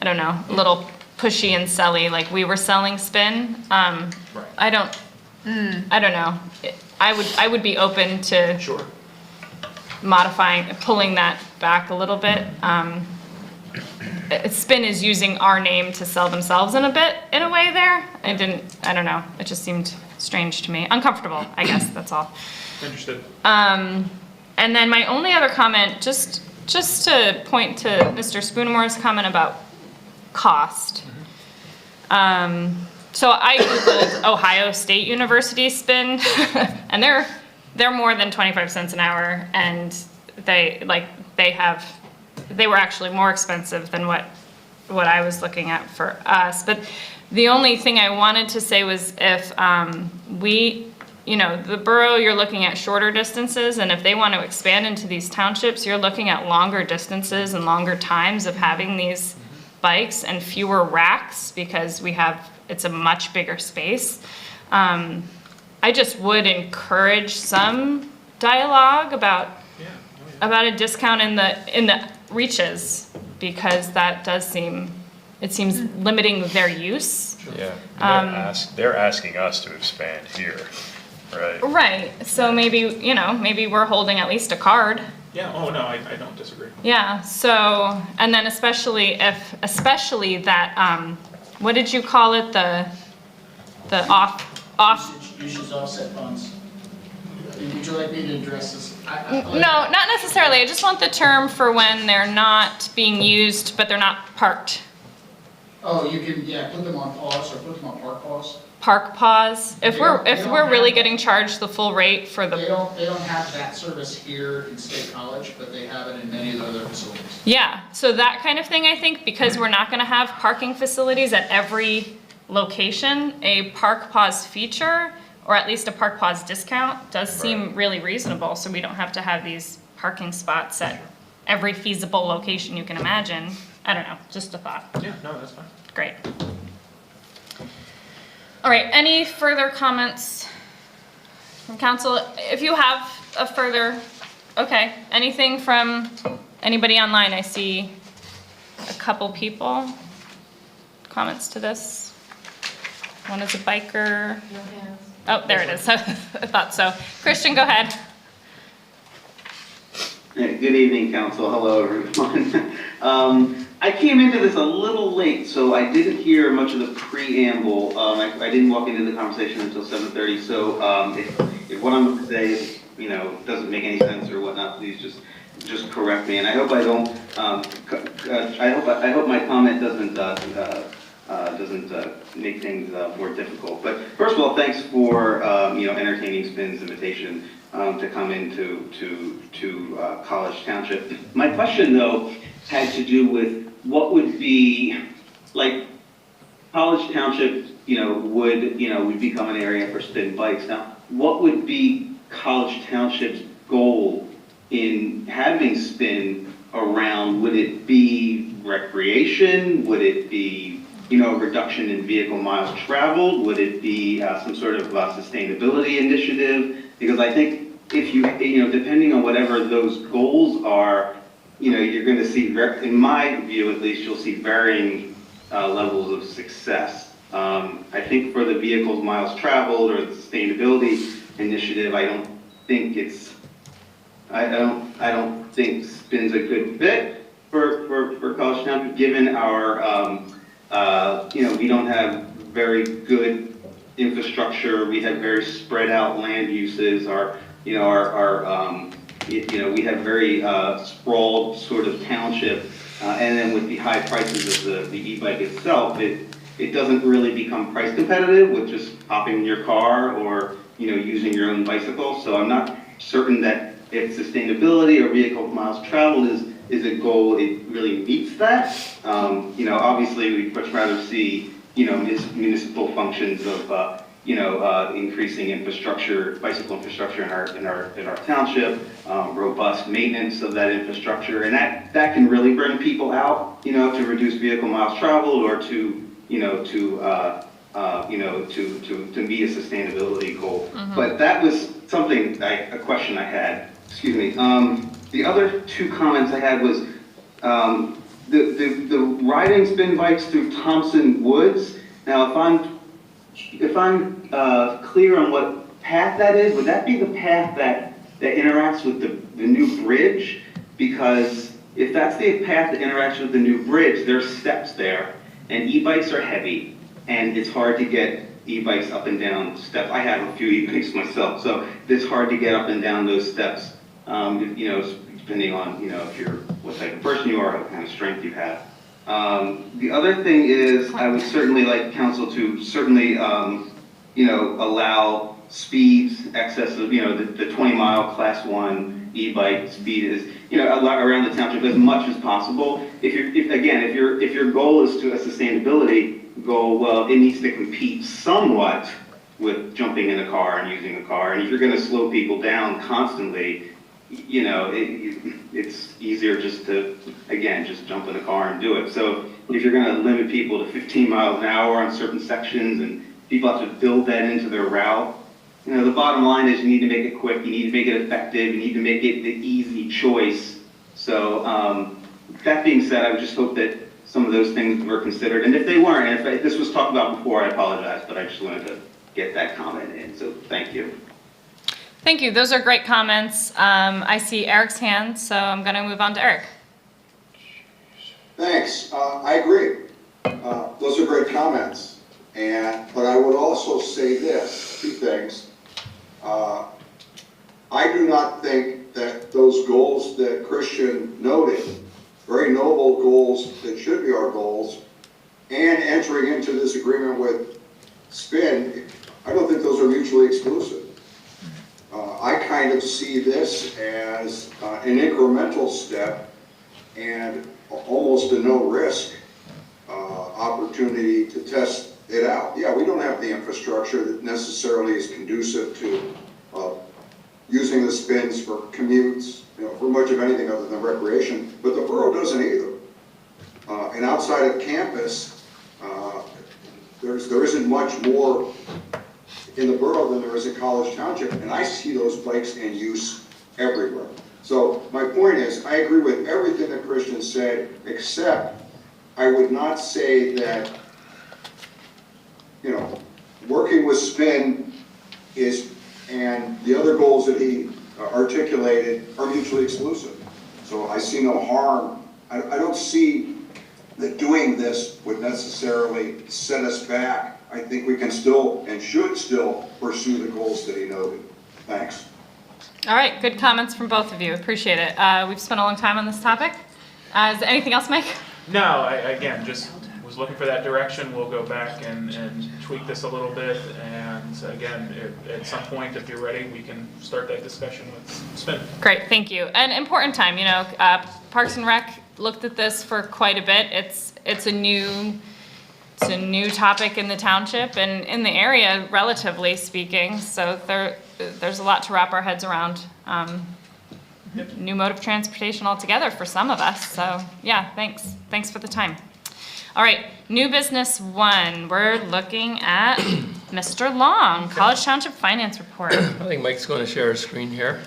I don't know, a little pushy and selly, like we were selling SPIN. Right. I don't know. I would be open to Sure. modifying, pulling that back a little bit. SPIN is using our name to sell themselves in a way there. I don't know. It just seemed strange to me. Uncomfortable, I guess, that's all. Understood. And then my only other comment, just to point to Mr. Spoonamore's comment about cost. So I Googled Ohio State University SPIN, and they're more than 25 cents an hour, and they were actually more expensive than what I was looking at for us. But the only thing I wanted to say was if the borough, you're looking at shorter distances, and if they want to expand into these townships, you're looking at longer distances and longer times of having these bikes and fewer racks because it's a much bigger space. I just would encourage some dialogue about a discount in the reaches, because that does seem it seems limiting their use. Yeah, they're asking us to expand here, right? Right, so maybe, maybe we're holding at least a card. Yeah, oh, no, I don't disagree. Yeah, so, and then especially that, what did you call it, the off? Usage offset funds. Would you like me to address this? No, not necessarily, I just want the term for when they're not being used, but they're not parked. Oh, you can, yeah, put them on pause or put them on park pause. Park pause, if They we're don't really have- getting charged the full rate for They the, don't have that service here in State College, but they have it in many of the other facilities. yeah, so that kind of thing, I think, because we're not gonna have parking facilities at every location, a park pause feature, or at least a park pause discount, does seem really reasonable, so we don't have to have these parking spots at every feasible location you can imagine. I don't know, just a thought. Yeah, no, that's fine. Great. All right, any further comments from council? If you have a further, okay, anything from anybody online? I see a couple people. Comments to this? One is a biker. Oh, there it is. I thought so. Christian, go ahead. Good evening, council. Hello, everyone. I came into this a little late, so I didn't hear much of the preamble. I didn't walk into the conversation until 7:30, so if what I'm going to say, doesn't make any sense or whatnot, please just correct me. And I hope I don't. I hope my comment doesn't make things more difficult. But first of all, thanks for entertaining Spin's invitation to come into to College Township. My question, though, had to do with what would be, like, College Township, would become an area for spin bikes. Now, what would be College Township's goal in having spin around? Would it be recreation? Would it be, a reduction in vehicle miles traveled? Would it be some sort of sustainability initiative? Because I think if depending on whatever those goals are, you're going to see, in my view at least, you'll see varying levels of success. I think for the vehicles miles traveled or the sustainability initiative, I don't think spin's a good fit for College Township, given our, we don't have very good infrastructure. We have very spread out land uses. We have very sprawled sort of township, and then with the high prices of the e-bike itself, it doesn't really become price competitive with just hopping in your car or using your own bicycle. So I'm not certain that if sustainability or vehicle miles traveled is a goal, it really meets that. Obviously we'd much rather see municipal functions of increasing infrastructure, bicycle infrastructure in our township, robust maintenance of that infrastructure, and that can really bring people out, to reduce vehicle miles traveled or to meet a sustainability goal. But that was something, a question I had. Excuse me. The other two comments I had was the riding spin bikes through Thompson Woods. Now, if I'm clear on what path that is, would that be the path that interacts with the new bridge? Because if that's the path that interacts with the new bridge, there's steps there, and e-bikes are heavy, and it's hard to get e-bikes up and down steps. I have a few e-bikes myself, so it's hard to get up and down those steps, depending on, what type of person you are, what kind of strength you have. The other thing is, I would certainly like council to certainly, allow speeds excess of, the 20-mile class 1 e-bike speed is, around the township as much as possible. If your goal is to a sustainability goal, well, it needs to compete somewhat with jumping in a car and using a car. And if you're going to slow people down constantly, it's easier just to, just jump in a car and do it. So if you're going to limit people to 15 miles an hour on certain sections and people have to build that into their route, the bottom line is you need to make it quick, you need to make it effective, you need to make it the easy choice. So that being said, I would just hope that some of those things were considered. And if they weren't, and if this was talked about before, I apologize, but I just wanted to get that comment in. So thank you. Thank you. Those are great comments. I see Eric's hand, so I'm going to move on to Eric. Thanks. I agree. Those are great comments. But I would also say this, two things. I do not think that those goals that Christian noted, very noble goals that should be our goals, and entering into this agreement with SPIN, I don't think those are mutually exclusive. I kind of see this as an incremental step and almost a no-risk opportunity to test it out. Yeah, we don't have the infrastructure that necessarily is conducive to using the spins for commutes, for much of anything other than recreation, but the borough doesn't either. And outside of campus, there isn't much more in the borough than there is in College Township, and I see those bikes in use everywhere. So my point is, I agree with everything that Christian said, except I would not say that, working with SPIN and the other goals that he articulated are mutually exclusive. So I see no harm. I don't see that doing this would necessarily set us back. I think we can still and should still pursue the goals that he noted. Thanks. All right, good comments from both of you. Appreciate it. We've spent a long time on this topic. Is there anything else, Mike? No, I again, just was looking for that direction. We'll go back and tweak this a little bit. And again, at some point, if you're ready, we can start that discussion with SPIN. Great, thank you. An important time, Parks and Rec looked at this for quite a bit. It's a new topic in the township and in the area, relatively speaking. So there's a lot to wrap our heads around. New mode of transportation altogether for some of us. So yeah, thanks. Thanks for the time. All right, new business 1. We're looking at Mr. Long, College Township Finance Report. I think Mike's going to share his screen here.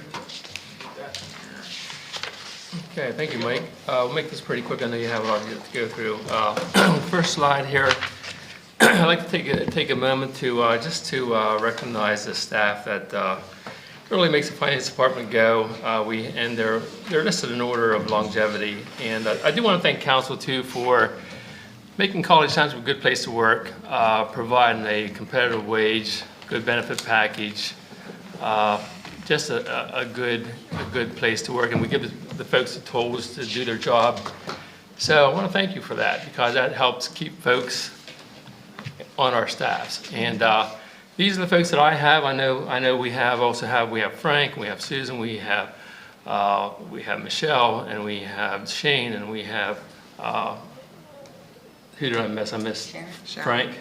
Okay, thank you, Mike. We'll make this pretty quick. I know you have a lot to go through. First slide here. I'd like to take a moment to just to recognize the staff that really makes the finance department go. And they're listed in order of longevity. And I do want to thank council too for making College Township a good place to work, providing a competitive wage, good benefit package, just a good place to work, and we give the folks the tools to do their job. So I want to thank you for that, because that helps keep folks on our staffs. And these are the folks that I have. I know we have Frank, we have Susan, we have Michelle, and we have Shane, and we have who did I miss? I missed Sharon. Frank.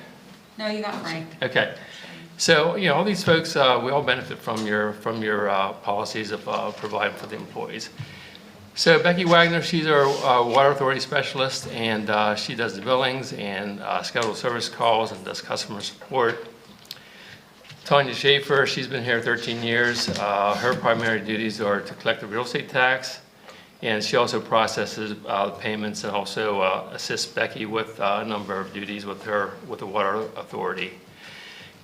No, you got Frank. Okay. So, all these folks, we all benefit from your policies of providing for the employees. So Becky Wagner, she's our Water Authority Specialist, and she does the billings and scheduled service calls and does customer support. Tanya Schaefer, she's been here 13 years. Her primary duties are to collect the real estate tax, and she also processes payments and also assists Becky with a number of duties with the Water Authority.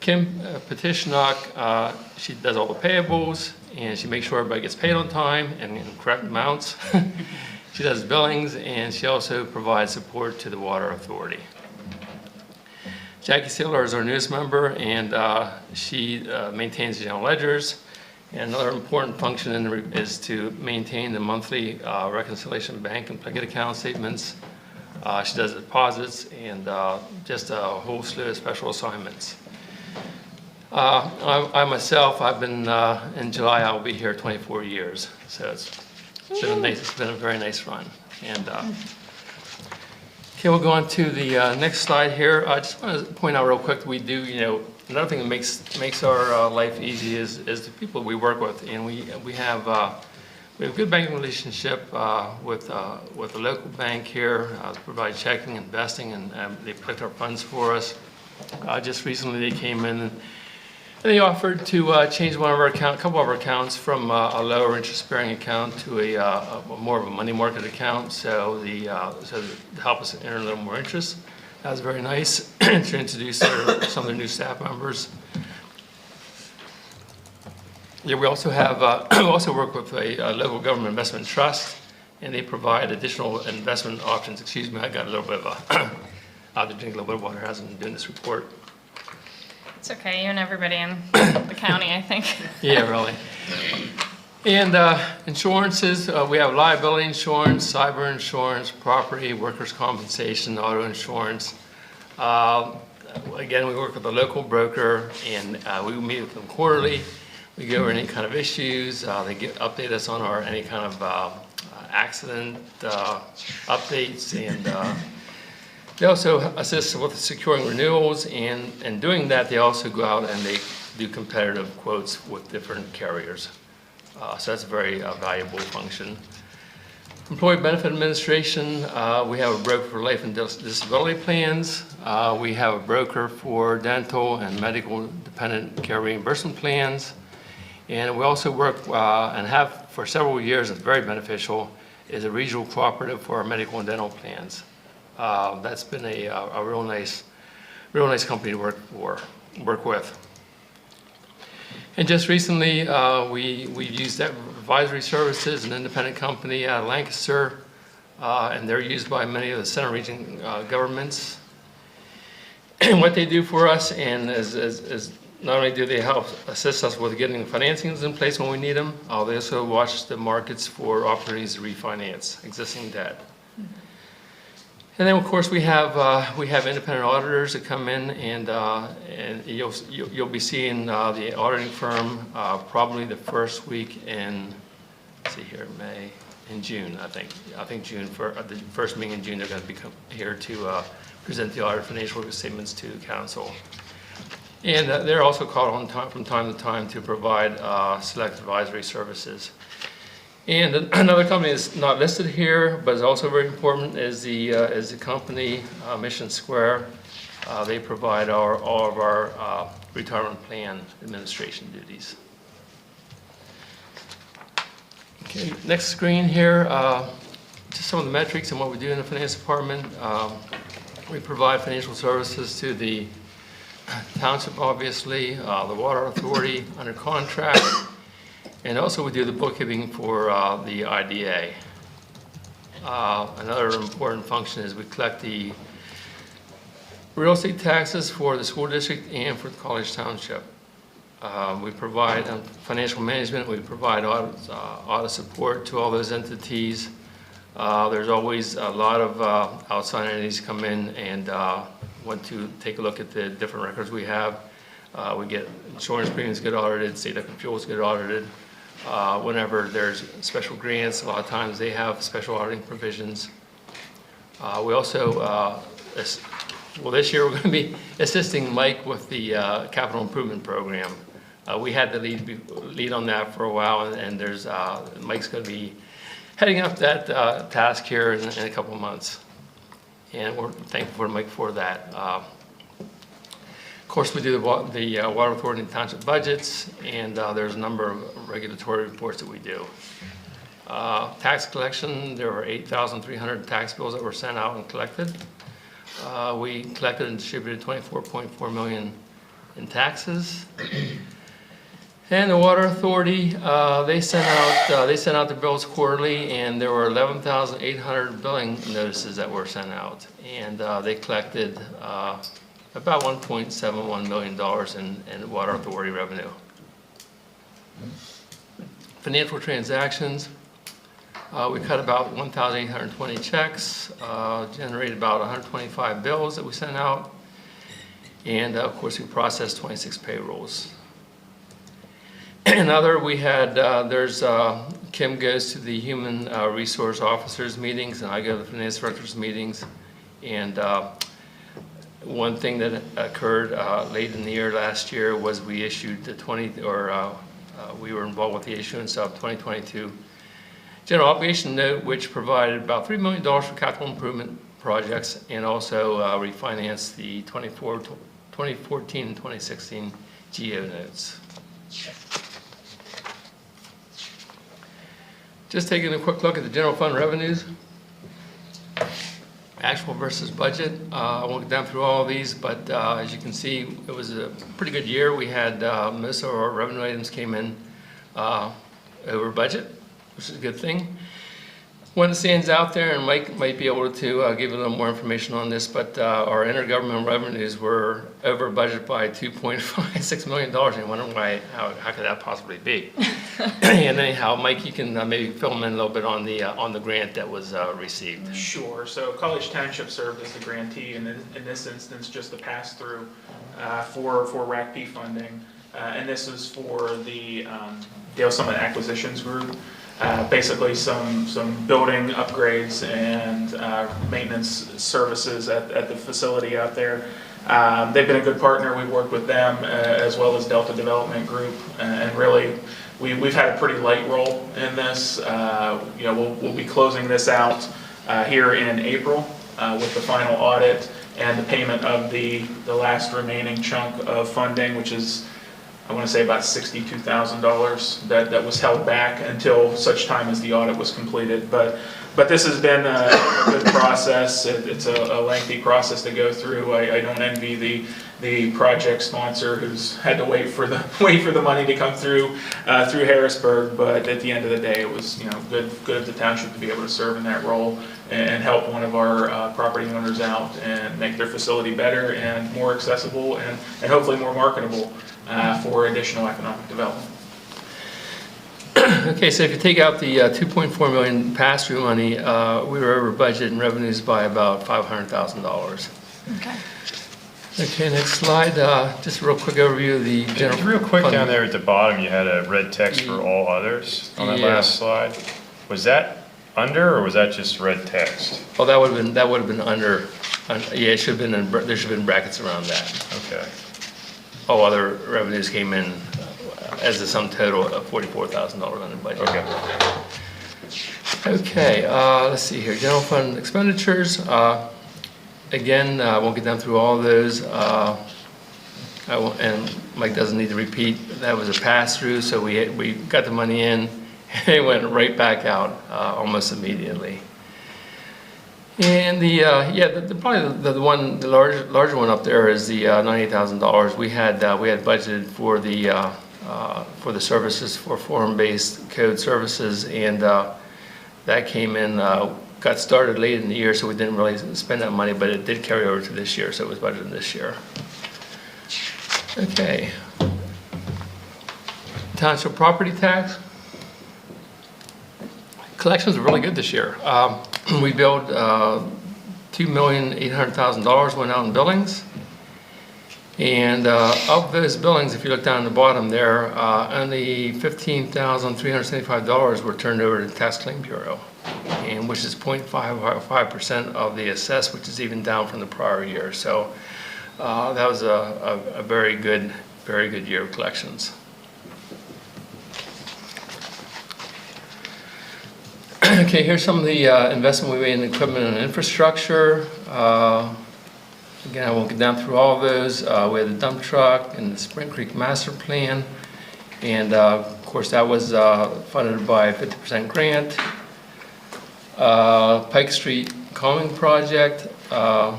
Kim Petitschnock, she does all the payables, and she makes sure everybody gets paid on time and in correct amounts. She does billings, and she also provides support to the Water Authority. Jackie Sealer is our newest member, and she maintains the general ledgers. And another important function is to maintain the monthly reconciliation bank and pledge account statements. She does deposits and just a whole slew of special assignments. I myself, I've been, in July, I'll be here 24 years. So it's been a very nice run. And okay, we'll go on to the next slide here. I just want to point out real quick, we do, another thing that makes our life easy is the people we work with. And we have a good banking relationship with a local bank here, provide checking, investing, and they collect our funds for us. Just recently they came in They offered to change one of our account, a couple of our accounts from a lower interest-bearing account to a more of a money market account, so to help us earn a little more interest. That was very nice to introduce some of the new staff members. Yeah, we also have we also work with a local government investment trust, and they provide additional investment options. Excuse me, I got a little bit of a I have to drink a little bit of water as I'm doing this report. It's okay, you and everybody in the county, I think. Yeah, really. And insurances, we have liability insurance, cyber insurance, property, workers' compensation, auto insurance. Again, we work with a local broker, and we meet with them quarterly. We go over any kind of issues. They update us on any kind of accident updates, and they also assist with securing renewals, and in doing that, they also go out and they do competitive quotes with different carriers. So that's a very valuable function. Employee benefit administration, we have a broker for life and disability plans. We have a broker for dental and medical dependent care reimbursement plans. And we also work and have for several years, it's very beneficial, is a regional cooperative for our medical and dental plans. That's been a real nice company to work with. And just recently, we used advisory services, an independent company out of Lancaster, and they're used by many of the center region governments. And what they do for us, and is not only do they help assist us with getting the financings in place when we need them, they also watch the markets for opportunities to refinance existing debt. And then, of course, we have independent auditors that come in, and you'll be seeing the auditing firm probably the first week in, let's see here, May, in June, I think. I think June, for the first meeting in June, they're going to be here to present the audit financial statements to the council. And they're also called on from time to time to provide select advisory services. And another company that's not listed here, but is also very important, is the company Mission Square. They provide all of our retirement plan administration duties. Okay, next screen here, just some of the metrics and what we do in the finance department. We provide financial services to the township, obviously, the water authority under contract. And also we do the bookkeeping for the IDA. Another important function is we collect the real estate taxes for the school district and for the College Township. We provide financial management, we provide audit support to all those entities. There's always a lot of outside entities come in and want to take a look at the different records we have. We get insurance premiums get audited, state liquid fuels get audited. Whenever there's special grants, a lot of times they have special auditing provisions. We also, well, this year we're going to be assisting Mike with the capital improvement program. We had the lead on that for a while, and there's Mike's going to be heading up that task here in a couple of months, and we're thankful for Mike for that. Of course, we do the water authority and township budgets, and there's a number of regulatory reports that we do. Tax collection, there were 8,300 tax bills that were sent out and collected. We collected and distributed $24.4 million in taxes. And the water authority, they sent out the bills quarterly, and there were 11,800 billing notices that were sent out, and they collected about $1.71 million in water authority revenue. Financial transactions, we cut about 1,820 checks, generated about 125 bills that we sent out, and of course we processed 26 payrolls. Another, we had, Kim goes to the human resource officers meetings, and I go to the finance directors meetings, and one thing that occurred late in the year last year was we issued we were involved with the issuance of 2022 general obligation note, which provided about $3 million for capital improvement projects, and also refinanced the 2014 and 2016 GO notes. Just taking a quick look at the general fund revenues. Actual versus budget. I won't go down through all of these, but as you can see, it was a pretty good year. We had most of our revenue items came in over budget, which is a good thing. One that stands out there, and Mike might be able to give a little more information on this, but our intergovernmental revenues were over budget by $2.56 million. And I wonder why, how could that possibly be? And anyhow, Mike, you can maybe fill in a little bit on the grant that was received. Sure. So College Township served as the grantee, and in this instance, just a pass-through for RACP funding. And this is for the Dale Summit Acquisitions Group. Basically some building upgrades and maintenance services at the facility out there. They've been a good partner. We've worked with them as well as Delta Development Group, and really we've had a pretty light role in this. We'll be closing this out here in April with the final audit and the payment of the last remaining chunk of funding, which is, I want to say, about $62,000 that was held back until such time as the audit was completed. But this has been a good process. It's a lengthy process to go through. I don't envy the project sponsor who's had to wait for the money to come through Harrisburg. But at the end of the day, it was good of the township to be able to serve in that role and help one of our property owners out and make their facility better and more accessible and hopefully more marketable for additional economic development. Okay, so if you take out the $2.4 million pass-through money, we were over budget in revenues by about $500,000. Okay. Okay, next slide. Just a real quick overview of the general. Real quick, fund. down there at the bottom, you had a red text for all others on that Yeah. last slide. Was that under, or was that just red text? Oh, that would have been under. Yeah, it should have been. There should have been brackets around that. Okay. All other revenues came in as a sum total of $44,000 under budget. Okay. Okay, let's see here. General fund expenditures. Again, I won't get down through all of those. And Mike doesn't need to repeat. That was a pass-through, so we got the money in, and it went right back out almost immediately. And probably the larger one up there is the $98,000. We had budgeted for the services for forum-based code services, and that came in, got started late in the year, so we didn't really spend that money, but it did carry over to this year, so it was budgeted this year. Okay. Township property tax. Collections were really good this year. We billed $2,800,000 went out in billings. And of those billings, if you look down the bottom there, only $15,375 were turned over to the Tax Claim Bureau, and which is 0.55% of the assessed, which is even down from the prior year. So that was a very good year of collections. Okay, here's some of the investment we made in equipment and infrastructure. Again, I won't get down through all of those. We had the dump truck and the Spring Creek Master Plan. And of course, that was funded by a 50% grant. Pike Street Calming Project. Yeah,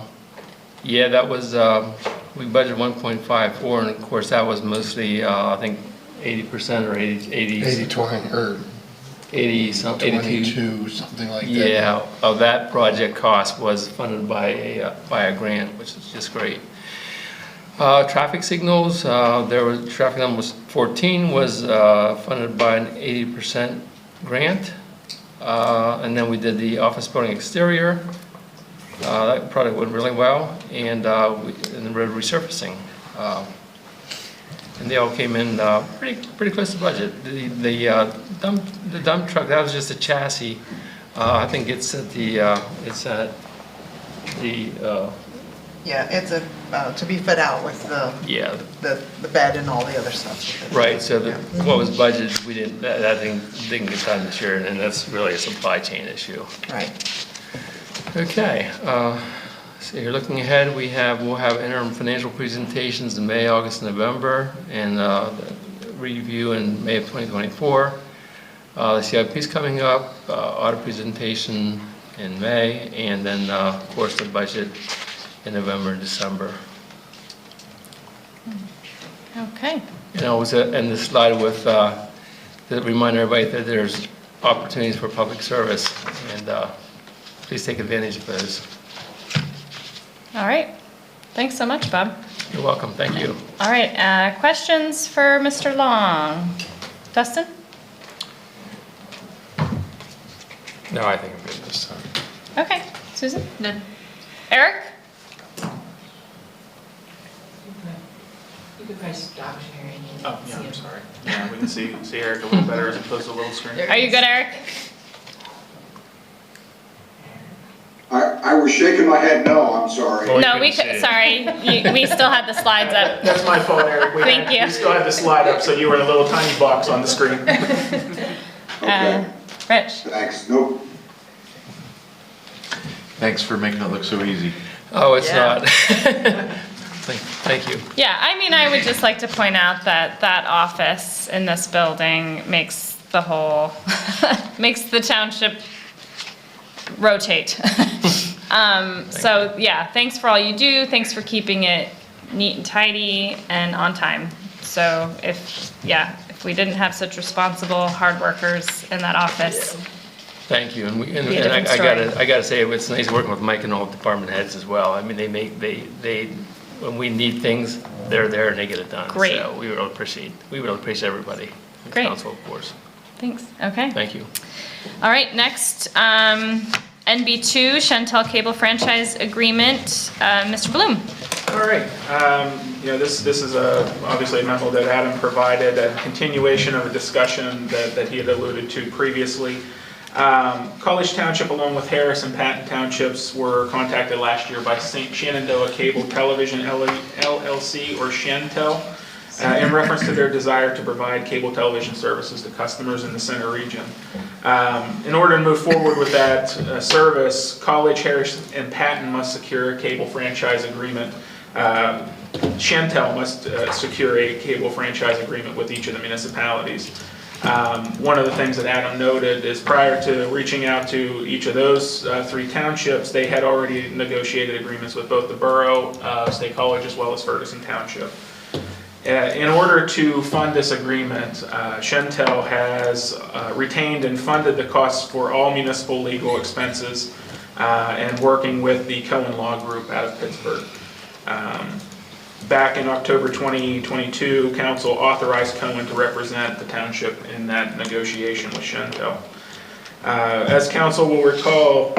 that was, we budgeted 1.54, and of course, that was mostly, I think, 80% or 80-20, or 82, something like that. Yeah, of that project cost was funded by a grant, which is just great. Traffic signals, traffic number was 14, was funded by an 80% grant. And then we did the office building exterior. That project went really well, and the road resurfacing. And they all came in pretty close to budget. The dump truck, that was just a chassis. I think it's at the Yeah, it's to be fit out with the bed and all the other stuff. Right. So what was budgeted, that thing didn't get done this year, and that's really a supply chain issue. Right. Okay. So you're looking ahead, we'll have interim financial presentations in May, August, November, and the review in May of 2024. The CIP is coming up, audit presentation in May, and then, of course, the budget in November and December. Okay. And I was in this slide with, to remind everybody that there's opportunities for public service, and please take advantage of those. All right. Thanks so much, Bob. You're welcome, thank you. All right, questions for Mr. Long? Dustin? No, I think I'm good this time. Okay. Susan? None. Eric? You could probably stop sharing. Oh, yeah, I'm sorry. Yeah, we can see Eric a little better as opposed to a little screen. Are you good, Eric? I was shaking my head no, I'm sorry. No, we sorry. We still had the slides up. That's my fault, Eric. Thank you. We still had the slide up, so you were in a little tiny box on the screen. Rich? Thanks. Nope. Thanks for making it look so easy. Oh, it's not. Thank you. Yeah, I mean, I would just like to point out that that office in this building makes the whole, makes the township rotate. So yeah, thanks for all you do. Thanks for keeping it neat and tidy and on time. So if we didn't have such responsible, hard workers in that office. Thank you, and Be a different I story. gotta say, it's nice working with Mike and all department heads as well. I mean, they, when we need things, they're there and they get it done. Great. So we really appreciate everybody. The Great. Council, of course. Thanks, okay. Thank you. All right, next, NB2, Chantel Cable Franchise Agreement, Mr. Bloom. All right, this is obviously a memo that Adam provided, a continuation of a discussion that he had alluded to previously. College Township, along with Harris and Patton Townships, were contacted last year by St. Shenandoah Cable Television LLC, or Shentel, in reference to their desire to provide cable television services to customers in the center region. In order to move forward with that service, College, Harris, and Patton must secure a cable franchise agreement. Shentel must secure a cable franchise agreement with each of the municipalities. One of the things that Adam noted is prior to reaching out to each of those three townships, they had already negotiated agreements with both the borough, State College, as well as Ferguson Township. In order to fund this agreement, Shentel has retained and funded the costs for all municipal legal expenses and working with the Cohen Law Group out of Pittsburgh. Back in October 2022, Council authorized Cohen to represent the township in that negotiation with Shentel. As Council will recall,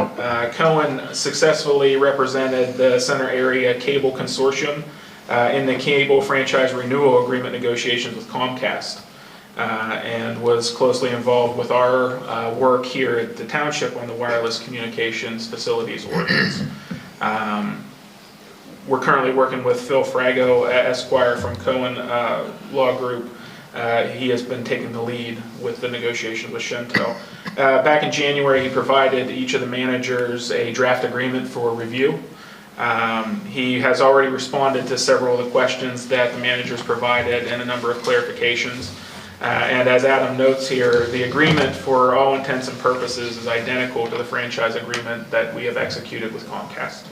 Cohen successfully represented the Center Area Cable Consortium in the cable franchise renewal agreement negotiations with Comcast, and was closely involved with our work here at the township on the wireless communications facilities ordinance. We're currently working with Phil Frago, Esquire from Cohen Law Group. He has been taking the lead with the negotiation with Shentel. Back in January, he provided each of the managers a draft agreement for review. He has already responded to several of the questions that the managers provided and a number of clarifications. And as Adam notes here, the agreement for all intents and purposes is identical to the franchise agreement that we have executed with Comcast.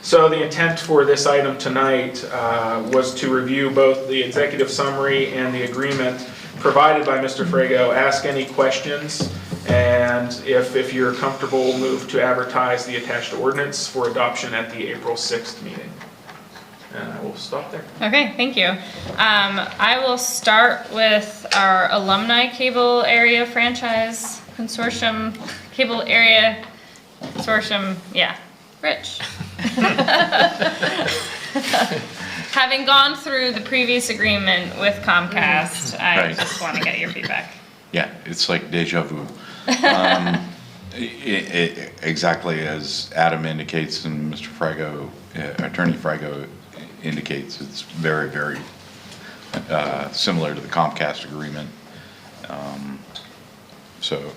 So the intent for this item tonight was to review both the executive summary and the agreement provided by Mr. Frago, ask any questions, and if you're comfortable, move to advertise the attached ordinance for adoption at the April 6th meeting. And I will stop there. Okay, thank you. I will start with our alumni cable area franchise consortium, cable area consortium, yeah, Rich. Having gone through the previous agreement with Comcast, I Right. just want to get your feedback. Yeah, it's like deja vu. Exactly as Adam indicates and Mr. Frago, Attorney Frago indicates, it's very, very similar to the Comcast agreement. So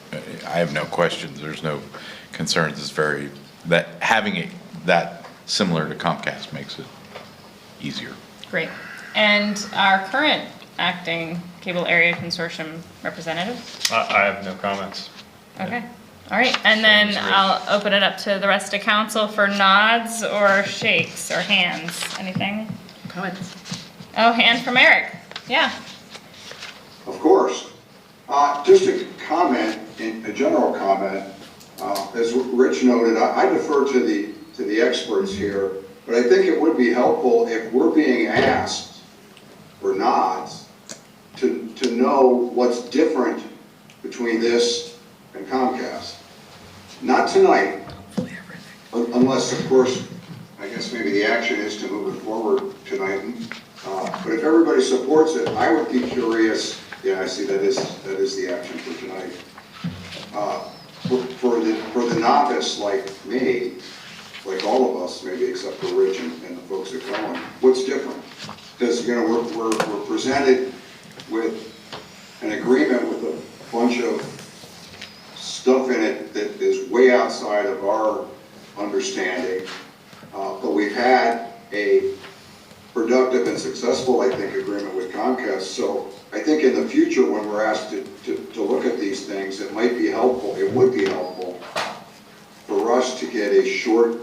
I have no questions. There's no concerns. It's very, that having that similar to Comcast makes it easier. Great. And our current acting cable area consortium representative? I have no comments. Okay. All right. And then I'll open it up to the rest of council for nods or shakes or hands. Anything? Comments? Oh, hand from Eric. Yeah. Of course. Just a comment, a general comment, as Rich noted, I defer to the experts here, but I think it would be helpful if we're being asked for nods to know what's different between this and Comcast. Not tonight, unless, of course, I guess maybe the action is to move it forward tonight. But if everybody supports it, I would be curious. Yeah, I see that is the action for tonight. For the novice like me, like all of us, maybe except for Rich and the folks at Cohen, what's different? Because we're presented with an agreement with a bunch of stuff in it that is way outside of our understanding, but we've had a productive and successful, I think, agreement with Comcast. So I think in the future, when we're asked to look at these things, it might be helpful, it would be helpful for us to get a short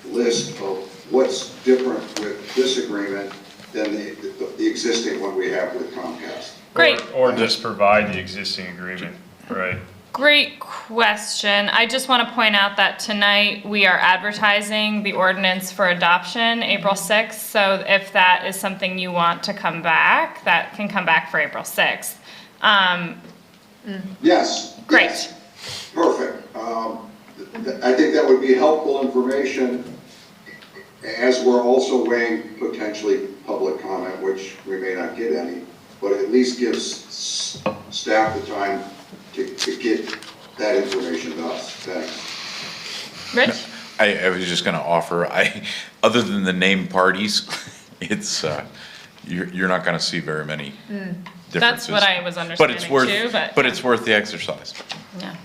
list of what's different with this agreement than the existing one we have with Comcast. Great. Or just provide the existing agreement, right? Great question. I just want to point out that tonight we are advertising the ordinance for adoption April 6th. So if that is something you want to come back, that can come back for April 6th. Yes. Great. Yes. Perfect. I think that would be helpful information as we're also weighing potentially public comment, which we may not get any, but at least gives staff the time to get that information to us. Thanks. Rich? I was just gonna offer, other than the named parties, it's, you're not gonna see very many differences. That's what I was understanding too, but it's worth the exercise. Yeah.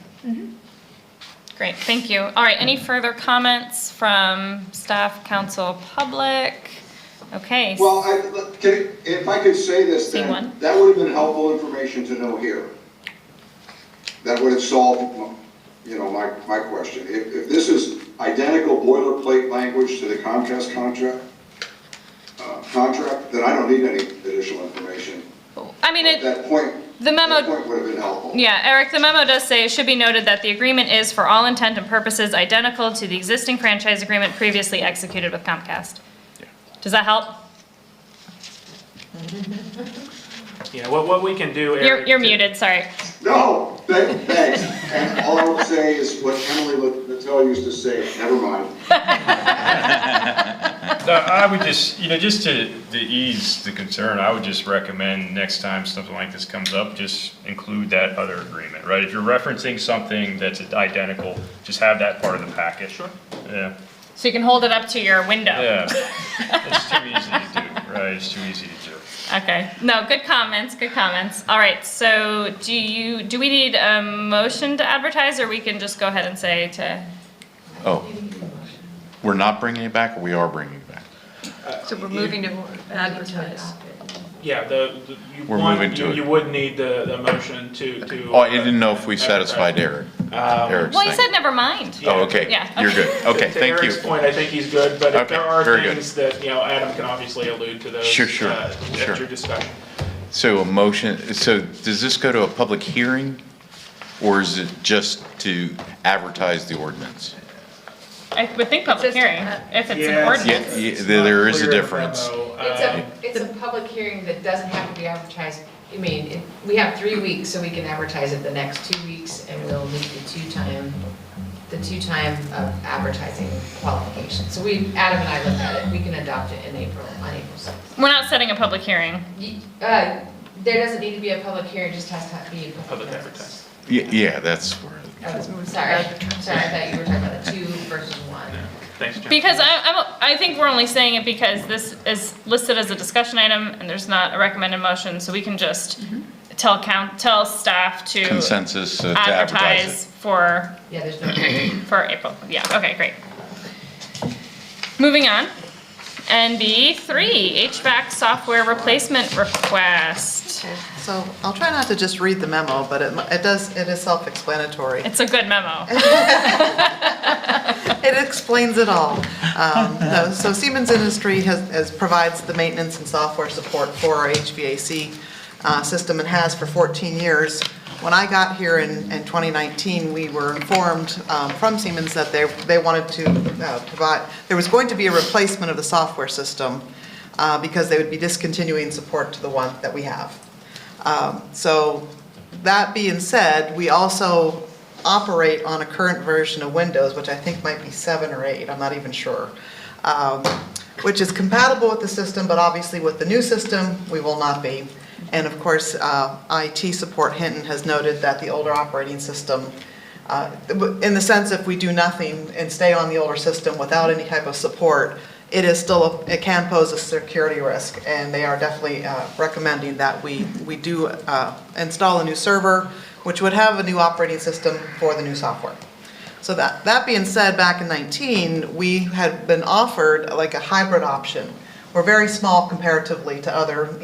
Great, thank you. All right, any further comments from staff, council, public? Okay. Well, if I could say this, then, C1. that would have been helpful information to know here. That would have solved, my question. If this is identical boilerplate language to the Comcast contract, then I don't need any additional information. I mean, That point would have been helpful. Yeah, Eric, the memo does say, it should be noted that the agreement is for all intent and purposes identical to the existing franchise agreement previously executed with Comcast. Yeah. Does that help? Yeah, what we can do, Eric. You're muted, sorry. No, thanks. And all I would say is what Emily Littell used to say, never mind. No, I would just, just to ease the concern, I would just recommend next time something like this comes up, just include that other agreement, right? If you're referencing something that's identical, just have that part of the packet. Sure. Yeah. So you can hold it up to your window. Yeah. It's too easy to do, right? It's too easy to do. Okay, no, good comments, good comments. All right, so do we need a motion to advertise, or we can just go ahead and say to? Oh, we're not bringing it back, or we are bringing it back? So we're moving to advertise. Yeah, We're moving to it. you would need the motion to. Oh, I didn't know if we satisfied Eric. Eric's Well, he thing. said never mind. Oh, okay. Yeah. You're good. Okay, To thank you. Eric's point, I think he's good, but if Okay, there are very good. things that, Adam can obviously allude to those. Sure. At your discussion. So a motion, so does this go to a public hearing, or is it just to advertise the ordinance? I would think public hearing, if it's an ordinance. Yeah, there is a difference. It's a public hearing that doesn't have to be advertised. I mean, we have 3 weeks, so we can advertise it the next 2 weeks, and we'll meet the two-time advertising qualification. So Adam and I looked at it, we can adopt it on April 6th. We're not setting a public hearing. There doesn't need to be a public hearing, it just has to be a Public advertising. Yeah, that's where. Sorry, I thought you were talking about the 2 versus 1. Thanks, John. Because I think we're only saying it because this is listed as a discussion item and there's not a recommended motion, so we can just tell staff to Consensus to advertise advertise it. for Yeah, there's no. for April. Yeah, okay, great. Moving on. NB3, HVAC software replacement request. So I'll try not to just read the memo, but it is self-explanatory. It's a good memo. It explains it all. No, so Siemens Industry provides the maintenance and software support for our HVAC system and has for 14 years. When I got here in 2019, we were informed from Siemens that they wanted to provide, there was going to be a replacement of the software system because they would be discontinuing support to the one that we have. So that being said, we also operate on a current version of Windows, which I think might be 7 or 8, I'm not even sure, which is compatible with the system, but obviously with the new system, we will not be. And of course, IT support Hinton has noted that the older operating system, in the sense if we do nothing and stay on the older system without any type of support, it can pose a security risk, and they are definitely recommending that we do install a new server, which would have a new operating system for the new software. So that being said, back in 2019, we had been offered like a hybrid option. We're very small comparatively to other,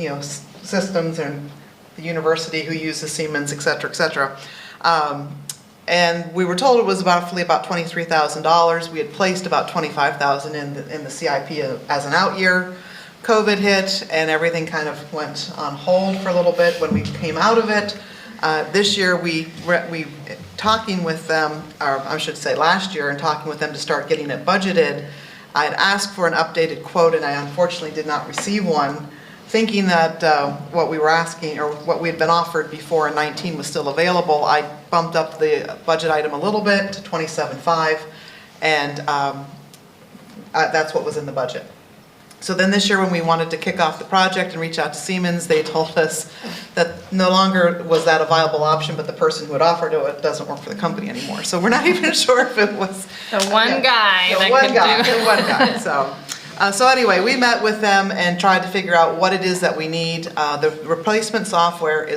systems and the university who uses Siemens, et cetera, et cetera. And we were told it was roughly about $23,000. We had placed about $25,000 in the CIP as an out year. COVID hit and everything kind of went on hold for a little bit. When we came out of it, this year we talking with them, or I should say last year, and talking with them to start getting it budgeted. I had asked for an updated quote and I unfortunately did not receive one, thinking that what we were asking or what we had been offered before in 19 was still available. I bumped up the budget item a little bit to $27,500, and that's what was in the budget. So then this year when we wanted to kick off the project and reach out to Siemens, they told us that no longer was that a viable option, but the person who had offered it doesn't work for the company anymore. So we're not even sure if it was The one guy that one could guy, do. the one guy. So anyway, we met with them and tried to figure out what it is that we need. The replacement software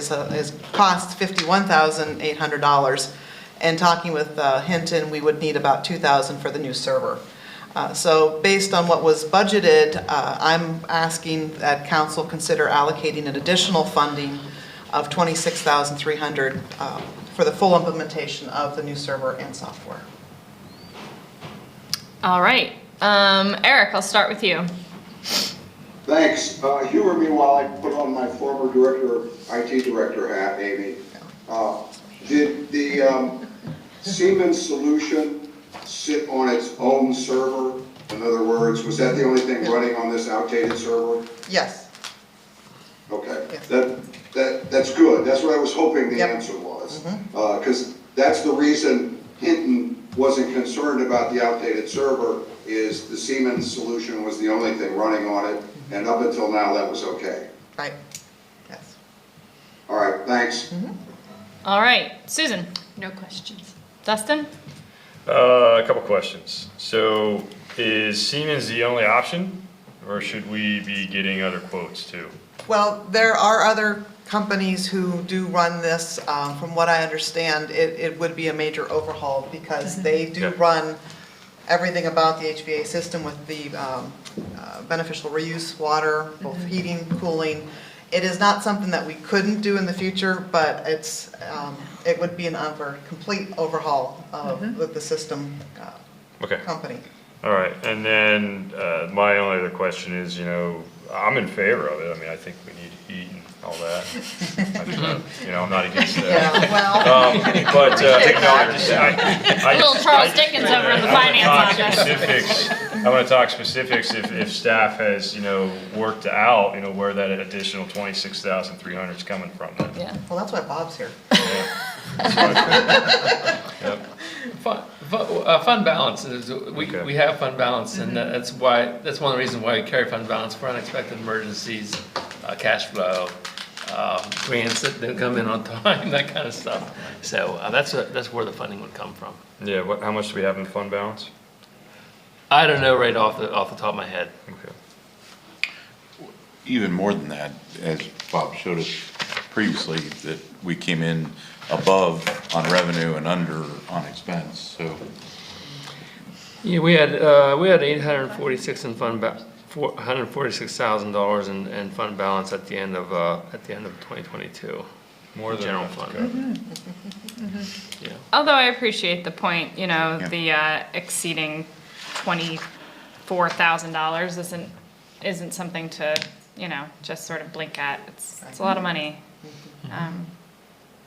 costs $51,800, and talking with Hinton, we would need about $2,000 for the new server. So based on what was budgeted, I'm asking that council consider allocating an additional funding of $26,300 for the full implementation of the new server and software. All right. Eric, I'll start with you. Thanks. Humor me while I put on my former IT director hat, Amy. Did the Siemens solution sit on its own server? In other words, was that the only thing running on this outdated server? Yes. Okay. Yes. That's good. That's what I was hoping the answer was. Because that's the reason Hinton wasn't concerned about the outdated server, is the Siemens solution was the only thing running on it, and up until now that was okay. Right. Yes. All right, thanks. All right. Susan? No questions. Dustin? A couple questions. So is Siemens the only option, or should we be getting other quotes too? Well, there are other companies who do run this. From what I understand, it would be a major overhaul because they do run everything about the HVAC system with the beneficial reuse water, both heating, cooling. It is not something that we couldn't do in the future, but it would be a complete overhaul with the system company. All right, and then my only other question is, I'm in favor of it. I mean, I think we need heat and all that. I'm not against that. Yeah, well. Little Charles Dickens over in the finance office. I want to talk specifics if staff has, worked out, where that additional $26,300 is coming from. Yeah. Well, that's why Bob's here. Yep. Fund balance is, we have fund balance, and that's one of the reasons why we carry fund balance for unexpected emergencies, cash flow, grants that don't come in on time, that kind of stuff. So that's where the funding would come from. Yeah, how much do we have in fund balance? I don't know right off the top of my head. Okay. Even more than that, as Bob showed us previously, that we came in above on revenue and under on expense, so. Yeah, we had $146,000 in fund balance at the end of 2022. More than general enough to fund. cover. Yeah. Although I appreciate the point, the exceeding $24,000 isn't something to, just sort of blink at. It's a lot of money.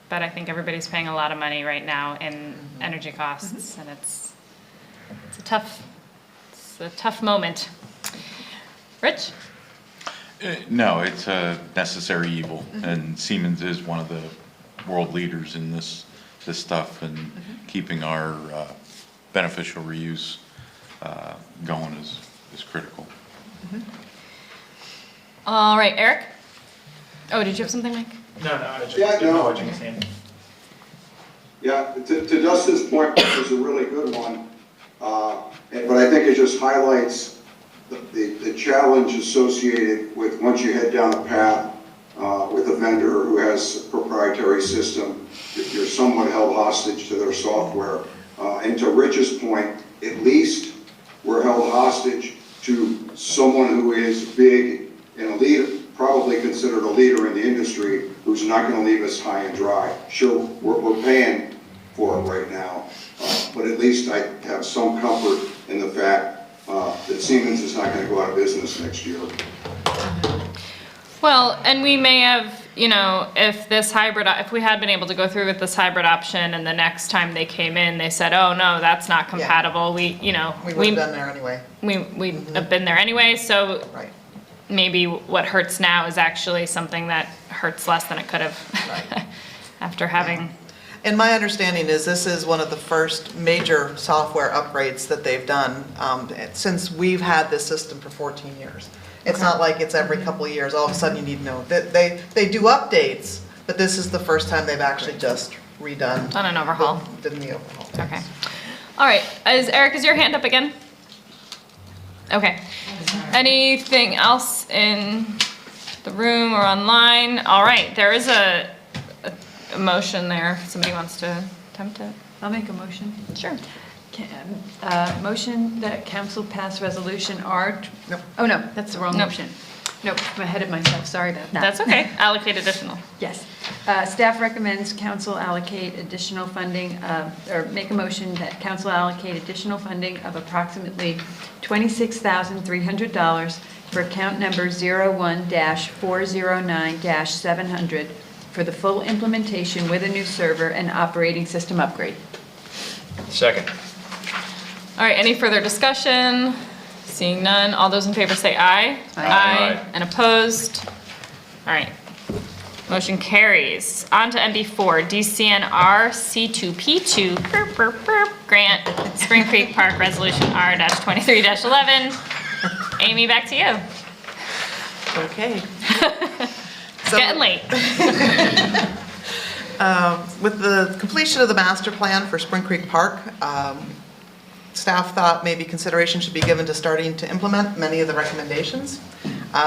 But I think everybody's paying a lot of money right now in energy costs, and it's a tough moment. Rich? No, it's a necessary evil, and Siemens is one of the world leaders in this stuff, and keeping our beneficial reuse going is critical. All right, Eric? Oh, did you have something, Mike? No, I just Yeah, no. acknowledging his hand. Yeah, to Dustin's point, which is a really good one, but I think it just highlights the challenge associated with once you head down a path with a vendor who has a proprietary system, you're somewhat held hostage to their software. And to Rich's point, at least we're held hostage to someone who is big and a leader, probably considered a leader in the industry, who's not going to leave us high and dry. Sure, we're paying for it right now, but at least I have some comfort in the fact that Siemens is not going to go out of business next year. Well, and we may have, if we had been able to go through with this hybrid option, and the next time they came in, they said, oh, no, that's not compatible. We would have been there anyway. We'd have been there anyway, so Right. maybe what hurts now is actually something that hurts less than it could have after having. And my understanding is this is one of the first major software upgrades that they've done since we've had this system for 14 years. It's not like it's every couple of years, all of a sudden you need to know. They do updates, but this is the first time they've actually just redone. Done an overhaul. Done the overhaul. Okay. All right, Eric, is your hand up again? Okay. Anything else in the room or online? All right, there is a motion there. Somebody wants to attempt it? I'll make a motion. Sure. Motion that council pass resolution R. Nope. Oh, no, that's the wrong Nope. motion. Nope, I'm ahead of myself, sorry about that. That's okay. Allocate additional. Yes. Staff recommends council allocate additional funding, or make a motion that council allocate additional funding of approximately $26,300 for account number 01-409-700 for the full implementation with a new server and operating system upgrade. Second. All right, any further discussion? Seeing none, all those in favor say aye. Aye. And opposed? All right, motion carries. On to NB4, DCNR C2P2 grant, Spring Creek Park Resolution R-23-11. Amy, back to you. Okay. It's getting late. With the completion of the master plan for Spring Creek Park, staff thought maybe consideration should be given to starting to implement many of the recommendations.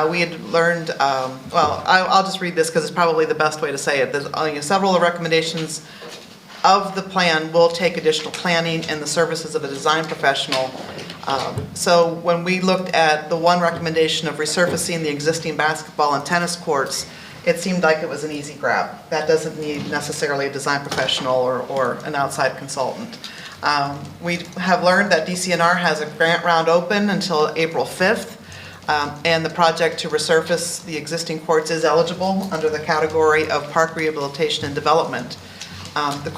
We had learned, I'll just read this because it's probably the best way to say it. There's several of the recommendations of the plan will take additional planning and the services of a design professional. So when we looked at the one recommendation of resurfacing the existing basketball and tennis courts, it seemed like it was an easy grab. That doesn't need necessarily a design professional or an outside consultant. We have learned that DCNR has a grant round open until April 5th, and the project to resurface the existing courts is eligible under the category of park rehabilitation and development. The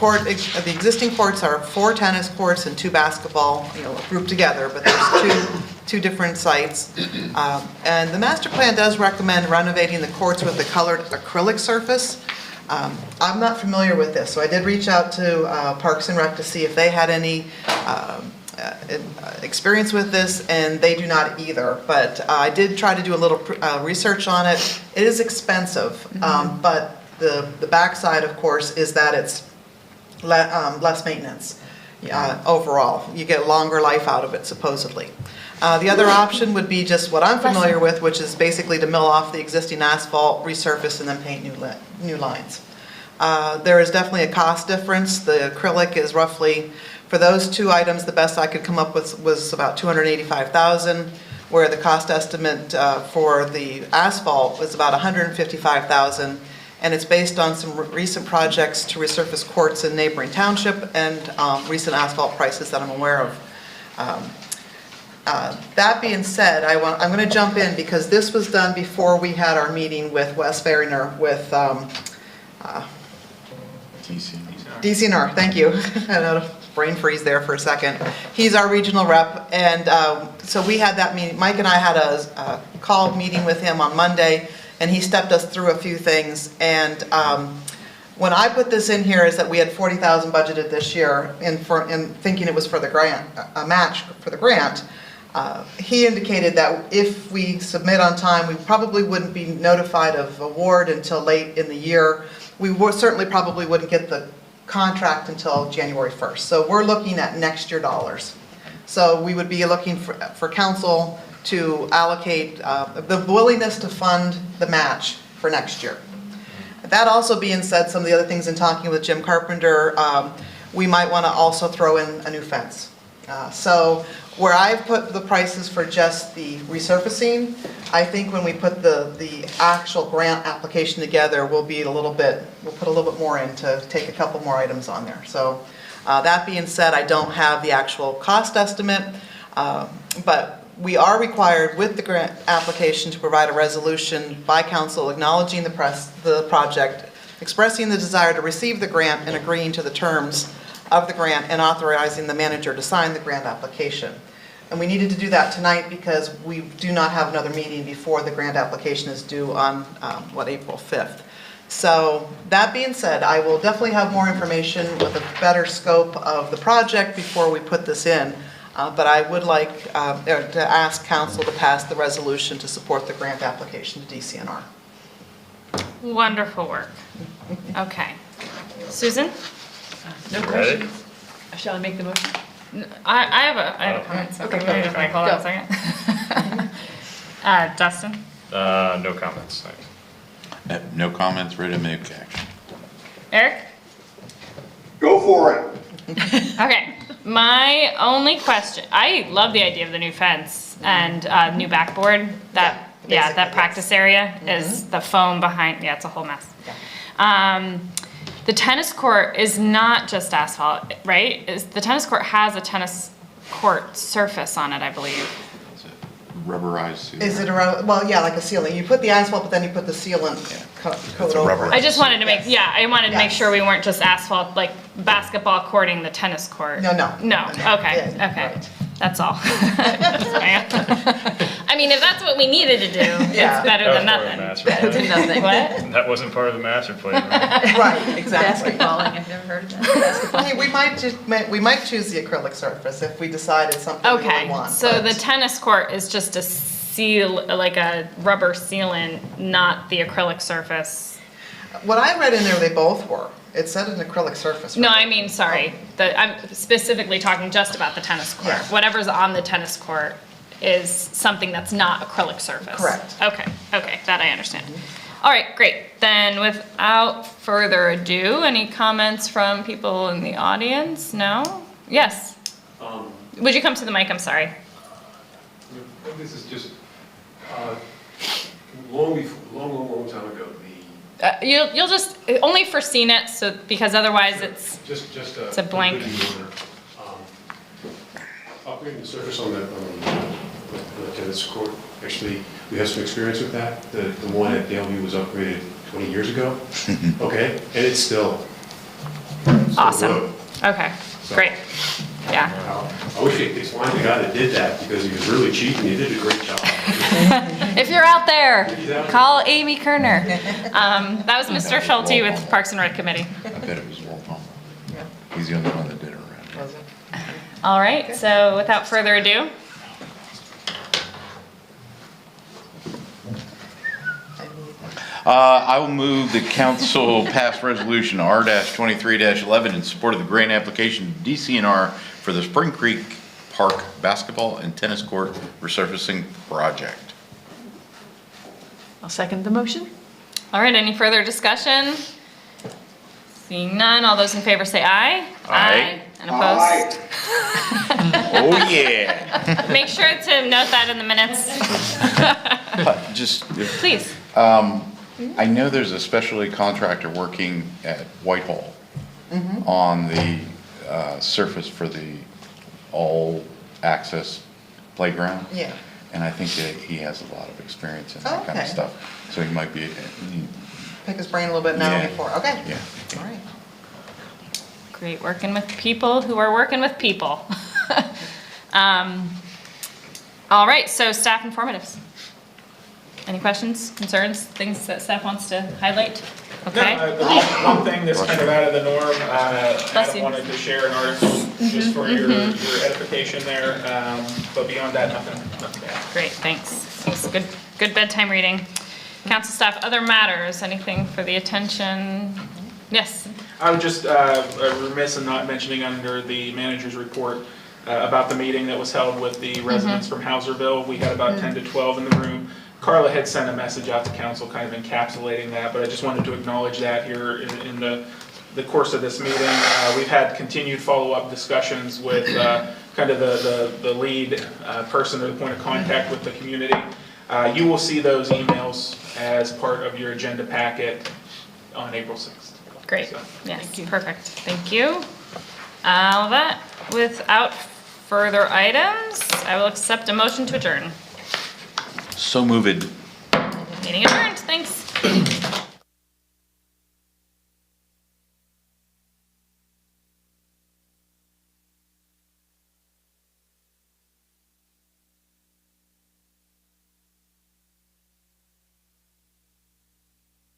existing courts are 4 tennis courts and 2 basketball, grouped together, but there's two different sites. And the master plan does recommend renovating the courts with a colored acrylic surface. I'm not familiar with this, so I did reach out to Parks and Rec to see if they had any experience with this, and they do not either. But I did try to do a little research on it. It is expensive, but the backside, of course, is that it's less maintenance overall. You get longer life out of it, supposedly. The other option would be just what I'm familiar with, which is basically to mill off the existing asphalt, resurface, and then paint new lines. There is definitely a cost difference. The acrylic is roughly, for those two items, the best I could come up with was about $285,000, where the cost estimate for the asphalt was about $155,000, and it's based on some recent projects to resurface courts in neighboring township and recent asphalt prices that I'm aware of. That being said, I'm going to jump in because this was done before we had our meeting with Wes Ferringer with DCNR, thank you. I had a brain freeze there for a second. He's our regional rep, and so we had that meeting. Mike and I had a call meeting with him on Monday, and he stepped us through a few things. And when I put this in here is that we had $40,000 budgeted this year, in thinking it was for the grant, a match for the grant. He indicated that if we submit on time, we probably wouldn't be notified of award until late in the year. We certainly probably wouldn't get the contract until January 1st. So we're looking at next year dollars. So we would be looking for council to allocate the willingness to fund the match for next year. That also being said, some of the other things in talking with Jim Carpenter, we might want to also throw in a new fence. So where I've put the prices for just the resurfacing, I think when we put the actual grant application together, we'll put a little bit more in to take a couple more items on there. So that being said, I don't have the actual cost estimate, but we are required with the grant application to provide a resolution by council acknowledging the project, expressing the desire to receive the grant and agreeing to the terms of the grant and authorizing the manager to sign the grant application. And we needed to do that tonight because we do not have another meeting before the grant application is due on, April 5th. So that being said, I will definitely have more information with a better scope of the project before we put this in. But I would like to ask council to pass the resolution to support the grant application to DCNR. Wonderful work. Okay. Susan? No Ready? questions? Shall I make the motion? I have a comment. So Okay, maybe just go. like, hold on a second. Dustin? No comments, thanks. No comments, ready to make action. Eric? Go for it. Okay, my only question, I love the idea of the new fence and new backboard. That practice area is the foam behind, it's a whole mess. The tennis court is not just asphalt, right? The tennis court has a tennis court surface on it, I believe. Rubberized ceiling. Is it around, well, yeah, like a ceiling. You put the asphalt, but then you put the sealant coat over it. I just wanted to make, I wanted to make Yes. sure we weren't just asphalt, like basketball courting the tennis court. No. Okay, Yeah, okay. right. That's all. I mean, if that's what we needed to do, Yeah. it's better than nothing. Better than nothing. What? That wasn't part of the master plan, right? Right, exactly. Basketballing, I've never heard of that. Basketball. Hey, we might choose the acrylic surface if we decide it's something we really Okay, want. so but- the tennis court is just a seal, like a rubber sealant, not the acrylic surface. What I read in there, they both were. It said an acrylic surface. No, right? I mean, sorry, I'm specifically talking just about the tennis court. Yeah. Whatever's on the tennis court is something that's not acrylic surface. Correct. Okay, that I understand. All right, great. Then without further ado, any comments from people in the audience? No? Yes? Would you come to the mic? I'm sorry. This is just, long time ago, You'll just, only for CNET, so, because otherwise it's a blank. Upgrading the surface on the tennis court, actually, we have some experience with that. The one at Daleview was upgraded 20 years ago. Okay, and it's still Awesome. good. Okay, So- great. Yeah. I wish they could find the guy that did that because he was really cheap and he did a great job. If you're out there, call Amy Kerner. That was Mr. Schulte with Parks and Rec Committee. I bet it was Walt Palmer. He's the only one that did it around here. All right, so without further ado, I will move the council pass resolution R-23-11 in support of the grant application to DCNR for the Spring Creek Park basketball and tennis court resurfacing project. I'll second the motion. all right, any further discussion? Seeing none, all those in favor say aye. Aye. And opposed? Oh, yeah. Make sure to note that in the minutes. Just, Please. I know there's a specialty contractor working at Whitehall on the surface for the all-access playground. Yeah. And I think that he has a lot of experience in that kind of Okay. stuff. So he might be, Pick his brain a little bit now Yeah. before, okay. yeah. All right. Great, working with people who are working with people. All right, so staff informatives. Any questions, concerns, things that staff wants to highlight? Okay. One thing that's kind of out of the norm, Bless Adam you. wanted to share an article just for your edification there, but beyond that, nothing bad. Great, thanks. It was good bedtime reading. Council staff, other matters, anything for the attention? Yes. I would just remiss in not mentioning under the manager's report about the meeting that was held with the residents from Hauserville. We had about 10 to 12 in the room. Carla had sent a message out to council kind of encapsulating that, but I just wanted to acknowledge that here in the course of this meeting. We've had continued follow-up discussions with kind of the lead person or the point of contact with the community. You will see those emails as part of your agenda packet on April 6th. Great, yes, perfect, thank you. All that, without further items, I will accept a motion to adjourn. So moved. Meeting adjourned, thanks.